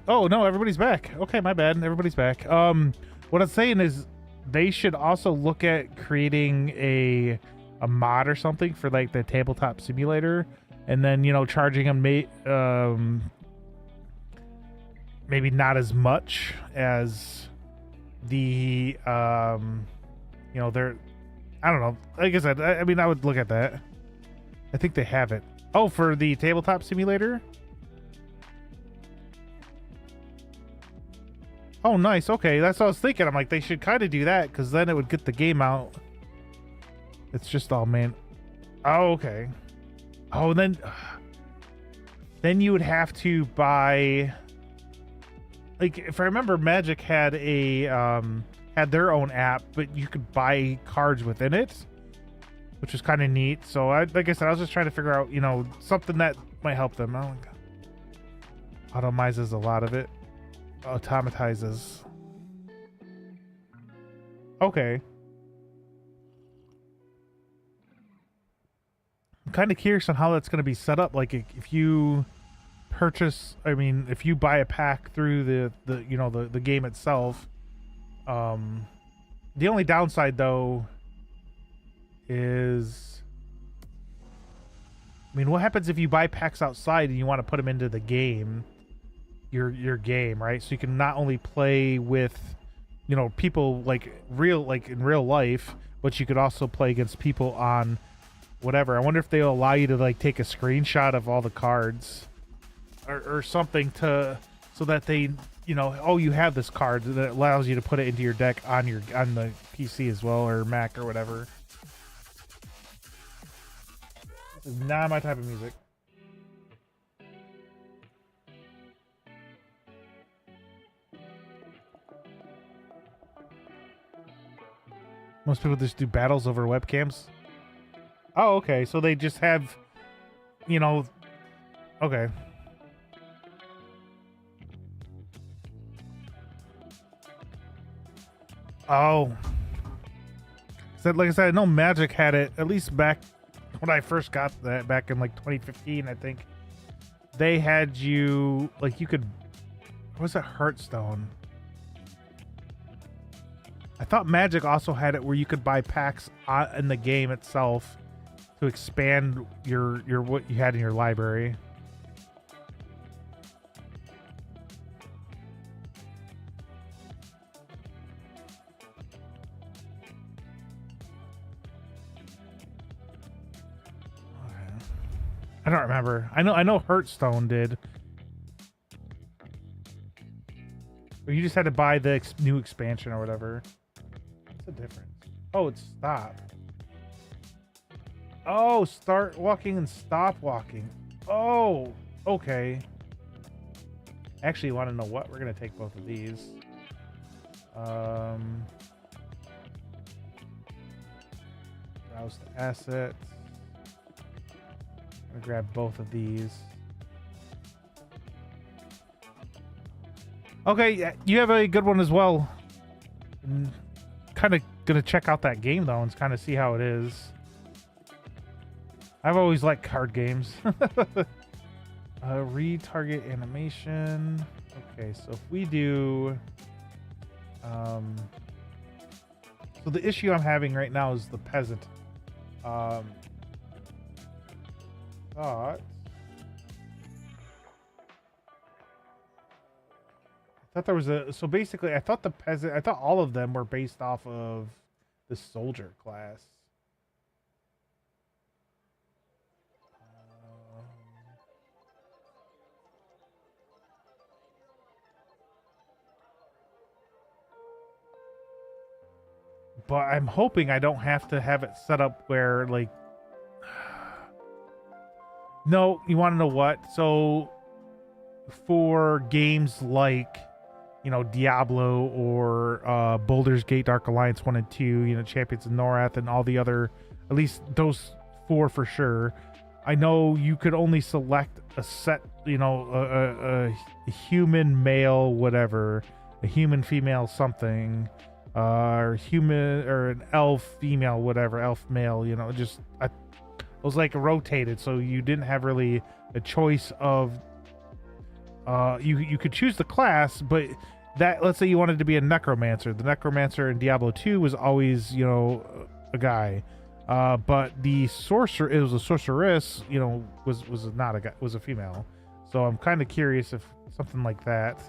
oh no, everybody's back. Okay, my bad. Everybody's back. What I'm saying is they should also look at creating a mod or something for like the tabletop simulator, and then charging them maybe not as much as the they're. I don't know. Like I said, I mean, I would look at that. I think they have it. Oh, for the tabletop simulator? Oh, nice. Okay, that's what I was thinking. I'm like, they should kind of do that because then it would get the game out. It's just all man. Oh, okay. Oh, then you would have to buy. Like, if I remember, Magic had had their own app, but you could buy cards within it, which is kind of neat. So like I said, I was just trying to figure out, something that might help them. Oh, automizes a lot of it. Automatizes. Okay. kind of curious on how that's going to be set up. Like if you purchase, I mean, if you buy a pack through the game itself, the only downside though is, I mean, what happens if you buy packs outside and you want to put them into the game, your game, right? So you can not only play with, you know, people like in real life, but you could also play against people on whatever. I wonder if they'll allow you to like take a screenshot of all the cards or something so that they, you know, oh, you have this card that allows you to put it into your deck on the PC as well, or Mac or whatever. This is not my type of music. Most people just do battles over webcams. Oh, okay. So they just have, you know, okay. Oh. So like I said, I know Magic had it, at least back when I first got that, back in like 2015, I think. They had you, like you could, what was that, Hearthstone? I thought Magic also had it where you could buy packs in the game itself to expand your what you had in your library. I don't remember. I know Hearthstone did. Or you just had to buy the new expansion or whatever. What's the difference? Oh, it's stop. Oh, start walking and stop walking. Oh, okay. Actually, you want to know what? We're going to take both of these. Browse to assets. I'm going to grab both of these. Okay, yeah, you have a good one as well. I'm kind of going to check out that game, though, and kind of see how it is. I've always liked card games. Retarget animation. Okay, so if we do... so the issue I'm having right now is the peasant. Thought... I thought there was a... So basically, I thought the peasant... I thought all of them were based off of the soldier class. But I'm hoping I don't have to have it set up where, like... No, you want to know what? So, for games like, you know, Diablo or Baldur's Gate Dark Alliance 1 and 2, you know, Champions of Norrath and all the other, at least those 4 for sure, I know you could only select a set, you know, a human male whatever, a human female something, or human, or an elf female whatever, elf male, you know, just it was like rotated, so you didn't have really a choice of you could choose the class, but that, let's say you wanted to be a necromancer. The necromancer in Diablo 2 was always, you know, a guy, but the sorcerer, it was a sorceress, you know, was not a guy, was a female. So I'm kind of curious if something like that,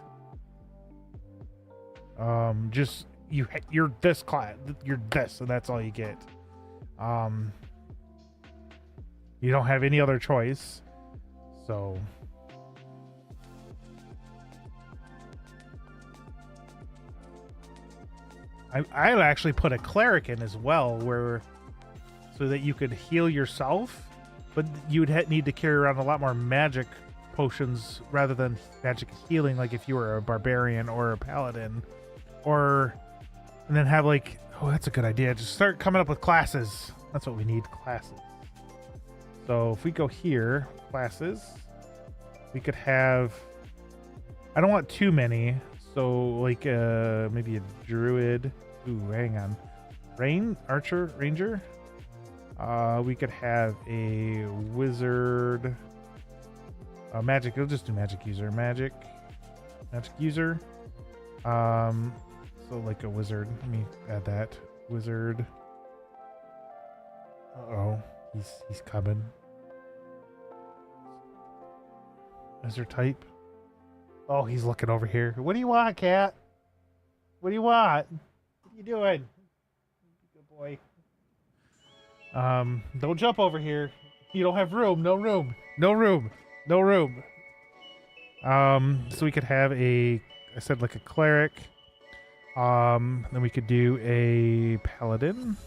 just you're this class, you're this, and that's all you get. You don't have any other choice. So I'd actually put a cleric in as well, where so that you could heal yourself, but you would need to carry around a lot more magic potions rather than magic healing, like if you were a barbarian or a paladin, or and then have like, oh, that's a good idea. Just start coming up with classes. That's what we need, classes. So if we go here, classes, we could have, I don't want too many. So like maybe a druid. Ooh, hang on. Archer, ranger. We could have a wizard. Magic. We'll just do magic user. Magic user. So like a wizard. Let me add that wizard. Uh-oh, he's coming. Wizard type. Oh, he's looking over here. What do you want, cat? What do you want? What are you doing? Good boy. Don't jump over here. You don't have room. No room. No room. No room. So we could have I said like a cleric. Then we could do a paladin.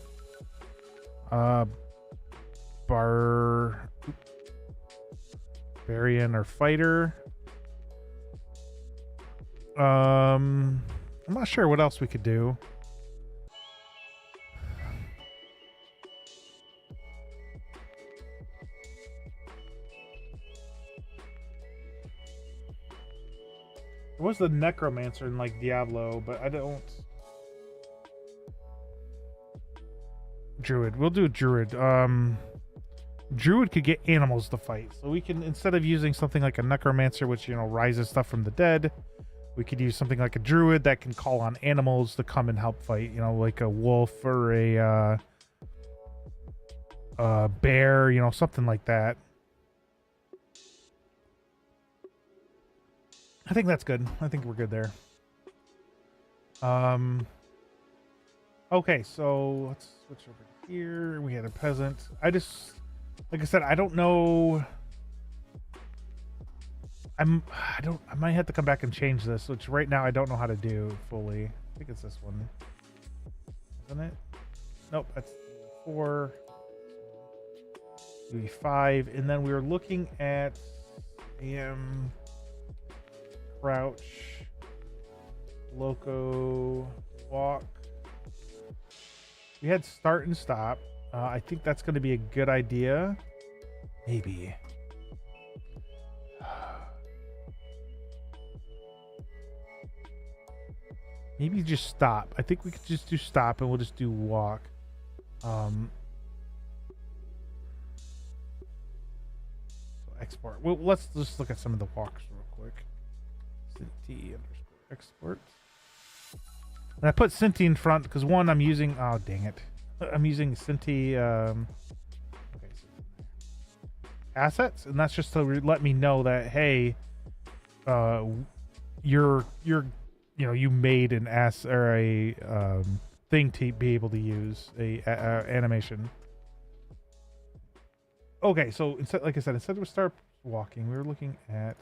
Barbarian or fighter. I'm not sure what else we could do. There was the necromancer in like Diablo, but I don't. Druid. We'll do a druid. Druid could get animals to fight, so we can, instead of using something like a necromancer, which rises stuff from the dead, we could use something like a druid that can call on animals to come and help fight. Like a wolf or a bear. Something like that. I think that's good. I think we're good there. Okay, so let's switch over to here. We had a peasant. Like I said, I don't know. I might have to come back and change this, which right now I don't know how to do fully. I think it's this one. Isn't it? Nope, that's 4. Maybe 5. And then we were looking at crouch, loco, walk. We had start and stop. I think that's going to be a good idea. Maybe. Maybe just stop. I think we could just do stop and we'll just do walk. So export. Well, let's just look at some of the walks real quick. Cinti_export. And I put Cinti in front because one, I'm using. Oh dang it! I'm using Cinti. Okay, assets, and that's just to let me know that hey, you made an or a thing to be able to use a animation. Okay, so instead, like I said, instead of start walking, we were looking at.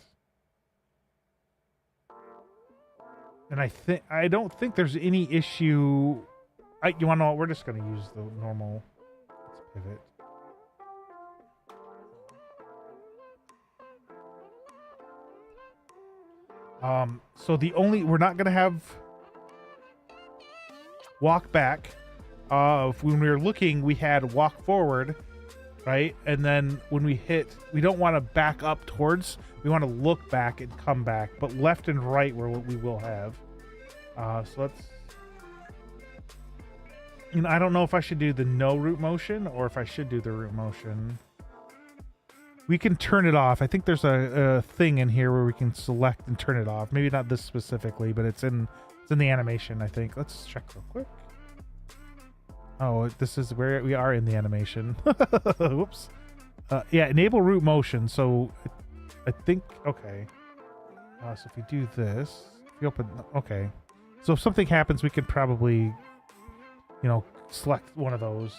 And I don't think there's any issue. You want to know what? We're just going to use the normal. Let's pivot. So we're not going to have walk back. When we were looking, we had walk forward, right? And then when we don't want to back up towards. We want to look back and come back, but left and right where we will have. So let's. I don't know if I should do the no root motion or if I should do the root motion. We can turn it off. I think there's a thing in here where we can select and turn it off. Maybe not this specifically, but it's in the animation. I think. Let's check real quick. Oh, this is where we are in the animation. Whoops. Yeah, enable root motion. So. I think, okay. So if we do this, if we open, okay. So if something happens, we could probably, select one of those.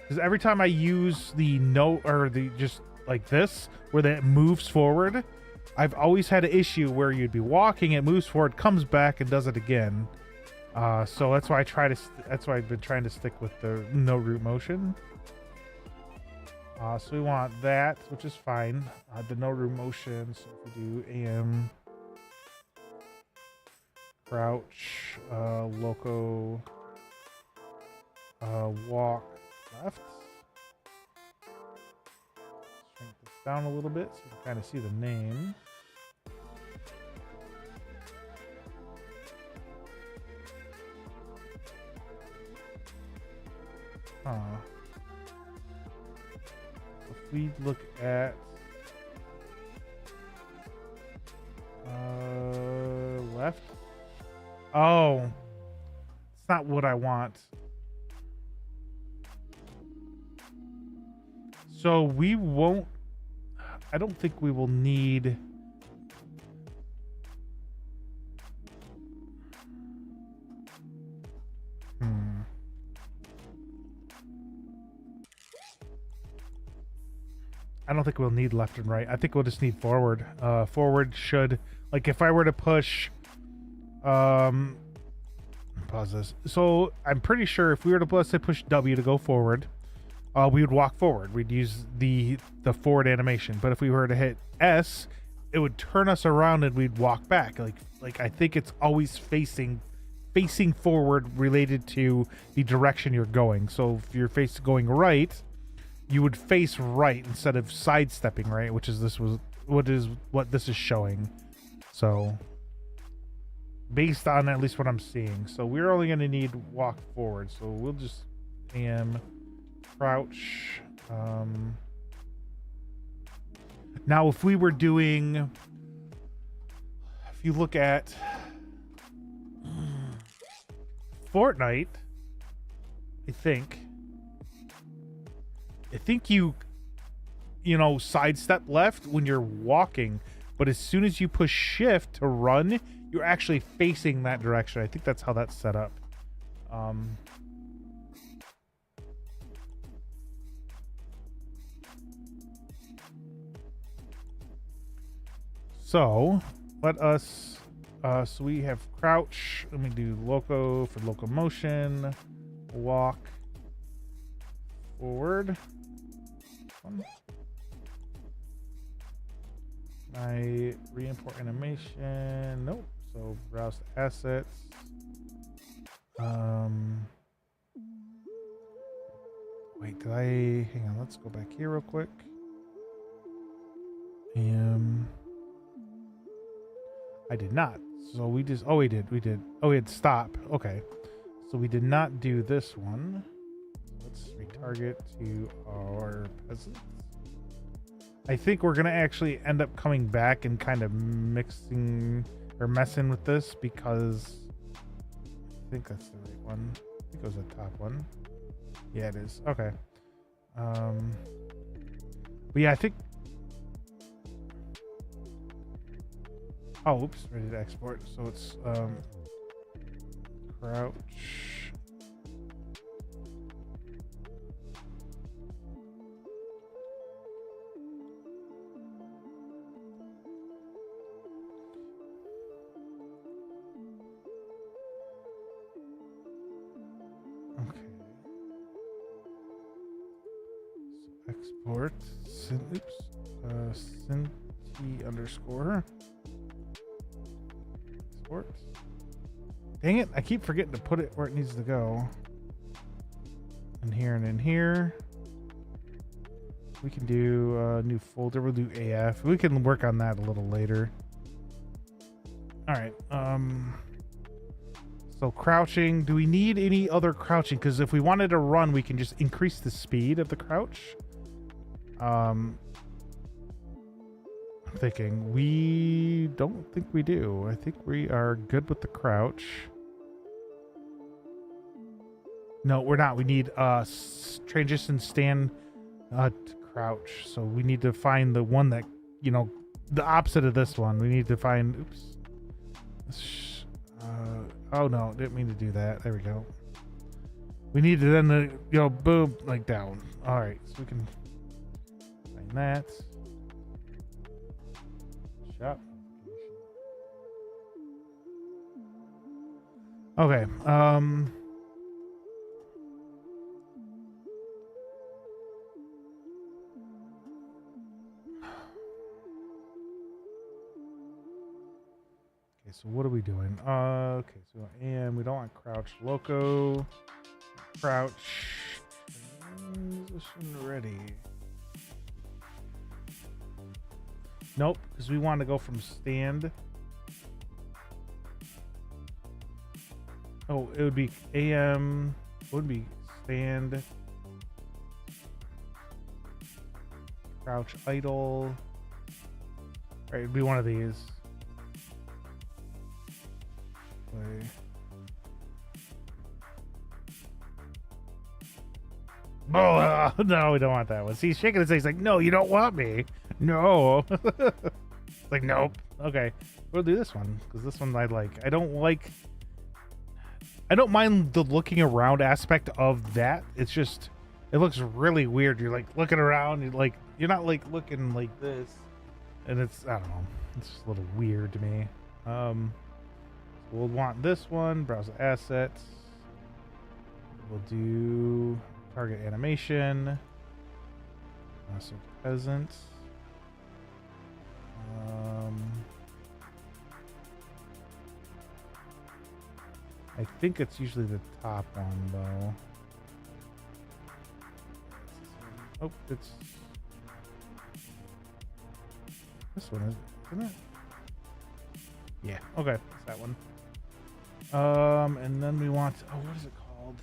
Because every time I use the note or the just like this, where that moves forward, I've always had an issue where you'd be walking, it moves forward, comes back, and does it again. So that's why that's why I've been trying to stick with the no root motion. So we want that, which is fine. The no root motion. So if we do AM, crouch, loco, walk left. Shrink this down a little bit so you can kind of see the name. Huh. If we look at left. Oh, it's not what I want. So we won't. I don't think we will need. I don't think we'll need left and right. I think we'll just need forward. Forward should, like, if I were to push, pause this. So I'm pretty sure if we were to, let's say, push W to go forward, we would walk forward. We'd use the forward animation. But if we were to hit S, it would turn us around and we'd walk back. Like I think it's always facing forward related to the direction you're going. So if you're going right, you would face right instead of sidestepping right, which is what this is showing. So based on at least what I'm seeing. So we're only going to need walk forward. So we'll just crouch. Now if we were doing, if you look at Fortnite, I think you sidestep left when you're walking, but as soon as you push shift to run, you're actually facing that direction. I think that's how that's set up. So let us, so we have crouch. Let me do loco for locomotion, walk forward. My re-import animation, nope. So browse to assets. Wait, hang on, let's go back here real quick. I did not. So we just, we did. Oh, we had stop. Okay. So we did not do this one. Let's retarget to our peasants. I think we're going to actually end up coming back and kind of mixing or messing with this because I think that's the right one. I think it was the top one. Yeah, it is. Okay. But yeah, I think. Oh, oops, ready to export. So it's crouch. Okay. So export. Cinti underscore. Export. Dang it, I keep forgetting to put it where it needs to go. In here and in here. We can do a new folder. We'll do AF. We can work on that a little later. Alright. So crouching. Do we need any other crouching? Because if we wanted to run, we can just increase the speed of the crouch. I'm thinking we don't think we do. I think we are good with the crouch. No, we're not. We need transition stand to crouch. So we need to find the one that, the opposite of this one. We need to find, oops. Oh no, didn't mean to do that. There we go. We need to then, boom, like down. All right, so we can find that. Shop. Okay. Okay, so what are we doing? Okay, so we don't want crouch. Loco. Crouch. Transition ready. Nope, because we want to go from stand. Oh, it would be AM. It would be stand Crouch idle. All right, it'd be one of these. Play. Oh, no, we don't want that one. See, he's shaking his head. He's like, no, you don't want me. No. It's like, nope. Okay, we'll do this one because this one I like. I don't mind the looking around aspect of that. It's just, it looks really weird. You're like looking around. You're not like looking like this, and it's, I don't know. It's just a little weird to me. We'll want this one. Browse assets. We'll do target animation. So peasant. I think it's usually the top one though. Oh, it's this one, isn't it? Yeah, okay, it's that one. And then we want, oh, what is it called?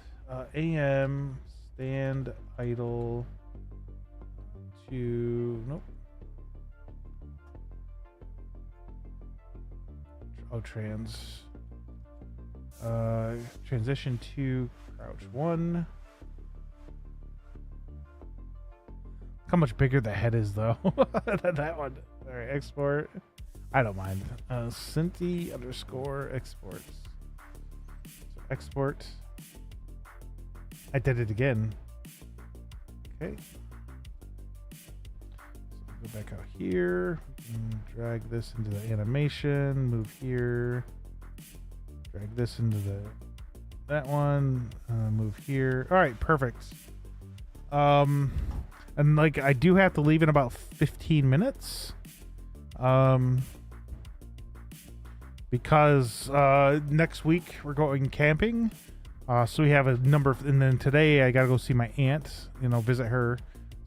AM stand idle to, nope. Oh, transition to crouch 1. How much bigger the head is though than that one. All right, export. I don't mind. Cinti _ exports. So export. I did it again. Okay. So go back out here. Drag this into the animation. Move here. Drag this into that one. Move here. All right, perfect. And like I do have to leave in about 15 minutes. Because next week we're going camping. So we have a number of, and then today I gotta go see my aunt, visit her.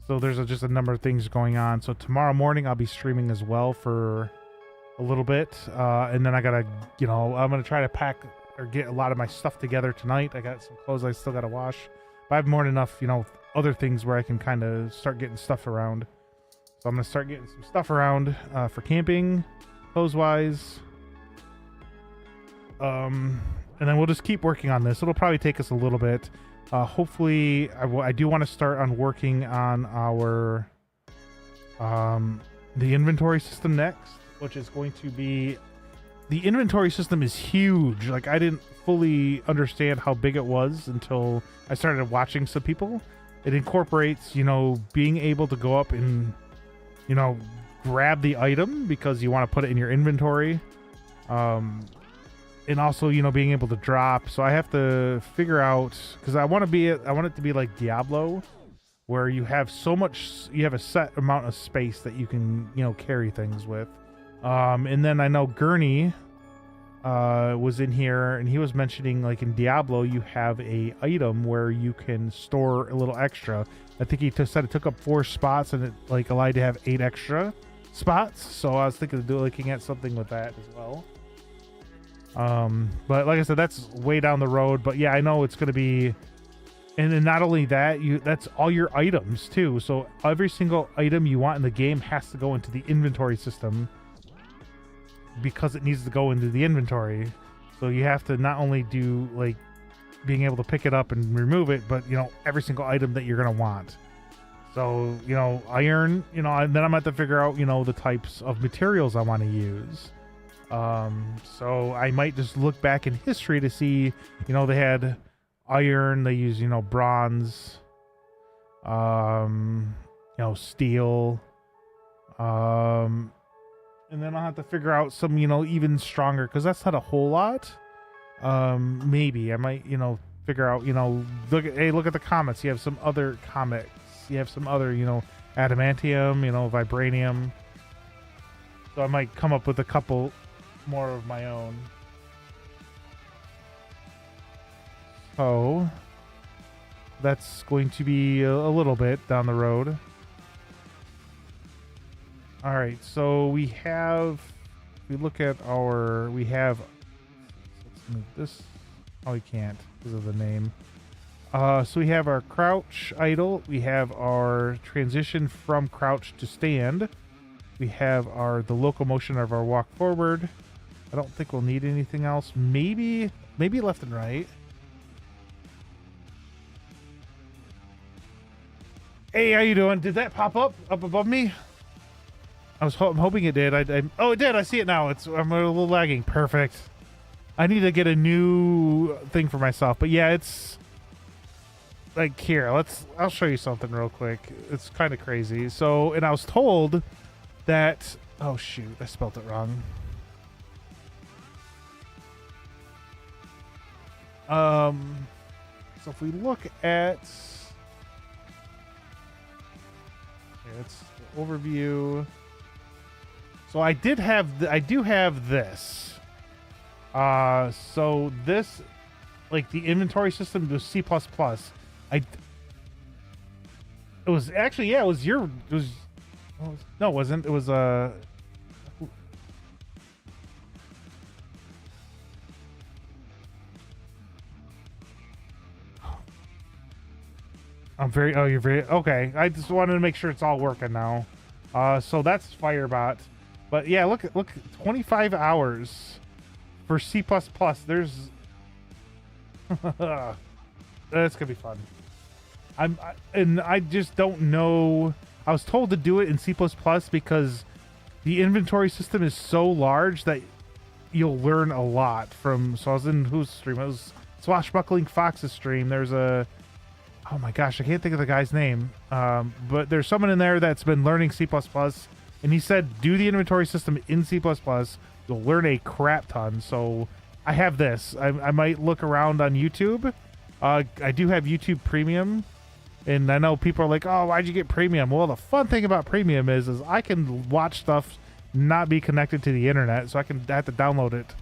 So there's just a number of things going on. So tomorrow morning I'll be streaming as well for a little bit. And then I gotta, I'm gonna try to pack or get a lot of my stuff together tonight. I got some clothes I still gotta wash. But I have more than enough, other things where I can kind of start getting stuff around. So I'm gonna start getting some stuff around for camping, clothes-wise. And then we'll just keep working on this. It'll probably take us a little bit. Hopefully, I do want to start on working on our the inventory system next, which is going to be, the inventory system is huge. Like I didn't fully understand how big it was until I started watching some people. It incorporates, being able to go up and, grab the item because you want to put it in your inventory. And also, being able to drop. So I have to figure out, because I want it to be like Diablo, where you have you have a set amount of space that you can, carry things with. And then I know Gurney was in here, and he was mentioning, like in Diablo, you have a item where you can store a little extra. I think he said it took up 4 spots, and it like allowed you to have 8 extra spots. So I was thinking of looking at something with that as well. But like I said, that's way down the road. But yeah, I know it's going to be, and then not only that, that's all your items too. So every single item you want in the game has to go into the inventory system because it needs to go into the inventory. So you have to not only do like being able to pick it up and remove it, but every single item that you're going to want. So, iron, and then I'm going to have to figure out, the types of materials I want to use. So I might just look back in history to see, they had iron, they use, bronze, steel, and then I'll have to figure out some, even stronger, because that's not a whole lot. Maybe I might, figure out, look at the comets. You have some other comets. You have some other, adamantium, vibranium. So I might come up with a couple more of my own. So that's going to be a little bit down the road. All right, so we have, if we look at let's move this. Oh, we can't because of the name. So we have our crouch idle. We have our transition from crouch to stand. We have the locomotion of our walk forward. I don't think we'll need anything else. Maybe left and right. Hey, how you doing? Did that pop up above me? I'm hoping it did. Oh, it did. I see it now. I'm a little lagging. Perfect. I need to get a new thing for myself. But yeah, it's like here. I'll show you something real quick. It's kind of crazy. So, and I was told that. Oh shoot, I spelled it wrong. So if we look at, it's the overview. So I do have this. So this, like the inventory system was C++. It was actually, yeah, no, it wasn't. It was you're very okay. I just wanted to make sure it's all working now. So that's Firebot. But yeah, look, 25 hours for C++. There's that's gonna be fun. I just don't know. I was told to do it in C++ because the inventory system is so large that you'll learn a lot from. So I was in whose stream? It was Swashbuckling Fox's stream. There's oh my gosh, I can't think of the guy's name. But there's someone in there that's been learning C++, and he said do the inventory system in C++. You'll learn a crap ton. So I have this. I might look around on YouTube. I do have YouTube Premium. And I know people are like, oh, why'd you get Premium? Well, the fun thing about Premium is I can watch stuff not be connected to the internet, so I have to download it.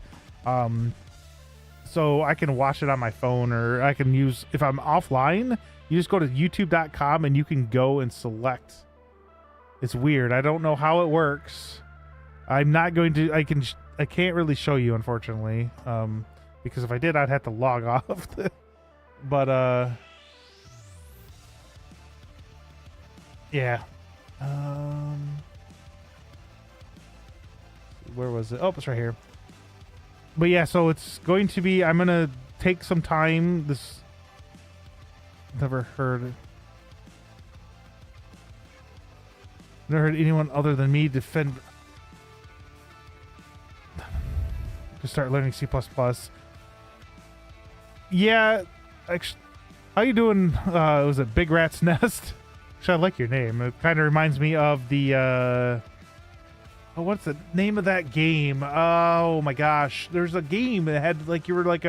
So I can watch it on my phone, or I can use, if I'm offline, you just go to youtube.com and you can go and select. It's weird. I don't know how it works. I'm not going to, I can't really show you, unfortunately. Because if I did, I'd have to log off. But, yeah. Where was it? Oh, it's right here. But yeah, so it's going to be, I'm going to take some time. This, never heard anyone other than me defend. To start learning C++. Yeah, actually, how you doing? Was it Big Rat's Nest? Actually, I like your name. It kind of reminds me of the oh, what's the name of that game? Oh my gosh, there's a game that had like, you were like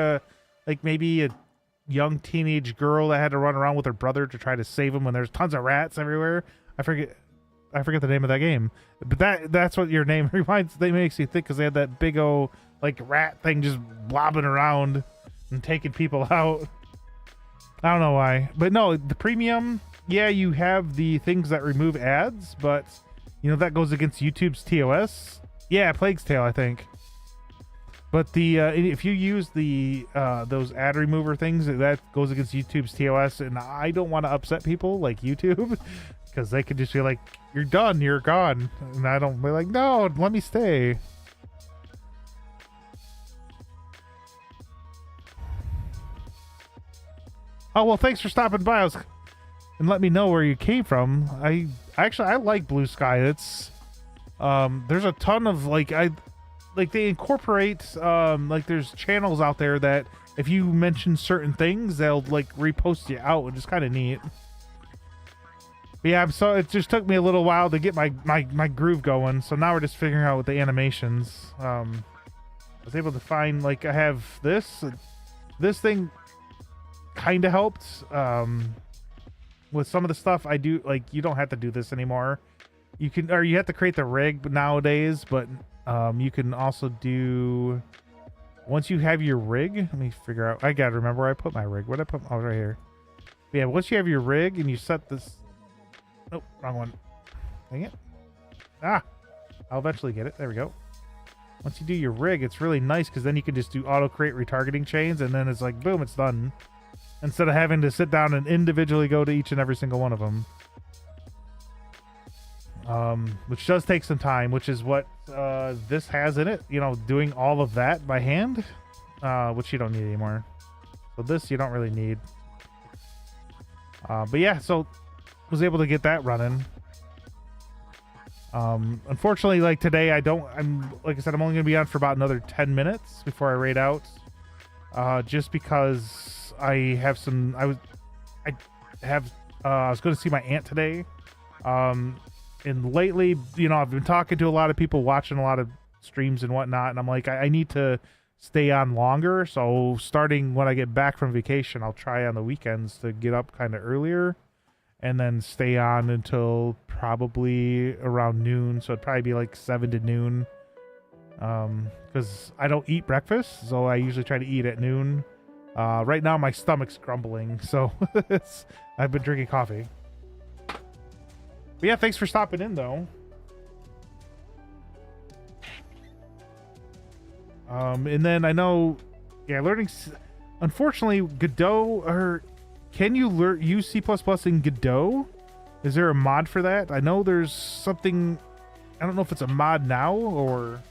maybe a young teenage girl that had to run around with her brother to try to save him when there's tons of rats everywhere. I forget the name of that game, but that's what your name makes you think, because they had that big old like rat thing just blobbing around and taking people out. I don't know why, but no, the Premium, yeah, you have the things that remove ads, but you know that goes against YouTube's TOS. Yeah, Plague's Tale, I think. But the if you use the those ad remover things, that goes against YouTube's TOS, and I don't want to upset people like YouTube, because they could just be like, "You're done, you're gone," and I don't be like, "No, let me stay." Oh well, thanks for stopping by. And let me know where you came from. I like Blue Sky. It's there's a ton of they incorporate like there's channels out there that if you mention certain things, they'll like repost you out, which is kind of neat. But yeah, so it just took me a little while to get my groove going. So now we're just figuring out with the animations. I was able to find, like, I have this thing kind of helped with some of the stuff I do. Like, you don't have to do this anymore. You can, or you have to create the rig nowadays, but you can also do, once you have your rig, let me figure out, I gotta remember where I put my rig. What did I put? Oh, right here. But yeah, once you have your rig and you set this, oh, wrong one. Dang it. Ah, I'll eventually get it. There we go. Once you do your rig, it's really nice because then you can just do auto create retargeting chains, and then it's like, boom, it's done. instead of having to sit down and individually go to each and every single one of them. Which does take some time, which is what this has in it. You know, doing all of that by hand, which you don't need anymore. So this you don't really need. But yeah, so was able to get that running. Unfortunately, like today, like I said, I'm only gonna be on for about another 10 minutes before I raid out. Just because I was going to see my aunt today. And lately, you know, I've been talking to a lot of people, watching a lot of streams and whatnot, and I'm like, I need to stay on longer. So starting when I get back from vacation, I'll try on the weekends to get up kind of earlier and then stay on until probably around noon. So it'd probably be like 7 to noon. Because I don't eat breakfast, so I usually try to eat at noon. Right now my stomach's grumbling, so I've been drinking coffee. But yeah, thanks for stopping in though. And then I know, yeah, unfortunately, Godot, or can you use C++ in Godot? Is there a mod for that? I know there's something, I don't know if it's a mod now, or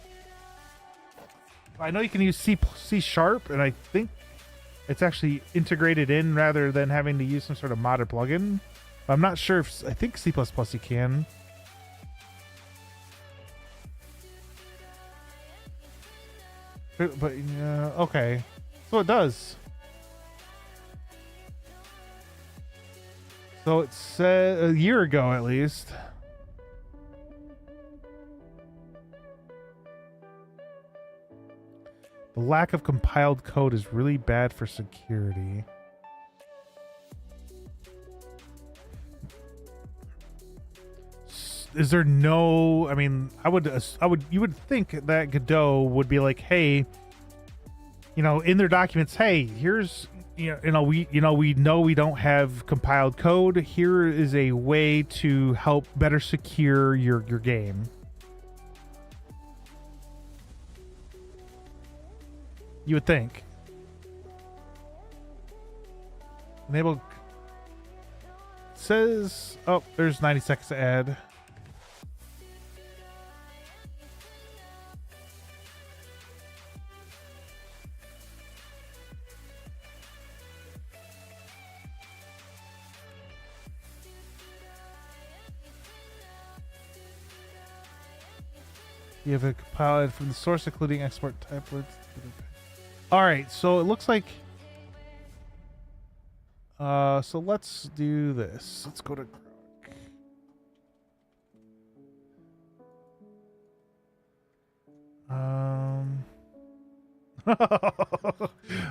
I know you can use C#, and I think it's actually integrated in rather than having to use some sort of mod or plugin. I'm not sure if, I think C++ you can. But okay. So it does. So it said a year ago at least. The lack of compiled code is really bad for security. Is there no, I mean, you would think that Godot would be like, hey, you know, in their documents, hey, here's, we know we don't have compiled code. Here is a way to help better secure your game. You would think. Enable says, oh, there's 90 seconds to add. You have a compiled from the source, including export templates. All right, so it looks like. So let's do this. Let's go to.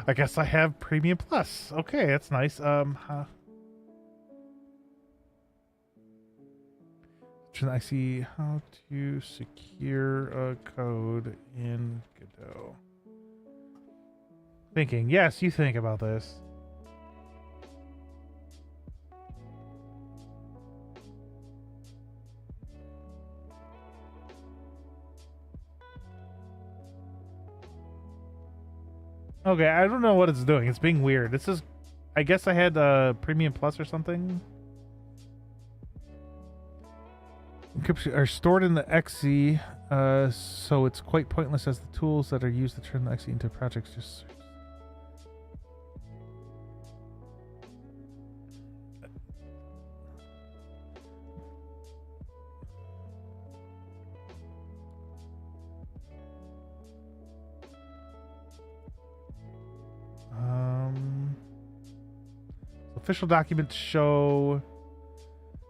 I guess I have Premium Plus. Okay, that's nice. I see how to secure a code in Godot. Thinking, yes, you think about this. Okay, I don't know what it's doing. It's being weird. This is, I guess I had Premium Plus or something. Encryption are stored in the exe, so it's quite pointless as the tools that are used to turn the exe into projects just. Official documents show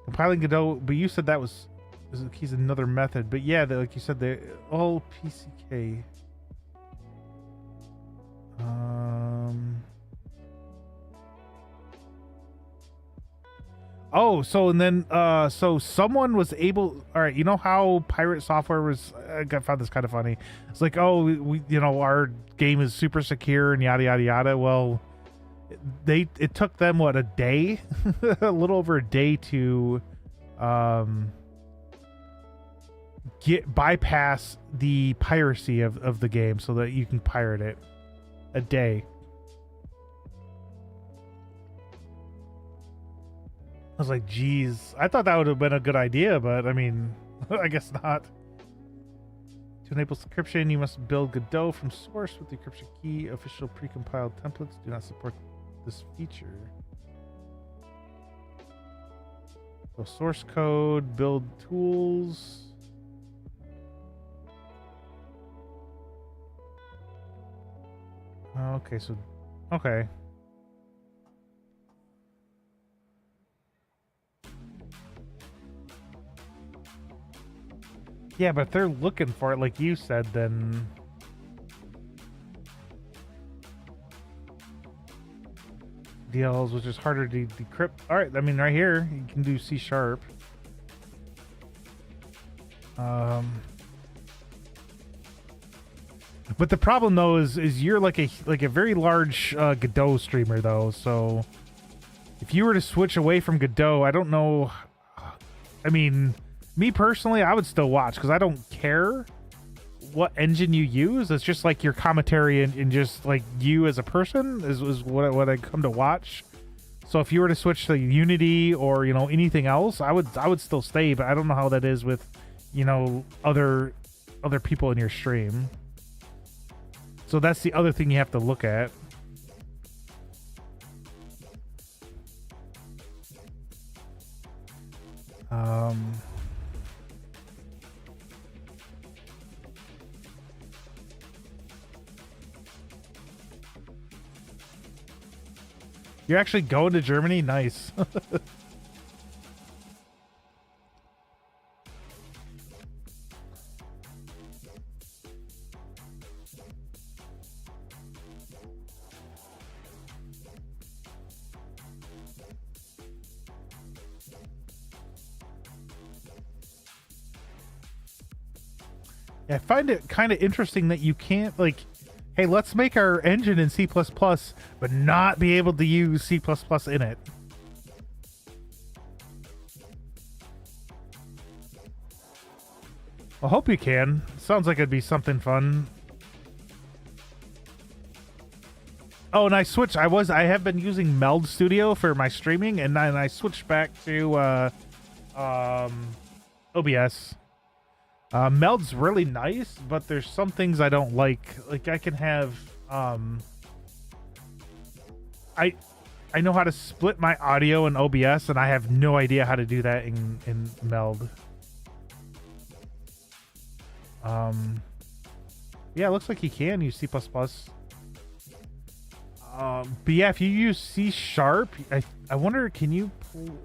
compiling Godot, but you said that was he's another method. But yeah, like you said, they all PCK. Oh, so and then so someone was able. All right, you know how pirate software was. I found this kind of funny. It's like, oh, we our game is super secure and yada yada yada. Well, it took them what, a day, a little over a day to bypass the piracy of the game so that you can pirate it. A day. was like, geez, I thought that would have been a good idea, but I mean, I guess not. To enable encryption, you must build Godot from source with the encryption key. Official precompiled templates do not support this feature. So source code, build tools. Okay, so okay. Yeah, but if they're looking for it, like you said, then DLs, which is harder to decrypt. All right, I mean, right here you can do C#. But the problem though is you're like a very large Godot streamer though, so if you were to switch away from Godot, I don't know. I mean, me personally, I would still watch because I don't care what engine you use. It's just like your commentary and just like you as a person is what I come to watch. So if you were to switch to Unity or anything else, I would still stay. But I don't know how that is with other people in your stream. So that's the other thing you have to look at. You're actually going to Germany? Nice. I find it kind of interesting that you can't hey, let's make our engine in C++, but not be able to use C++ in it. I hope you can. Sounds like it'd be something fun. Oh, and I switched. I have been using Meld Studio for my streaming, and then I switched back to OBS. Meld's really nice, but there's some things I don't like. Like I can have I know how to split my audio in OBS, and I have no idea how to do that in Meld. Yeah, it looks like you can use C++. But yeah, if you use C#, I wonder, can you pull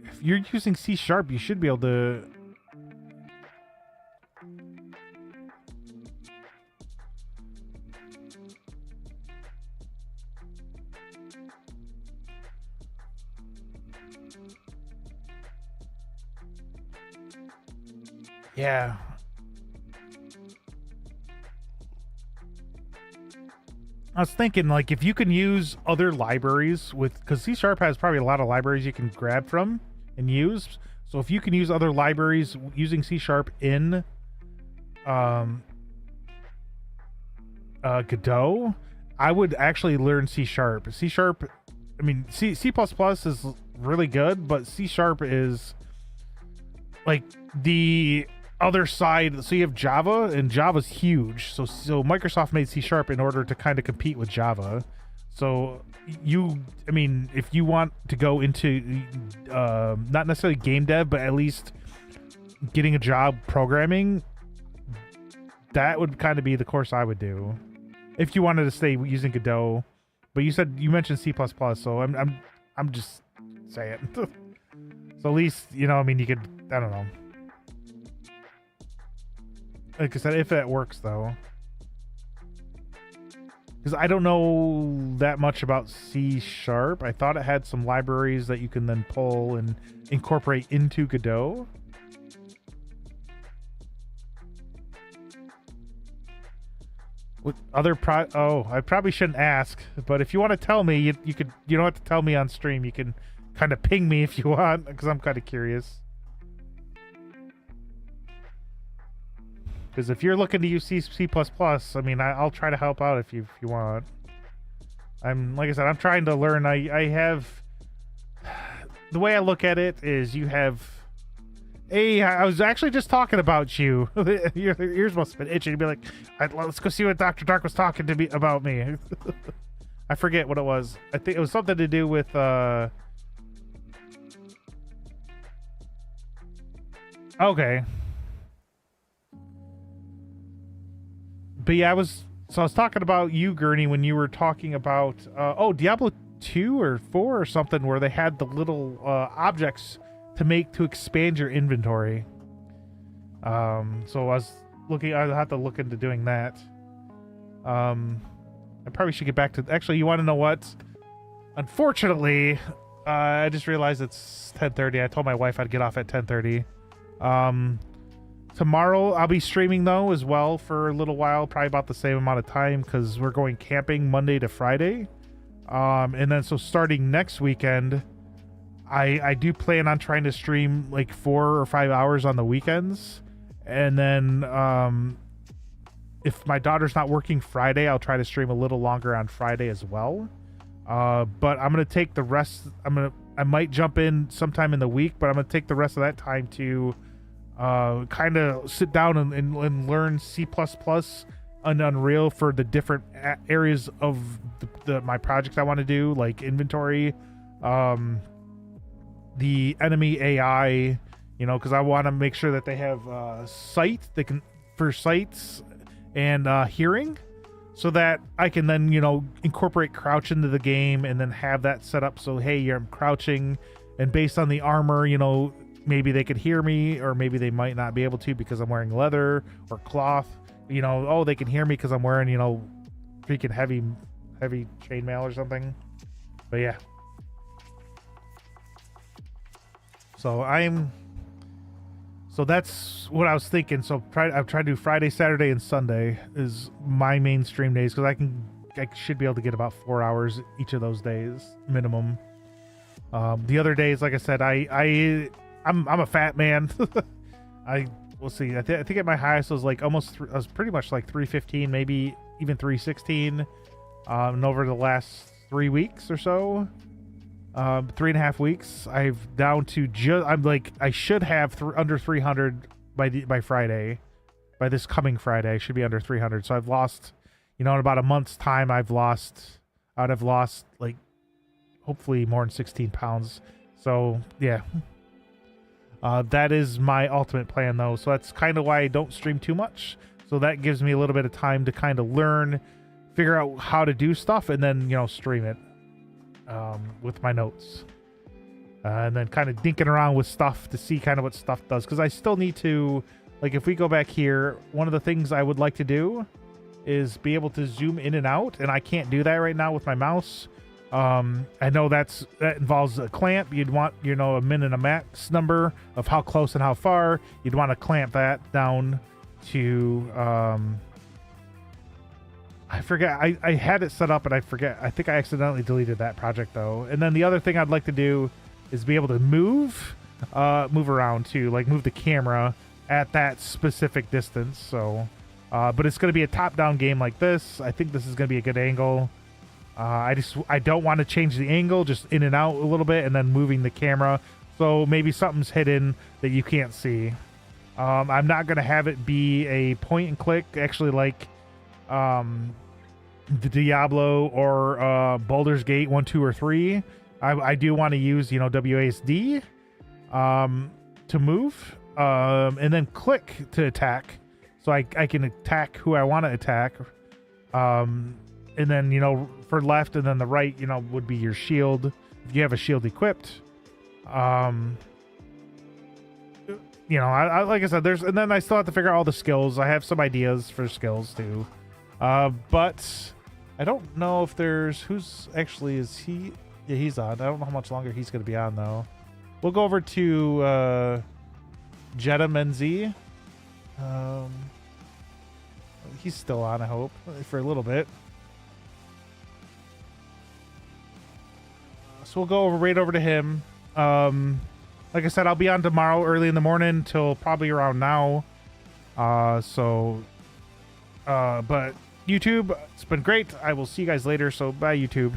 if you're using C#, you should be able to. Yeah. I was thinking, like, if you can use other libraries because C# has probably a lot of libraries you can grab from and use. So if you can use other libraries using C# in Godot, I would actually learn C#. C#, I mean, C++ is really good, but C# is like the other side. So you have Java, and Java's huge. So Microsoft made C# in order to kind of compete with Java. So I mean, if you want to go into not necessarily game dev, but at least getting a job programming, that would kind of be the course I would do if you wanted to stay using Godot. But you mentioned C++, so I'm just saying. So at least, I mean, you could, I don't know. Like I said, if it works though, because I don't know that much about C#. I thought it had some libraries that you can then pull and incorporate into Godot. What other I probably shouldn't ask, but if you want to tell me, you don't have to tell me on stream. You can kind of ping me if you want, because I'm kind of curious. Because if you're looking to use C++, I mean, I'll try to help out if you want. Like I said, I'm trying to learn. I have, the way I look at it is you have, I was actually just talking about you. Your ears must have been itching to be like, let's go see what Dr. Dark was talking to me about me. I forget what it was. I think it was something to do with, okay. But yeah, I was talking about you, Gurney, when you were talking about Diablo 2 or 4 or something, where they had the little objects to expand your inventory. So I was looking. I'll have to look into doing that. I probably should get back to. Actually, you want to know what? Unfortunately, I just realized it's 10:30. I told my wife I'd get off at 10:30. Tomorrow I'll be streaming though as well for a little while, probably about the same amount of time, because we're going camping Monday to Friday. And then so starting next weekend, I do plan on trying to stream like 4 or 5 hours on the weekends. And then if my daughter's not working Friday, I'll try to stream a little longer on Friday as well. But I'm gonna take the rest. I might jump in sometime in the week, but I'm gonna take the rest of that time to kind of sit down and learn C++ and Unreal for the different areas of my project I want to do, like inventory, the enemy AI, because I want to make sure that they have sight, they can for sights and hearing, so that I can then incorporate crouch into the game and then have that set up so hey, I'm crouching, and based on the armor, maybe they could hear me, or maybe they might not be able to because I'm wearing leather or cloth. They can hear me because I'm wearing, freaking heavy chainmail or something. But yeah. So that's what I was thinking. So I've tried to do Friday, Saturday, and Sunday is my main stream days, because I should be able to get about 4 hours each of those days minimum. The other days, like I said, I'm a fat man. We'll see. I think at my highest was like I was pretty much like 315, maybe even 316. And over the last 3 weeks or so, 3.5 weeks, I've down to I should have under 300 by Friday. By this coming Friday, I should be under 300. So I've lost, in about a month's time, I'd have lost like hopefully more than 16 pounds. So yeah. That is my ultimate plan though. So that's kind of why I don't stream too much. So that gives me a little bit of time to kind of learn, figure out how to do stuff, and then, stream it with my notes. And then kind of dinking around with stuff to see kind of what stuff does. Because I still need to, like if we go back here, one of the things I would like to do is be able to zoom in and out. And I can't do that right now with my mouse. I know that involves a clamp. You'd want, a min and a max number of how close and how far. You'd want to clamp that down to, I forget. I had it set up and I forget. I think I accidentally deleted that project though. And then the other thing I'd like to do is be able to move around too, like move the camera at that specific distance. So, but it's going to be a top-down game like this. I think this is going to be a good angle. I don't want to change the angle, just in and out a little bit, and then moving the camera, so maybe something's hidden that you can't see. I'm not going to have it be a point and click, actually, like the Diablo or Baldur's Gate 1, 2, or 3. I do want to use WASD to move, and then click to attack, so I can attack who I want to attack. And then, for left, and then the right, would be your shield. If you have a shield equipped. I like I said, and then I still have to figure out all the skills. I have some ideas for skills too. But I don't know if is he? Yeah, he's on. I don't know how much longer he's going to be on though. We'll go over to, Jetta Menzi. He's still on, I hope, for a little bit. So we'll go right over to him. Like I said, I'll be on tomorrow early in the morning till probably around now. But YouTube, it's been great. I will see you guys later. So bye, YouTube.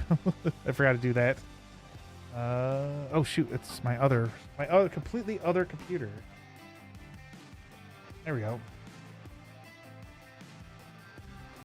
I forgot to do that. Oh shoot, it's my other completely other computer. There we go.